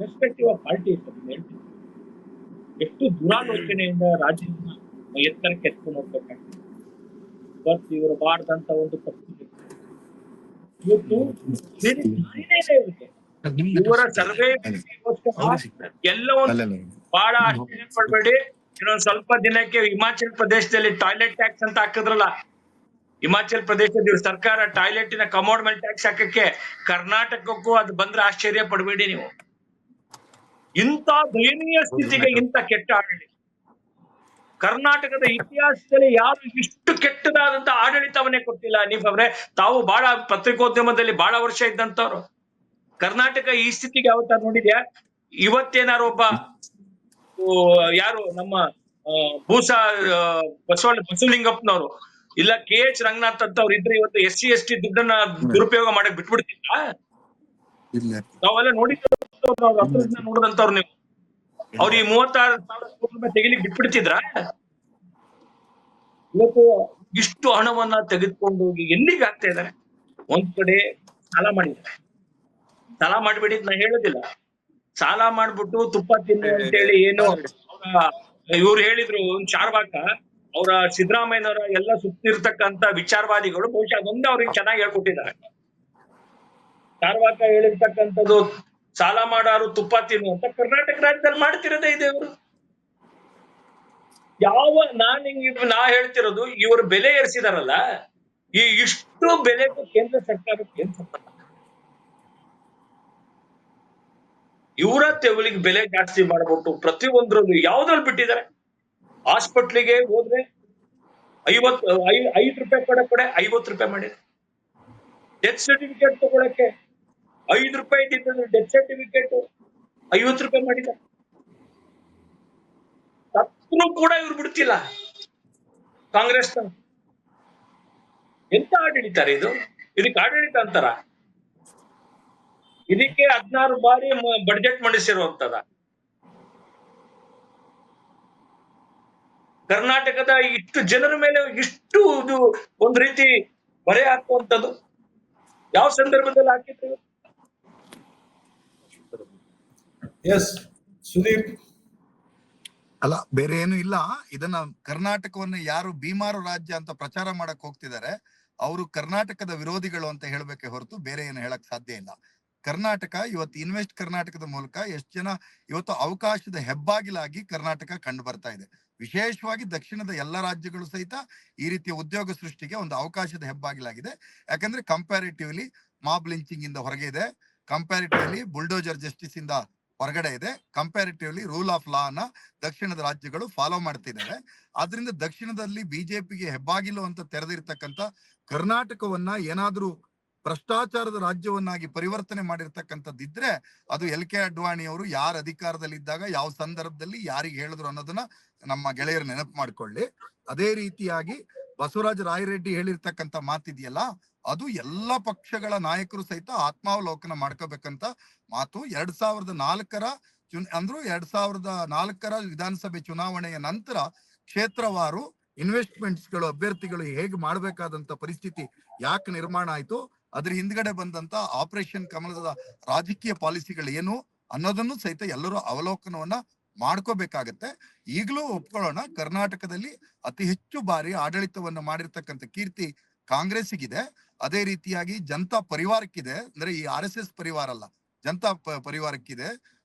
ರೆಸ್ಪೆಕ್ಟಿವ್ ಆಫ್ ಪಾರ್ಟಿ ಹೇಳ್ತೀನಿ, ಎಷ್ಟು ದುರಾಲೋಚನೆಯಿಂದ ರಾಜ್ಯದ ಎತ್ತರಕ್ಕೆ ಎತ್ಕೊಂಡು ಹೋಗ್ಬೇಕಾಗ್ತದೆ. ಇವತ್ತು ಇವರು ಬಾರ್ದಂತ ಒಂದು ತಪ್ಪು ಇವತ್ತು ಇವರ ಸರ್ವೆ ಎಲ್ಲ ಬಹಳ ಆಶ್ಚರ್ಯ ಪಡ್ಬೇಡಿ. ಇನ್ನೊಂದ್ ಸ್ವಲ್ಪ ದಿನಕ್ಕೆ ಹಿಮಾಚಲ್ ಪ್ರದೇಶದಲ್ಲಿ ಟಾಯ್ಲೆಟ್ ಟ್ಯಾಕ್ಸ್ ಅಂತ ಹಾಕಿದ್ರಲ್ಲ, ಹಿಮಾಚಲ್ ಪ್ರದೇಶದ ಸರ್ಕಾರ ಟಾಯ್ಲೆಟಿನ ಕಮೋಡ್ ಮೇಲೆ ಟ್ಯಾಕ್ಸ್ ಹಾಕಕ್ಕೆ ಕರ್ನಾಟಕಕ್ಕೂ ಅದು ಬಂದ್ರೆ ಆಶ್ಚರ್ಯ ಪಡ್ಬೇಡಿ ನೀವು. ಇಂಥ ದಯನೀಯ ಸ್ಥಿತಿಗೆ ಇಂಥ ಕೆಟ್ಟ ಆಡಳಿತ ಕರ್ನಾಟಕದ ಇತಿಹಾಸದಲ್ಲಿ ಯಾರು ಇಷ್ಟು ಕೆಟ್ಟದಾದಂತ ಆಡಳಿತವನ್ನೇ ಕೊಟ್ಟಿಲ್ಲ. ನೀವೇ ತಾವು ಬಹಳ ಪತ್ರಿಕೋದ್ಯಮದಲ್ಲಿ ಬಹಳ ವರ್ಷ ಇದ್ದಂತವ್ರು. ಕರ್ನಾಟಕ ಈ ಸ್ಥಿತಿಗೆ ಯಾವತ್ತಾರು ನೋಡಿದ್ಯಾ? ಇವತ್ತೇನಾರು ಒಬ್ಬ ಯಾರು ನಮ್ಮ ಬಸವಲಿಂಗಪ್ಪನವರು ಇಲ್ಲ KH ರಂಗನಾಥ್ ಅಂತವ್ರು ಇದ್ರೆ ಇವತ್ತು SC/ST ದುಡ್ಡನ್ನ ದುರುಪಯೋಗ ಮಾಡಕ್ ಬಿಟ್ಬಿಡ್ತಿಲ್ಲ. ನಾವೆಲ್ಲ ನೋಡಿದಂತವ್ರು ನೀವು. ಅವ್ರು ಈ 36,000 ಕೋಟಿ ರೂಪಾಯಿ ತೆಗಿಲಿಕ್ಕೆ ಬಿಟ್ಬಿಡ್ತಿದ್ರ? ಇವತ್ತು ಇಷ್ಟು ಹಣವನ್ನ ತೆಗೆದುಕೊಂಡು ಹೋಗಿ ಎಲ್ಲಿಗೆ ಆಗ್ತಾ ಇದಾರೆ? ಒಂದ್ ಕಡೆ ಸಾಲ ಮಾಡಿದ್ದಾರೆ. ಸಾಲ ಮಾಡ್ಬಿಡಿ ನಾ ಹೇಳೋದಿಲ್ಲ. ಸಾಲ ಮಾಡ್ಬಿಟ್ಟು ತುಪ್ಪ ತಿನ್ನು ಅಂತೇಳಿ ಏನು ಇವ್ರು ಹೇಳಿದ್ರು ಚಾರ್ವಾಕ, ಅವರ ಸಿದ್ದರಾಮಯ್ಯನವರ ಎಲ್ಲ ಸುತ್ತಿರ್ತಕ್ಕಂತ ವಿಚಾರವಾದಿಗಳು ಬಹುಶಃ ಅದೊಂದು ಅವ್ರಿಗೆ ಚೆನ್ನಾಗಿ ಹೇಳ್ಕೊಟ್ಟಿದ್ದಾರೆ. ಚಾರ್ವಾಕ ಹೇಳಿರ್ತಕ್ಕಂಥದ್ದು ಸಾಲ ಮಾಡಾರು ತುಪ್ಪ ತಿನ್ನು ಅಂತ ಕರ್ನಾಟಕ ರಾಜ್ಯದಲ್ಲಿ ಮಾಡ್ತಿರೋದೇ ಇದೆ. ಇವರು ನಾ ಹೇಳ್ತಿರೋದು ಇವರು ಬೆಲೆ ಏರಿಸಿದಾರಲ್ಲ, ಈ ಇಷ್ಟು ಬೆಲೆಗೂ ಕೇಂದ್ರ ಸರ್ಕಾರಕ್ಕೆ ಏನ್ ಸಂಬಂಧ? ಇವರ ತೆವಲಿಗೆ ಬೆಲೆ ಜಾಸ್ತಿ ಮಾಡ್ಬಿಟ್ಟು ಪ್ರತಿಯೊಂದ್ರಲ್ಲೂ ಯಾವ್ದ್ರಲ್ಲಿ ಬಿಟ್ಟಿದ್ದಾರೆ. ಹಾಸ್ಪಿಟ್ಲಿಗೆ ಹೋದ್ರೆ 5 ರೂಪಾಯಿ ಕೊಡೆ 50 ರೂಪಾಯಿ ಮಾಡಿದೆ. ಡೆತ್ ಸರ್ಟಿಫಿಕೇಟ್ ತಗೊಳಕ್ಕೆ 5 ರೂಪಾಯಿ ಇದ್ದಿದ್ದು ಡೆತ್ ಸರ್ಟಿಫಿಕೇಟ್ 50 ರೂಪಾಯಿ ಮಾಡಿದ್ದಾರೆ. ಸತ್ರು ಕೂಡ ಇವ್ರು ಬಿಡ್ತಿಲ್ಲ ಕಾಂಗ್ರೆಸ್. ಎಂತ ಆಡಳಿತಾರೆ ಇದು? ಇದಕ್ಕೆ ಆಡಳಿತ ಅಂತಾರ? ಇದಕ್ಕೆ 16 ಬಾರಿ ಬಡ್ಜೆಟ್ ಮಂಡಿಸಿರುವಂತದ. ಕರ್ನಾಟಕದ ಇಷ್ಟು ಜನರ ಮೇಲೆ ಇಷ್ಟು ಒಂದ್ ರೀತಿ ಬರೆ ಹಾಕುವಂಥದ್ದು ಯಾವ ಸಂದರ್ಭದಲ್ಲಿ ಹಾಕಿದ್ರು? ಎಸ್ ಸುದೀಪ್. ಅಲ್ಲ, ಬೇರೆ ಏನು ಇಲ್ಲ. ಇದನ್ನ ಕರ್ನಾಟಕವನ್ನು ಯಾರು ಬಿಮಾರು ರಾಜ್ಯ ಅಂತ ಪ್ರಚಾರ ಮಾಡಕ್ ಹೋಗ್ತಿದ್ದಾರೆ ಅವರು ಕರ್ನಾಟಕದ ವಿರೋಧಿಗಳು ಅಂತ ಹೇಳ್ಬೇಕೆ ಹೊರತು ಬೇರೆ ಏನು ಹೇಳಕ್ ಸಾಧ್ಯ ಇಲ್ಲ. ಕರ್ನಾಟಕ ಇವತ್ತು ಇನ್ವೆಸ್ಟ್ ಕರ್ನಾಟಕದ ಮೂಲಕ ಎಷ್ಟು ಜನ ಇವತ್ತು ಅವಕಾಶದ ಹೆಬ್ಬಾಗಿಲಾಗಿ ಕರ್ನಾಟಕ ಕಂಡು ಬರ್ತಾ ಇದೆ. ವಿಶೇಷವಾಗಿ ದಕ್ಷಿಣದ ಎಲ್ಲ ರಾಜ್ಯಗಳು ಸಹಿತ ಈ ರೀತಿಯ ಉದ್ಯೋಗ ಸೃಷ್ಟಿಗೆ ಒಂದು ಅವಕಾಶದ ಹೆಬ್ಬಾಗಿಲಾಗಿದೆ. ಯಾಕಂದ್ರೆ ಕಂಪ್ಯಾರಿಟಿವ್ಲಿ ಮಾಬ್ ಲಿಂಚಿಂಗ್ ಇಂದ ಹೊರಗೆ ಇದೆ, ಕಂಪ್ಯಾರಿಟಿವ್ಲಿ ಬುಲ್ಡೋಜರ್ ಜಸ್ಟಿಸ್ ಇಂದ ಹೊರಗಡೆ ಇದೆ, ಕಂಪ್ಯಾರಿಟಿವ್ಲಿ ರೂಲ್ ಆಫ್ ಲಾ ನ ದಕ್ಷಿಣದ ರಾಜ್ಯಗಳು ಫಾಲೋ ಮಾಡ್ತಿದ್ದಾರೆ. ಆದ್ರಿಂದ ದಕ್ಷಿಣದಲ್ಲಿ ಬಿಜೆಪಿಗೆ ಹೆಬ್ಬಾಗಿಲು ಅಂತ ತೆರೆದಿರ್ತಕ್ಕಂಥ ಕರ್ನಾಟಕವನ್ನ ಏನಾದ್ರೂ ಭ್ರಷ್ಟಾಚಾರದ ರಾಜ್ಯವನ್ನಾಗಿ ಪರಿವರ್ತನೆ ಮಾಡಿರ್ತಕ್ಕಂಥದ್ದಿದ್ರೆ ಅದು LK ಅಡ್ವಾಣಿ ಅವರು ಯಾರ ಅಧಿಕಾರದಲ್ಲಿದ್ದಾಗ ಯಾವ ಸಂದರ್ಭದಲ್ಲಿ ಯಾರಿಗೆ ಹೇಳಿದ್ರು ಅನ್ನೋದನ್ನ ನಮ್ಮ ಗೆಳೆಯರು ನೆನಪು ಮಾಡ್ಕೊಳ್ಳಿ. ಅದೇ ರೀತಿಯಾಗಿ ಬಸವರಾಜ ರಾಯರೆಡ್ಡಿ ಹೇಳಿರ್ತಕ್ಕಂಥ ಮಾತಿದೆಯಲ್ಲ, ಅದು ಎಲ್ಲ ಪಕ್ಷಗಳ ನಾಯಕರು ಸಹಿತ ಆತ್ಮಾವಲೋಕನ ಮಾಡ್ಕೋಬೇಕಂತ ಮಾತು. 2004ರ 2004ರ ವಿಧಾನಸಭೆ ಚುನಾವಣೆಯ ನಂತರ ಕ್ಷೇತ್ರವಾರು ಇನ್ವೆಸ್ಟ್ಮೆಂಟ್ಸ್ ಗಳು ಅಭ್ಯರ್ಥಿಗಳು ಹೇಗೆ ಮಾಡಬೇಕಾದಂತ ಪರಿಸ್ಥಿತಿ ಯಾಕೆ ನಿರ್ಮಾಣ ಆಯ್ತು, ಅದ್ರ ಹಿಂದ್ಗಡೆ ಬಂದಂತ ಆಪರೇಷನ್ ಕಮಲದ ರಾಜಕೀಯ ಪಾಲಿಸಿಗಳು ಏನು ಅನ್ನೋದನ್ನು ಸಹಿತ ಎಲ್ಲರೂ ಅವಲೋಕನವನ್ನ ಮಾಡ್ಕೋಬೇಕಾಗತ್ತೆ. ಈಗಲೂ ಒಪ್ಕೊಳ್ಳೋಣ, ಕರ್ನಾಟಕದಲ್ಲಿ ಅತಿ ಹೆಚ್ಚು ಬಾರಿ ಆಡಳಿತವನ್ನ ಮಾಡಿರ್ತಕ್ಕಂಥ ಕೀರ್ತಿ ಕಾಂಗ್ರೆಸ್ಸಿಗಿದೆ. ಅದೇ ರೀತಿಯಾಗಿ ಜನತಾ ಪರಿವಾರಕ್ಕಿದೆ. ಅಂದ್ರೆ ಈ RSS ಪರಿವಾರ ಅಲ್ಲ, ಜನತಾ ಪರಿವಾರಕ್ಕಿದೆ,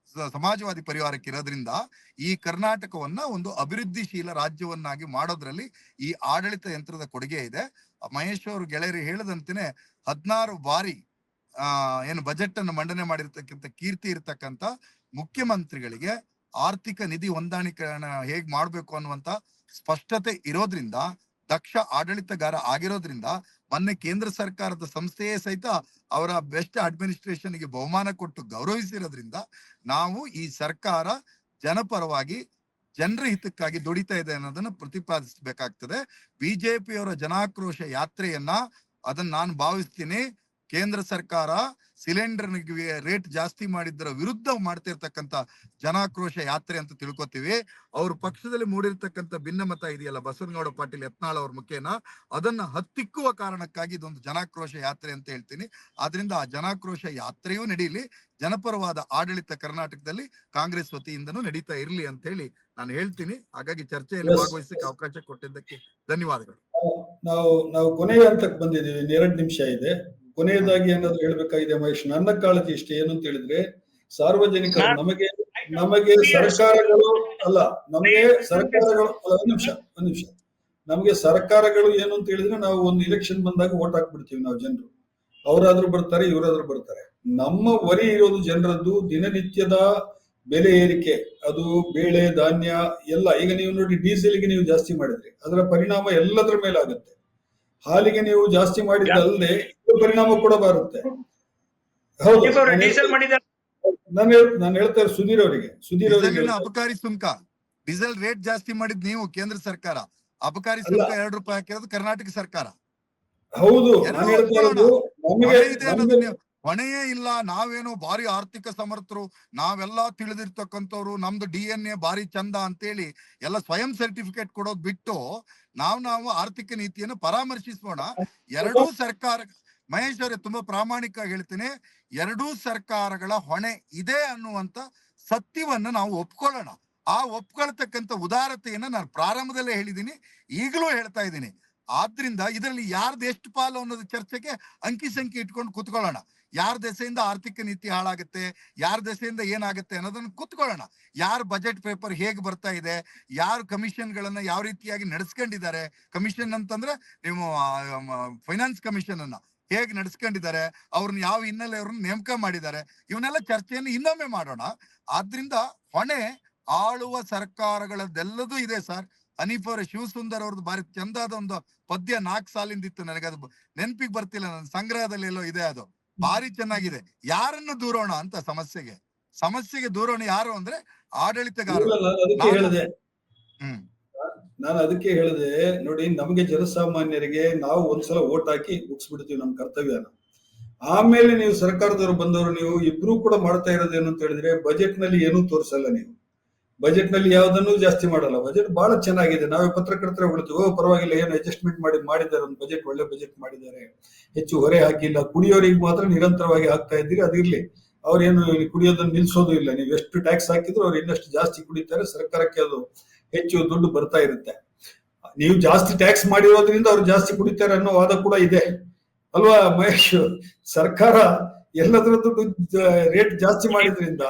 ಸಮಾಜವಾದಿ ಪರಿವಾರಕ್ಕೆ ಇರೋದ್ರಿಂದ ಈ ಕರ್ನಾಟಕವನ್ನ ಒಂದು ಅಭಿವೃದ್ಧಿಶೀಲ ರಾಜ್ಯವನ್ನಾಗಿ ಮಾಡೋದ್ರಲ್ಲಿ ಈ ಆಡಳಿತ ಯಂತ್ರದ ಕೊಡುಗೆ ಇದೆ. ಮಹೇಶ್ ಅವರು ಗೆಳೆಯರು ಹೇಳದಂತೆನೆ 16 ಬಾರಿ ಏನು ಬಜೆಟ್ ಅನ್ನು ಮಂಡನೆ ಮಾಡಿರ್ತಕ್ಕಂಥ ಕೀರ್ತಿ ಇರ್ತಕ್ಕಂಥ ಮುಖ್ಯಮಂತ್ರಿಗಳಿಗೆ ಆರ್ಥಿಕ ನಿಧಿ ಹೊಂದಾಣಿಕೆಯನ್ನ ಹೇಗ್ ಮಾಡ್ಬೇಕು ಅನ್ನುವಂತ ಸ್ಪಷ್ಟತೆ ಇರೋದ್ರಿಂದ, ದಕ್ಷ ಆಡಳಿತಗಾರ ಆಗಿರೋದ್ರಿಂದ ಮೊನ್ನೆ ಕೇಂದ್ರ ಸರ್ಕಾರದ ಸಂಸ್ಥೆಯೇ ಸಹಿತ ಅವರ ಬೆಸ್ಟ್ ಅಡ್ಮಿನಿಸ್ಟ್ರೇಷನ್ ಗೆ ಬಹುಮಾನ ಕೊಟ್ಟು ಗೌರವಿಸಿರೋದ್ರಿಂದ ನಾವು ಈ ಸರ್ಕಾರ ಜನಪರವಾಗಿ ಜನರ ಹಿತಕ್ಕಾಗಿ ದುಡಿತಾ ಇದೆ ಅನ್ನೋದನ್ನ ಪ್ರತಿಪಾದಿಸಬೇಕಾಗ್ತದೆ. ಬಿಜೆಪಿಯವರ ಜನಾಕ್ರೋಶ ಯಾತ್ರೆಯನ್ನ ಅದನ್ನ ನಾನು ಭಾವಿಸ್ತೀನಿ ಕೇಂದ್ರ ಸರ್ಕಾರ ಸಿಲಿಂಡರ್ ರೇಟ್ ಜಾಸ್ತಿ ಮಾಡಿದ್ದರ ವಿರುದ್ಧ ಮಾಡ್ತಿರ್ತಕ್ಕಂಥ ಜನಾಕ್ರೋಶ ಯಾತ್ರೆ ಅಂತ ತಿಳ್ಕೊತೀವಿ. ಅವ್ರ ಪಕ್ಷದಲ್ಲಿ ಮೂಡಿರ್ತಕ್ಕಂಥ ಭಿನ್ನಮತ ಇದೆಯಲ್ಲ, ಬಸವನಗೌಡ ಪಾಟೀಲ್ ಯತ್ನಾಳ್ ಅವ್ರ ಮುಖೇನ, ಅದನ್ನ ಹತ್ತಿಕ್ಕುವ ಕಾರಣಕ್ಕಾಗಿ ಇದೊಂದು ಜನಾಕ್ರೋಶ ಯಾತ್ರೆ ಅಂತ ಹೇಳ್ತೀನಿ. ಆದ್ರಿಂದ ಆ ಜನಾಕ್ರೋಶ ಯಾತ್ರೆಯೂ ನಡೀಲಿ, ಜನಪರವಾದ ಆಡಳಿತ ಕರ್ನಾಟಕದಲ್ಲಿ ಕಾಂಗ್ರೆಸ್ ವತಿಯಿಂದನೂ ನಡೀತಾ ಇರ್ಲಿ ಅಂತ ಹೇಳಿ ನಾನು ಹೇಳ್ತೀನಿ. ಹಾಗಾಗಿ ಚರ್ಚೆಯಲ್ಲಿ ಭಾಗವಹಿಸಕ್ಕೆ ಅವಕಾಶ ಕೊಟ್ಟಿದ್ದಕ್ಕೆ ಧನ್ಯವಾದಗಳು. ನಾವು ಕೊನೆಯ ಹಂತಕ್ಕೆ ಬಂದಿದ್ದೀವಿ, 2 ನಿಮಿಷ ಇದೆ. ಕೊನೆಯದಾಗಿ ಏನಾದ್ರು ಹೇಳ್ಬೇಕಾಗಿದೆ ಮಹೇಶ್? ನನ್ನ ಕಾಳಜಿ ಇಷ್ಟೇ, ಏನು ಅಂತ ಹೇಳಿದ್ರೆ ಸಾರ್ವಜನಿಕರು ನಮಗೆ ಸರ್ಕಾರಗಳು ಅಲ್ಲ, ನಮಗೆ ಸರ್ಕಾರಗಳು ಒಂದ್ ನಿಮಿಷ ನಮಗೆ ಸರ್ಕಾರಗಳು ಏನು ಅಂತ ಹೇಳಿದ್ರೆ ನಾವು ಒಂದು ಇಲೆಕ್ಷನ್ ಬಂದಾಗ ವೋಟ್ ಹಾಕ್ಬಿಡ್ತೀವಿ ನಾವು ಜನರು, ಅವರಾದ್ರೂ ಬರ್ತಾರೆ ಇವರಾದ್ರೂ ಬರ್ತಾರೆ. ನಮ್ಮ ವರಿ ಇರೋದು ಜನರದ್ದು ದಿನನಿತ್ಯದ ಬೆಲೆ ಏರಿಕೆ, ಅದು ಬೇಳೆ ಧಾನ್ಯ ಎಲ್ಲ. ಈಗ ನೀವು ನೋಡಿ ಡೀಸೆಲ್ಗೆ ನೀವು ಜಾಸ್ತಿ ಮಾಡಿದ್ರಿ, ಅದರ ಪರಿಣಾಮ ಎಲ್ಲದರ ಮೇಲೆ ಆಗುತ್ತೆ. ಹಾಲಿಗೆ ನೀವು ಜಾಸ್ತಿ ಮಾಡಿದ್ದಲ್ಲದೆ ಪರಿಣಾಮ ಕೂಡ ಬರುತ್ತೆ. ಹೌದು, ನಾನು ಹೇಳ್ತಾ ಸುಧೀರ್ ಅವರಿಗೆ ಅಬಕಾರಿ ಸುಂಕ, ಡೀಸೆಲ್ ರೇಟ್ ಜಾಸ್ತಿ ಮಾಡಿದ್ ನೀವು ಕೇಂದ್ರ ಸರ್ಕಾರ, ಅಬಕಾರಿ ಸುಂಕ 2 ರೂಪಾಯಿ ಹಾಕಿರೋದು ಕರ್ನಾಟಕ ಸರ್ಕಾರ. ಹೌದು, ನಾನು ಹೇಳ್ತಾ ಇರೋದು ಹೊಣೆಯೇ ಇಲ್ಲ. ನಾವೇನೋ ಭಾರಿ ಆರ್ಥಿಕ ಸಮರ್ಥರು, ನಾವೆಲ್ಲಾ ತಿಳಿದಿರ್ತಕ್ಕಂಥವ್ರು, ನಮ್ದು DNA ಭಾರಿ ಚಂದ ಅಂತೇಳಿ ಎಲ್ಲ ಸ್ವಯಂ ಸರ್ಟಿಫಿಕೇಟ್ ಕೊಡೋದ್ ಬಿಟ್ಟು ನಾವು ಆರ್ಥಿಕ ನೀತಿಯನ್ನು ಪರಾಮರ್ಶಿಸೋಣ. 2 ಸರ್ಕಾರ, ಮಹೇಶ್ ಅವರೇ ತುಂಬಾ ಪ್ರಾಮಾಣಿಕವಾಗಿ ಹೇಳ್ತೀನಿ, 2 ಸರ್ಕಾರಗಳ ಹೊಣೆ ಇದೆ ಅನ್ನುವಂತ ಸತ್ಯವನ್ನ ನಾವು ಒಪ್ಕೊಳ್ಳೋಣ. ಆ ಒಪ್ಕೊಳ್ತಕ್ಕಂಥ ಉದಾರತೆಯನ್ನ ನಾನು ಪ್ರಾರಂಭದಲ್ಲೇ ಹೇಳಿದ್ದೀನಿ, ಈಗಲೂ ಹೇಳ್ತಾ ಇದ್ದೀನಿ. ಆದ್ರಿಂದ ಇದರಲ್ಲಿ ಯಾರ್ದು ಎಷ್ಟು ಪಾಲು ಅನ್ನೋದು ಚರ್ಚೆಗೆ ಅಂಕಿ ಸಂಖ್ಯೆ ಇಟ್ಕೊಂಡು ಕುತ್ಕೊಳ್ಳೋಣ. ಯಾರ ದೆಸೆಯಿಂದ ಆರ್ಥಿಕ ನೀತಿ ಹಾಳಾಗುತ್ತೆ, ಯಾರ ದೆಸೆಯಿಂದ ಏನಾಗುತ್ತೆ ಅನ್ನೋದನ್ನ ಕುತ್ಕೊಳ್ಳೋಣ. ಯಾರ ಬಜೆಟ್ ಪೇಪರ್ ಹೇಗೆ ಬರ್ತಾ ಇದೆ, ಯಾರು ಕಮಿಷನ್ ಗಳನ್ನ ಯಾವ ರೀತಿಯಾಗಿ ನಡೆಸ್ಕೊಂಡಿದ್ದಾರೆ, ಕಮಿಷನ್ ಅಂತಂದ್ರೆ ನೀವು ಫೈನಾನ್ಸ್ ಕಮಿಷನ್ ಅನ್ನ ಹೇಗೆ ನಡೆಸ್ಕೊಂಡಿದ್ದಾರೆ, ಅವ್ರನ್ನ ಯಾವ ಹಿನ್ನೆಲೆ ಅವ್ರನ್ನ ನೇಮಕ ಮಾಡಿದ್ದಾರೆ, ಇವನ್ನೆಲ್ಲ ಚರ್ಚೆಯನ್ನು ಇನ್ನೊಮ್ಮೆ ಮಾಡೋಣ. ಆದ್ರಿಂದ ಹೊಣೆ ಆಳುವ ಸರ್ಕಾರಗಳದ್ದೆಲ್ಲದೂ ಇದೆ ಸರ್. ಹನೀಫ್ ಅವರ ಶಿವಸುಂದರ್ ಅವ್ರದ್ದು ಬಾರಿ ಚಂದಾದ ಒಂದು ಪದ್ಯ 4 ಸಾಲಿಂದಿತ್ತು, ನನಗೆ ಅದು ನೆನಪಿಗೆ ಬರ್ತಿಲ್ಲ, ನನ್ನ ಸಂಗ್ರಹದಲ್ಲಿ ಎಲ್ಲೋ ಇದೆ, ಅದು ಭಾರಿ ಚೆನ್ನಾಗಿದೆ. ಯಾರನ್ನು ದೂರೋಣ ಅಂತ ಸಮಸ್ಯೆಗೆ ದೂರೋಣ ಯಾರು ಅಂದ್ರೆ ಆಡಳಿತಗಾರರು. ನಾನು ಅದಕ್ಕೆ ಹೇಳಿದೆ ನೋಡಿ, ನಮಗೆ ಜನಸಾಮಾನ್ಯರಿಗೆ ನಾವು ಒಂದ್ಸಲ ವೋಟ್ ಹಾಕಿ ಮುಗಿಸ್ಬಿಡ್ತೀವಿ ನಮ್ಮ ಕರ್ತವ್ಯನ. ಆಮೇಲೆ ನೀವು ಸರ್ಕಾರದವರು ಬಂದವರು ನೀವು ಇಬ್ರು ಕೂಡ ಮಾಡ್ತಾ ಇರೋದೇನು ಅಂತ ಹೇಳಿದ್ರೆ, ಬಜೆಟ್ ನಲ್ಲಿ ಏನೂ ತೋರಿಸಲ್ಲ. ನೀವು ಬಜೆಟ್ ನಲ್ಲಿ ಯಾವ್ದನ್ನು ಜಾಸ್ತಿ ಮಾಡಲ್ಲ. ಬಜೆಟ್ ಬಹಳ ಚೆನ್ನಾಗಿದೆ, ನಾವೇ ಪತ್ರಕರ್ತರ ಹೊಳ್ತೀವಿ, ಪರವಾಗಿಲ್ಲ, ಏನು ಅಡ್ಜಸ್ಟ್ಮೆಂಟ್ ಮಾಡಿದ್ದಾರೆ, ಒಂದು ಬಜೆಟ್ ಒಳ್ಳೆ ಬಜೆಟ್ ಮಾಡಿದ್ದಾರೆ, ಹೆಚ್ಚು ಹೊರೆ ಹಾಕಿಲ್ಲ. ಕುಡಿಯೋರಿಗೆ ಮಾತ್ರ ನಿರಂತರವಾಗಿ ಹಾಕ್ತಾ ಇದ್ದೀರಿ, ಅದಿರ್ಲಿ, ಅವ್ರೇನು ಕುಡಿಯೋದನ್ನ ನಿಲ್ಸೋದು ಇಲ್ಲ. ನೀವು ಎಷ್ಟು ಟ್ಯಾಕ್ಸ್ ಹಾಕಿದ್ರು ಅವ್ರು ಇನ್ನಷ್ಟು ಜಾಸ್ತಿ ಕುಡಿತಾರೆ, ಸರ್ಕಾರಕ್ಕೆ ಅದು ಹೆಚ್ಚು ದುಡ್ಡು ಬರ್ತಾ ಇರುತ್ತೆ. ನೀವು ಜಾಸ್ತಿ ಟ್ಯಾಕ್ಸ್ ಮಾಡಿರೋದ್ರಿಂದ ಅವ್ರು ಜಾಸ್ತಿ ಕುಡಿತಾರೆ ಅನ್ನೋ ವಾದ ಕೂಡ ಇದೆ ಅಲ್ವಾ ಮಹೇಶ್? ಸರ್ಕಾರ ಎಲ್ಲದರದ್ದು ರೇಟ್ ಜಾಸ್ತಿ ಮಾಡಿದ್ರಿಂದ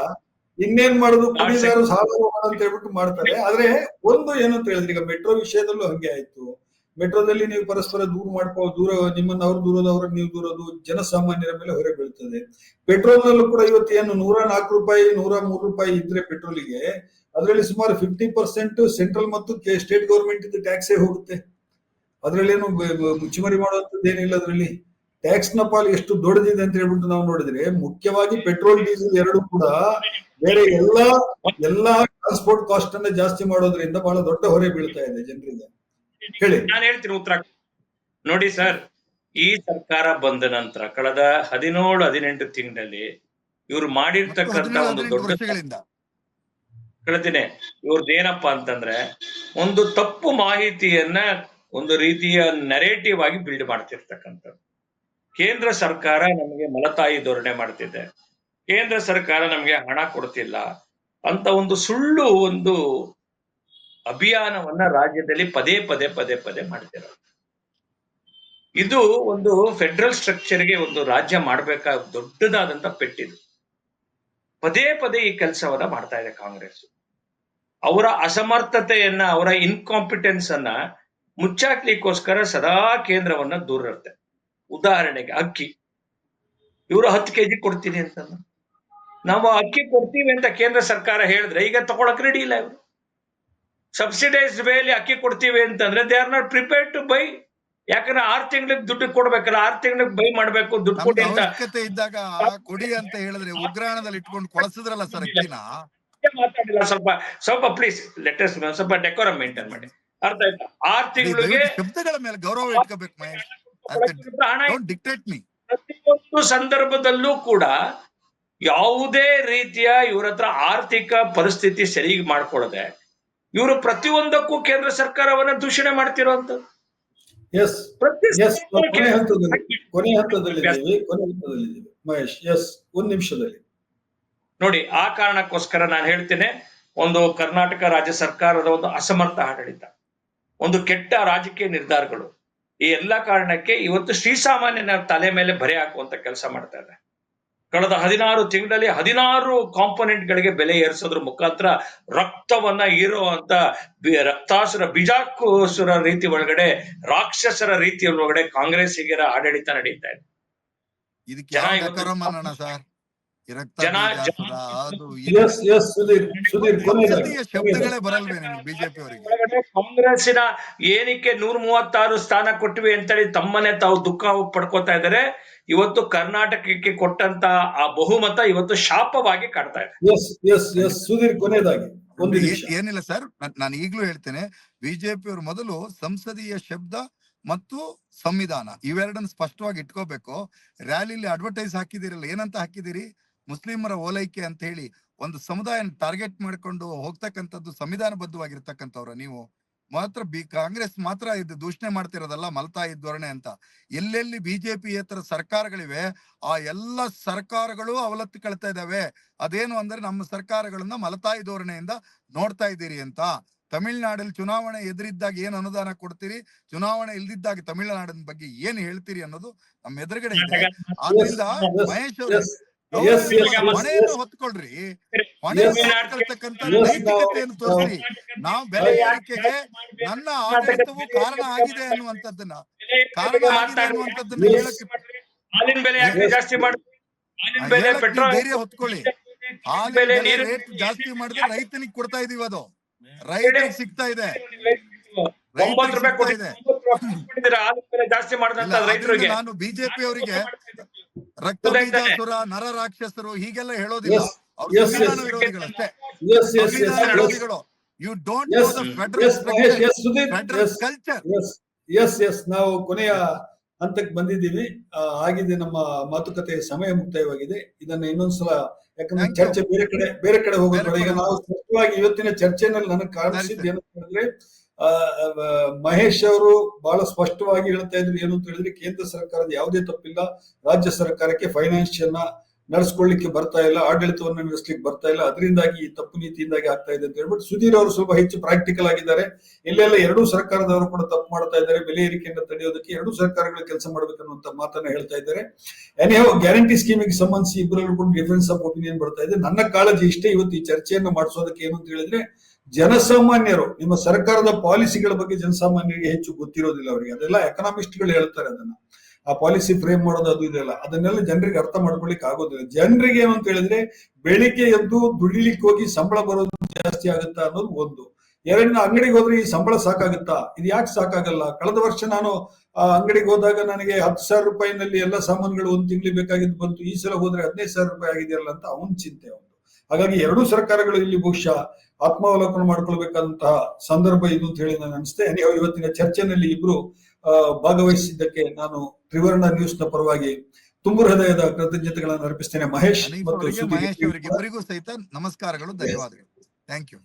ಇನ್ನೇನ್ ಮಾಡುದು, ಕುಡಿದಾರು ಸಾಲ ಅಂತ ಹೇಳ್ಬಿಟ್ಟು ಮಾಡ್ತಾರೆ. ಆದ್ರೆ ಒಂದು ಏನು ಅಂತ ಹೇಳಿದ್ರೆ, ಈಗ ಮೆಟ್ರೋ ವಿಷಯದಲ್ಲೂ ಹಂಗೆ ಆಯ್ತು. ಮೆಟ್ರೋದಲ್ಲಿ ನೀವು ಪರಸ್ಪರ ದೂರ ನಿಮ್ಮನ್ನ ಅವ್ರು ದೂರೋದು, ಅವ್ರನ್ನ ನೀವು ದೂರೋದು, ಜನಸಾಮಾನ್ಯರ ಮೇಲೆ ಹೊರೆ ಬೀಳ್ತದೆ. ಪೆಟ್ರೋಲ್ ನಲ್ಲೂ ಕೂಡ ಇವತ್ತು ಏನು 104 ರೂಪಾಯಿ 103 ರೂಪಾಯಿ ಇದ್ರೆ ಪೆಟ್ರೋಲಿಗೆ, ಅದರಲ್ಲಿ ಸುಮಾರು 50% ಸೆಂಟ್ರಲ್ ಮತ್ತು ಸ್ಟೇಟ್ ಗೌರ್ಮೆಂಟ್ ಟ್ಯಾಕ್ಸೇ ಹೋಗುತ್ತೆ. ಅದ್ರಲ್ಲಿ ಏನು ಮುಚ್ಚುಮರಿ ಮಾಡುವಂತದ್ದು ಏನಿಲ್ಲ. ಅದರಲ್ಲಿ ಟ್ಯಾಕ್ಸ್ ನ ಪಾಲು ಎಷ್ಟು ದೊಡ್ಡದಿದೆ ಅಂತ ಹೇಳ್ಬಿಟ್ಟು ನಾವು ನೋಡಿದ್ರೆ, ಮುಖ್ಯವಾಗಿ ಪೆಟ್ರೋಲ್ ಡೀಸೆಲ್ ಎರಡು ಕೂಡ ಬೇರೆ ಎಲ್ಲಾ ಟ್ರಾನ್ಸ್ಪೋರ್ಟ್ ಕಾಸ್ಟ್ ಅನ್ನ ಜಾಸ್ತಿ ಮಾಡೋದ್ರಿಂದ ಬಹಳ ದೊಡ್ಡ ಹೊರೆ ಬೀಳ್ತಾ ಇದೆ ಜನರಿಗೆ. ಹೇಳಿ. ನಾನು ಹೇಳ್ತೀನಿ ಉತ್ತರ. ನೋಡಿ ಸರ್, ಈ ಸರ್ಕಾರ ಬಂದ ನಂತರ ಕಳೆದ 17-18 ತಿಂಗಳಲ್ಲಿ ಇವ್ರು ಮಾಡಿರ್ತಕ್ಕಂತ ಒಂದು ದೊಡ್ಡ ಹೇಳ್ತೀನಿ, ಇವ್ರದ್ದೇನಪ್ಪಾ ಅಂತಂದ್ರೆ ಒಂದು ತಪ್ಪು ಮಾಹಿತಿಯನ್ನ ಒಂದು ರೀತಿಯ ನೆರೇಟಿವ್ ಆಗಿ ಬಿಲ್ಡ್ ಮಾಡ್ತಿರ್ತಕ್ಕಂಥದ್ದು. ಕೇಂದ್ರ ಸರ್ಕಾರ ನಮಗೆ ಮಲತಾಯಿ ಧೋರಣೆ ಮಾಡ್ತಿದೆ, ಕೇಂದ್ರ ಸರ್ಕಾರ ನಮಗೆ ಹಣ ಕೊಡ್ತಿಲ್ಲ ಅಂತ ಒಂದು ಸುಳ್ಳು ಒಂದು ಅಭಿಯಾನವನ್ನ ರಾಜ್ಯದಲ್ಲಿ ಪದೇ ಪದೇ ಪದೇ ಪದೇ ಮಾಡ್ತಿರೋದು. ಇದು ಒಂದು ಫೆಡರಲ್ ಸ್ಟ್ರಕ್ಚರ್ಗೆ ಒಂದು ರಾಜ್ಯ ಮಾಡ್ಬೇಕಾದ ದೊಡ್ಡದಾದಂತ ಪೆಟ್ಟಿದು. ಪದೇ ಪದೇ ಈ ಕೆಲಸವನ್ನ ಮಾಡ್ತಾ ಇದೆ ಕಾಂಗ್ರೆಸ್. ಅವರ ಅಸಮರ್ಥತೆಯನ್ನ, ಅವರ ಇನ್ಕಾಂಪಿಟೆನ್ಸ್ ಅನ್ನ ಮುಚ್ಚಾಕ್ಲಿಕ್ಕೋಸ್ಕರ ಸದಾ ಕೇಂದ್ರವನ್ನ ದೂರ ಇರುತ್ತೆ. ಉದಾಹರಣೆಗೆ ಅಕ್ಕಿ, ಇವರು 10 kg ಕೊಡ್ತೀನಿ ಅಂತ, ನಾವು ಅಕ್ಕಿ ಕೊಡ್ತೀವಿ ಅಂತ ಕೇಂದ್ರ ಸರ್ಕಾರ ಹೇಳಿದ್ರೆ ಈಗ ತಗೊಳಕ್ ರೆಡಿ ಇಲ್ಲ. ಇವರು ಸಬ್ಸಿಡೈಸ್ಡ್ ವೇಲಿ ಅಕ್ಕಿ ಕೊಡ್ತೀವಿ ಅಂತಂದ್ರೆ they are not prepared to buy. ಯಾಕಂದ್ರೆ 6 ತಿಂಗಳಿಗೆ ದುಡ್ಡು ಕೊಡ್ಬೇಕಲ್ಲ, 6 ತಿಂಗಳಿಗೆ ಬೈ ಮಾಡ್ಬೇಕು, ದುಡ್ಡು ಕೊಡಿ ಅಂತ ಅವಶ್ಯಕತೆ ಇದ್ದಾಗ ಕೊಡಿ ಅಂತ ಹೇಳಿದ್ರೆ ಉಗ್ರಾಣದಲ್ಲಿ ಇಟ್ಕೊಂಡು ಕೊಳಸಿದ್ರಲ್ಲ ಸರ್ ಅಕ್ಕಿನ. ಮಾತಾಡಿಲ್ಲ, ಸ್ವಲ್ಪ ಪ್ಲೀಸ್ ಲೆಟೆಸ್ಟ್ ಸ್ವಲ್ಪ ಡೆಕೋರಮ್ ಮೇಂಟೈನ್ ಮಾಡಿ. ಅರ್ಥ ಆಯ್ತಾ? 6 ತಿಂಗಳಿಗೆ ಶಬ್ದಗಳ ಮೇಲೆ ಗೌರವ ಇಟ್ಕೋಬೇಕು ಮಹೇಶ್. Dictate me. ಪ್ರತಿಯೊಂದು ಸಂದರ್ಭದಲ್ಲೂ ಕೂಡ ಯಾವುದೇ ರೀತಿಯ ಇವ್ರ ಹತ್ರ ಆರ್ಥಿಕ ಪರಿಸ್ಥಿತಿ ಸರಿ ಮಾಡ್ಕೊಳ್ಳದೆ ಇವರು ಪ್ರತಿಯೊಂದಕ್ಕೂ ಕೇಂದ್ರ ಸರ್ಕಾರವನ್ನ ದೂಷಣೆ ಮಾಡ್ತಿರೋಂಥದ್ದು. ಕೊನೆ ಹಂತದಲ್ಲಿದ್ದೀವಿ ಮಹೇಶ್. ಒಂದ್ ನಿಮಿಷದಲ್ಲಿ ನೋಡಿ, ಆ ಕಾರಣಕ್ಕೋಸ್ಕರ ನಾನು ಹೇಳ್ತೇನೆ, ಒಂದು ಕರ್ನಾಟಕ ರಾಜ್ಯ ಸರ್ಕಾರದ ಒಂದು ಅಸಮರ್ಥ ಆಡಳಿತ, ಒಂದು ಕೆಟ್ಟ ರಾಜಕೀಯ ನಿರ್ಧಾರಗಳು, ಈ ಎಲ್ಲಾ ಕಾರಣಕ್ಕೆ ಇವತ್ತು ಶ್ರೀಸಾಮಾನ್ಯನ ತಲೆ ಮೇಲೆ ಬರೆ ಹಾಕುವಂತ ಕೆಲಸ ಮಾಡ್ತಾ ಇದೆ. ಕಳೆದ 16 ತಿಂಗಳಲ್ಲಿ 16 ಕಾಂಪೊನೆಂಟ್ ಗಳಿಗೆ ಬೆಲೆ ಏರಿಸೋದ್ರ ಮುಖಾಂತರ ರಕ್ತವನ್ನ ಹೀರುವಂತ ರಕ್ತಾಸುರ ಬಿಜಾಕುಸುರ ರೀತಿ ಒಳಗಡೆ, ರಾಕ್ಷಸರ ರೀತಿಯ ಒಳಗಡೆ ಕಾಂಗ್ರೆಸ್ಸಿಗರ ಆಡಳಿತ ನಡೀತಾ ಇದೆ. ಶಬ್ದಗಳೇ ಬರಲ್ವೇ ಬಿಜೆಪಿ ಅವರಿಗೆ? ಕಾಂಗ್ರೆಸ್ಸಿನ ಏನಕ್ಕೆ 136 ಸ್ಥಾನ ಕೊಟ್ಟಿವಿ ಅಂತೇಳಿ ತಮ್ಮನೆ ತಾವು ದುಃಖ ಪಡ್ಕೋತಾ ಇದ್ದಾರೆ. ಇವತ್ತು ಕರ್ನಾಟಕಕ್ಕೆ ಕೊಟ್ಟಂತ ಆ ಬಹುಮತ ಇವತ್ತು ಶಾಪವಾಗಿ ಕಾಡ್ತಾ ಇದೆ. ಸುಧೀರ್, ಕೊನೆಯದಾಗಿ ಏನಿಲ್ಲ ಸರ್, ನಾನು ಈಗ್ಲೂ ಹೇಳ್ತೇನೆ, ಬಿಜೆಪಿ ಅವರು ಮೊದಲು ಸಂಸದೀಯ ಶಬ್ದ ಮತ್ತು ಸಂವಿಧಾನ ಇವೆರಡನ್ನು ಸ್ಪಷ್ಟವಾಗಿ ಇಟ್ಕೋಬೇಕು. ರ್ಯಾಲಿಲಿ ಅಡ್ವರ್ಟೈಸ್ ಹಾಕಿದಿರಲ್ಲ, ಏನಂತ ಹಾಕಿದಿರಿ? ಮುಸ್ಲಿಮರ ಓಲೈಕೆ ಅಂತ ಹೇಳಿ ಒಂದು ಸಮುದಾಯ ಟಾರ್ಗೆಟ್ ಮಾಡ್ಕೊಂಡು ಹೋಗ್ತಕ್ಕಂಥದ್ದು ಸಂವಿಧಾನಬದ್ಧವಾಗಿರ್ತಕ್ಕಂಥವ್ರ ನೀವು ಮಾತ್ರ ಕಾಂಗ್ರೆಸ್ ಮಾತ್ರ ಇದು ದೂಷಣೆ ಮಾಡ್ತಿರೋದಲ್ಲ ಮಲತಾಯಿ ಧೋರಣೆ ಅಂತ. ಎಲ್ಲೆಲ್ಲಿ ಬಿಜೆಪಿಯೇತರ ಸರ್ಕಾರಗಳಿವೆ ಆ ಎಲ್ಲ ಸರ್ಕಾರಗಳು ಅವಲತ್ತಿ ಕಳ್ತಾ ಇದಾವೆ. ಅದೇನು ಅಂದ್ರೆ ನಮ್ಮ ಸರ್ಕಾರಗಳನ್ನ ಮಲತಾಯಿ ಧೋರಣೆಯಿಂದ ನೋಡ್ತಾ ಇದ್ದೀರಿ ಅಂತ. ತಮಿಳ್ನಾಡಲ್ಲಿ ಚುನಾವಣೆ ಎದುರಿದ್ದಾಗ ಏನ್ ಅನುದಾನ ಕೊಡ್ತೀರಿ, ಚುನಾವಣೆ ಇಲ್ದಿದ್ದಾಗ ತಮಿಳುನಾಡಿನ ಬಗ್ಗೆ ಏನ್ ಹೇಳ್ತೀರಿ ಅನ್ನೋದು ನಮ್ಮ ಎದುರುಗಡೆ ಇದೆ. ಆದ್ರಿಂದ ಮಹೇಶ್ ಅವರು ಹೊಣೆಯನ್ನು ಹೊತ್ಕೊಳ್ರಿ, ಹೊಣೆಯನ್ನು ಹೊತ್ಕೊಳ್ತಕ್ಕಂಥ ನೈತಿಕತೆಯನ್ನು ತೋರಿಸಿ. ನಾವು ಬೆಲೆ ಏರಿಕೆಗೆ ನನ್ನ ಆಡಳಿತವು ಕಾರಣ ಆಗಿದೆ ಅನ್ನುವಂಥದ್ದನ್ನ ಹೇಳಕ್ಕೆ ಧೈರ್ಯ ಹೊತ್ಕೊಳ್ಳಿ. ಹಾಲಿನ ಬೆಲೆ ರೇಟ್ ಜಾಸ್ತಿ ಮಾಡಿದ್ರೆ ರೈತನಿಗೆ ಕೊಡ್ತಾ ಇದೀವಿ, ಅದು ರೈತರಿಗೆ ಸಿಗ್ತಾ ಇದೆ. ನಾನು ಬಿಜೆಪಿ ಅವರಿಗೆ ರಕ್ತ ಬೀಜಾಸುರ, ನರ ರಾಕ್ಷಸರು ಹೀಗೆಲ್ಲ ಹೇಳೋದಿಲ್ಲ. ಅವ್ರು ಸಂವಿಧಾನ ವಿರೋಧಿಗಳಷ್ಟೇ, ಸಂವಿಧಾನ ವಿರೋಧಿಗಳು. You don't know the federal culture. ನಾವು ಕೊನೆಯ ಹಂತಕ್ಕೆ ಬಂದಿದ್ದೀವಿ. ಆಗಿದೆ ನಮ್ಮ ಮಾತುಕತೆ ಸಮಯ ಮುಕ್ತಾಯವಾಗಿದೆ. ಇದನ್ನ ಇನ್ನೊಂದ್ಸಲ, ಯಾಕಂದ್ರೆ ಚರ್ಚೆ ಬೇರೆ ಕಡೆ ಹೋಗೋದು. ಈಗ ನಾವು ಸ್ಪಷ್ಟವಾಗಿ ಇವತ್ತಿನ ಚರ್ಚೆನಲ್ಲಿ ನನಗೆ ಕಾಣಿಸಿದ್ದು ಏನು ಹೇಳಿದ್ರೆ, ಮಹೇಶ್ ಅವರು ಬಹಳ ಸ್ಪಷ್ಟವಾಗಿ ಹೇಳ್ತಾ ಇದ್ರು ಏನು ಅಂತ ಹೇಳಿದ್ರೆ, ಕೇಂದ್ರ ಸರ್ಕಾರದ ಯಾವುದೇ ತಪ್ಪಿಲ್ಲ, ರಾಜ್ಯ ಸರ್ಕಾರಕ್ಕೆ ಫೈನಾನ್ಷಿಯಲ್ ನಡೆಸ್ಕೊಳ್ಳಿಕ್ಕೆ ಬರ್ತಾ ಇಲ್ಲ, ಆಡಳಿತವನ್ನು ನಡೆಸಲಿಕ್ಕೆ ಬರ್ತಾ ಇಲ್ಲ, ಅದರಿಂದಾಗಿ ಈ ತಪ್ಪು ನೀತಿಯಿಂದಾಗಿ ಆಗ್ತಾ ಇದೆ ಅಂತ ಹೇಳ್ಬಿಟ್ಟು ಸುಧೀರ್ ಅವರು ಸ್ವಲ್ಪ ಹೆಚ್ಚು ಪ್ರಾಕ್ಟಿಕಲ್ ಆಗಿದ್ದಾರೆ. ಇಲ್ಲೆಲ್ಲ ಎರಡೂ ಸರ್ಕಾರದವರು ಕೂಡ ತಪ್ಪು ಮಾಡ್ತಾ ಇದ್ದಾರೆ. ಬೆಲೆ ಏರಿಕೆಯನ್ನು ತಡೆಯೋದಕ್ಕೆ ಎರಡೂ ಸರ್ಕಾರಗಳು ಕೆಲಸ ಮಾಡ್ಬೇಕನ್ನುವಂತ ಮಾತನ್ನ ಹೇಳ್ತಾ ಇದ್ದಾರೆ. ಎನಿಹೌ, ಗ್ಯಾರಂಟಿ ಸ್ಕೀಮಿಗೆ ಸಂಬಂಧಿಸಿ ಇಬ್ಬರಲ್ಲೂ ಕೂಡ ಡಿಫರೆನ್ಸ್ ಆಫ್ ಒಪಿನಿಯನ್ ಬರ್ತಾ ಇದೆ. ನನ್ನ ಕಾಳಜಿ ಇಷ್ಟೇ ಇವತ್ತು ಈ ಚರ್ಚೆಯನ್ನು ಮಾಡಿಸೋದಕ್ಕೆ ಏನು ಅಂತ ಹೇಳಿದ್ರೆ, ಜನಸಾಮಾನ್ಯರು, ನಿಮ್ಮ ಸರ್ಕಾರದ ಪಾಲಿಸಿಗಳ ಬಗ್ಗೆ ಜನಸಾಮಾನ್ಯರಿಗೆ ಹೆಚ್ಚು ಗೊತ್ತಿರೋದಿಲ್ಲ. ಅವರಿಗೆ ಅದೆಲ್ಲ ಎಕನಾಮಿಸ್ಟ್ಗಳು ಹೇಳ್ತಾರೆ, ಅದನ್ನ ಆ ಪಾಲಿಸಿ ಫ್ರೇಮ್ ಮಾಡೋದು ಅದು ಇದೆಲ್ಲ, ಅದನ್ನೆಲ್ಲ ಜನರಿಗೆ ಅರ್ಥ ಮಾಡ್ಕೊಳ್ಳಿಕ್ಕೆ ಆಗೋದಿಲ್ಲ. ಜನರಿಗೆ ಏನು ಅಂತ ಹೇಳಿದ್ರೆ, ಬೆಳಿಗ್ಗೆ ಎದ್ದು ದುಡಿಲಿಕ್ಕೆ ಹೋಗಿ ಸಂಬಳ ಬರೋದು ಜಾಸ್ತಿ ಆಗುತ್ತಾ ಅನ್ನೋದು ಒಂದು. ಎರಡನೇ ಅಂಗಡಿಗೆ ಹೋದ್ರೆ ಈ ಸಂಬಳ ಸಾಕಾಗುತ್ತಾ? ಇದು ಯಾಕೆ ಸಾಕಾಗಲ್ಲ? ಕಳೆದ ವರ್ಷ ನಾನು ಅಂಗಡಿಗೆ ಹೋದಾಗ ನನಗೆ 10,000 ರೂಪಾಯಿನಲ್ಲಿ ಎಲ್ಲ ಸಾಮಾನುಗಳು ಒಂದು ತಿಂಗಳಿಗೆ ಬೇಕಾಗಿದ್ದು ಬಂತು. ಈ ಸಲ ಹೋದ್ರೆ 15,000 ರೂಪಾಯಿ ಆಗಿದೆಯಲ್ಲ ಅಂತ ಅವನ ಚಿಂತೆ ಅವನು. ಹಾಗಾಗಿ ಎರಡೂ ಸರ್ಕಾರಗಳು ಇಲ್ಲಿ ಬಹುಶಃ ಆತ್ಮಾವಲೋಕನ ಮಾಡ್ಕೊಳ್ಬೇಕಾದಂತಹ ಸಂದರ್ಭ ಇದು ಅಂತ ಹೇಳಿ ನಾನು ಅನಿಸ್ತೇ. ಇವತ್ತಿನ ಚರ್ಚೆನಲ್ಲಿ ಇಬ್ರು ಭಾಗವಹಿಸಿದ್ದಕ್ಕೆ ನಾನು ತ್ರಿವರ್ಣ ನ್ಯೂಸ್ ನ ಪರವಾಗಿ ತುಂಬು ಹೃದಯದ ಕೃತಜ್ಞತೆಗಳನ್ನು ಅರ್ಪಿಸ್ತೇನೆ. ಮಹೇಶ್ ಮತ್ತು ಮಹೇಶ್ ಅವರಿಗೆ ಇಬ್ಬರಿಗೂ ಸಹಿತ ನಮಸ್ಕಾರಗಳು, ಧನ್ಯವಾದಗಳು. Thank you.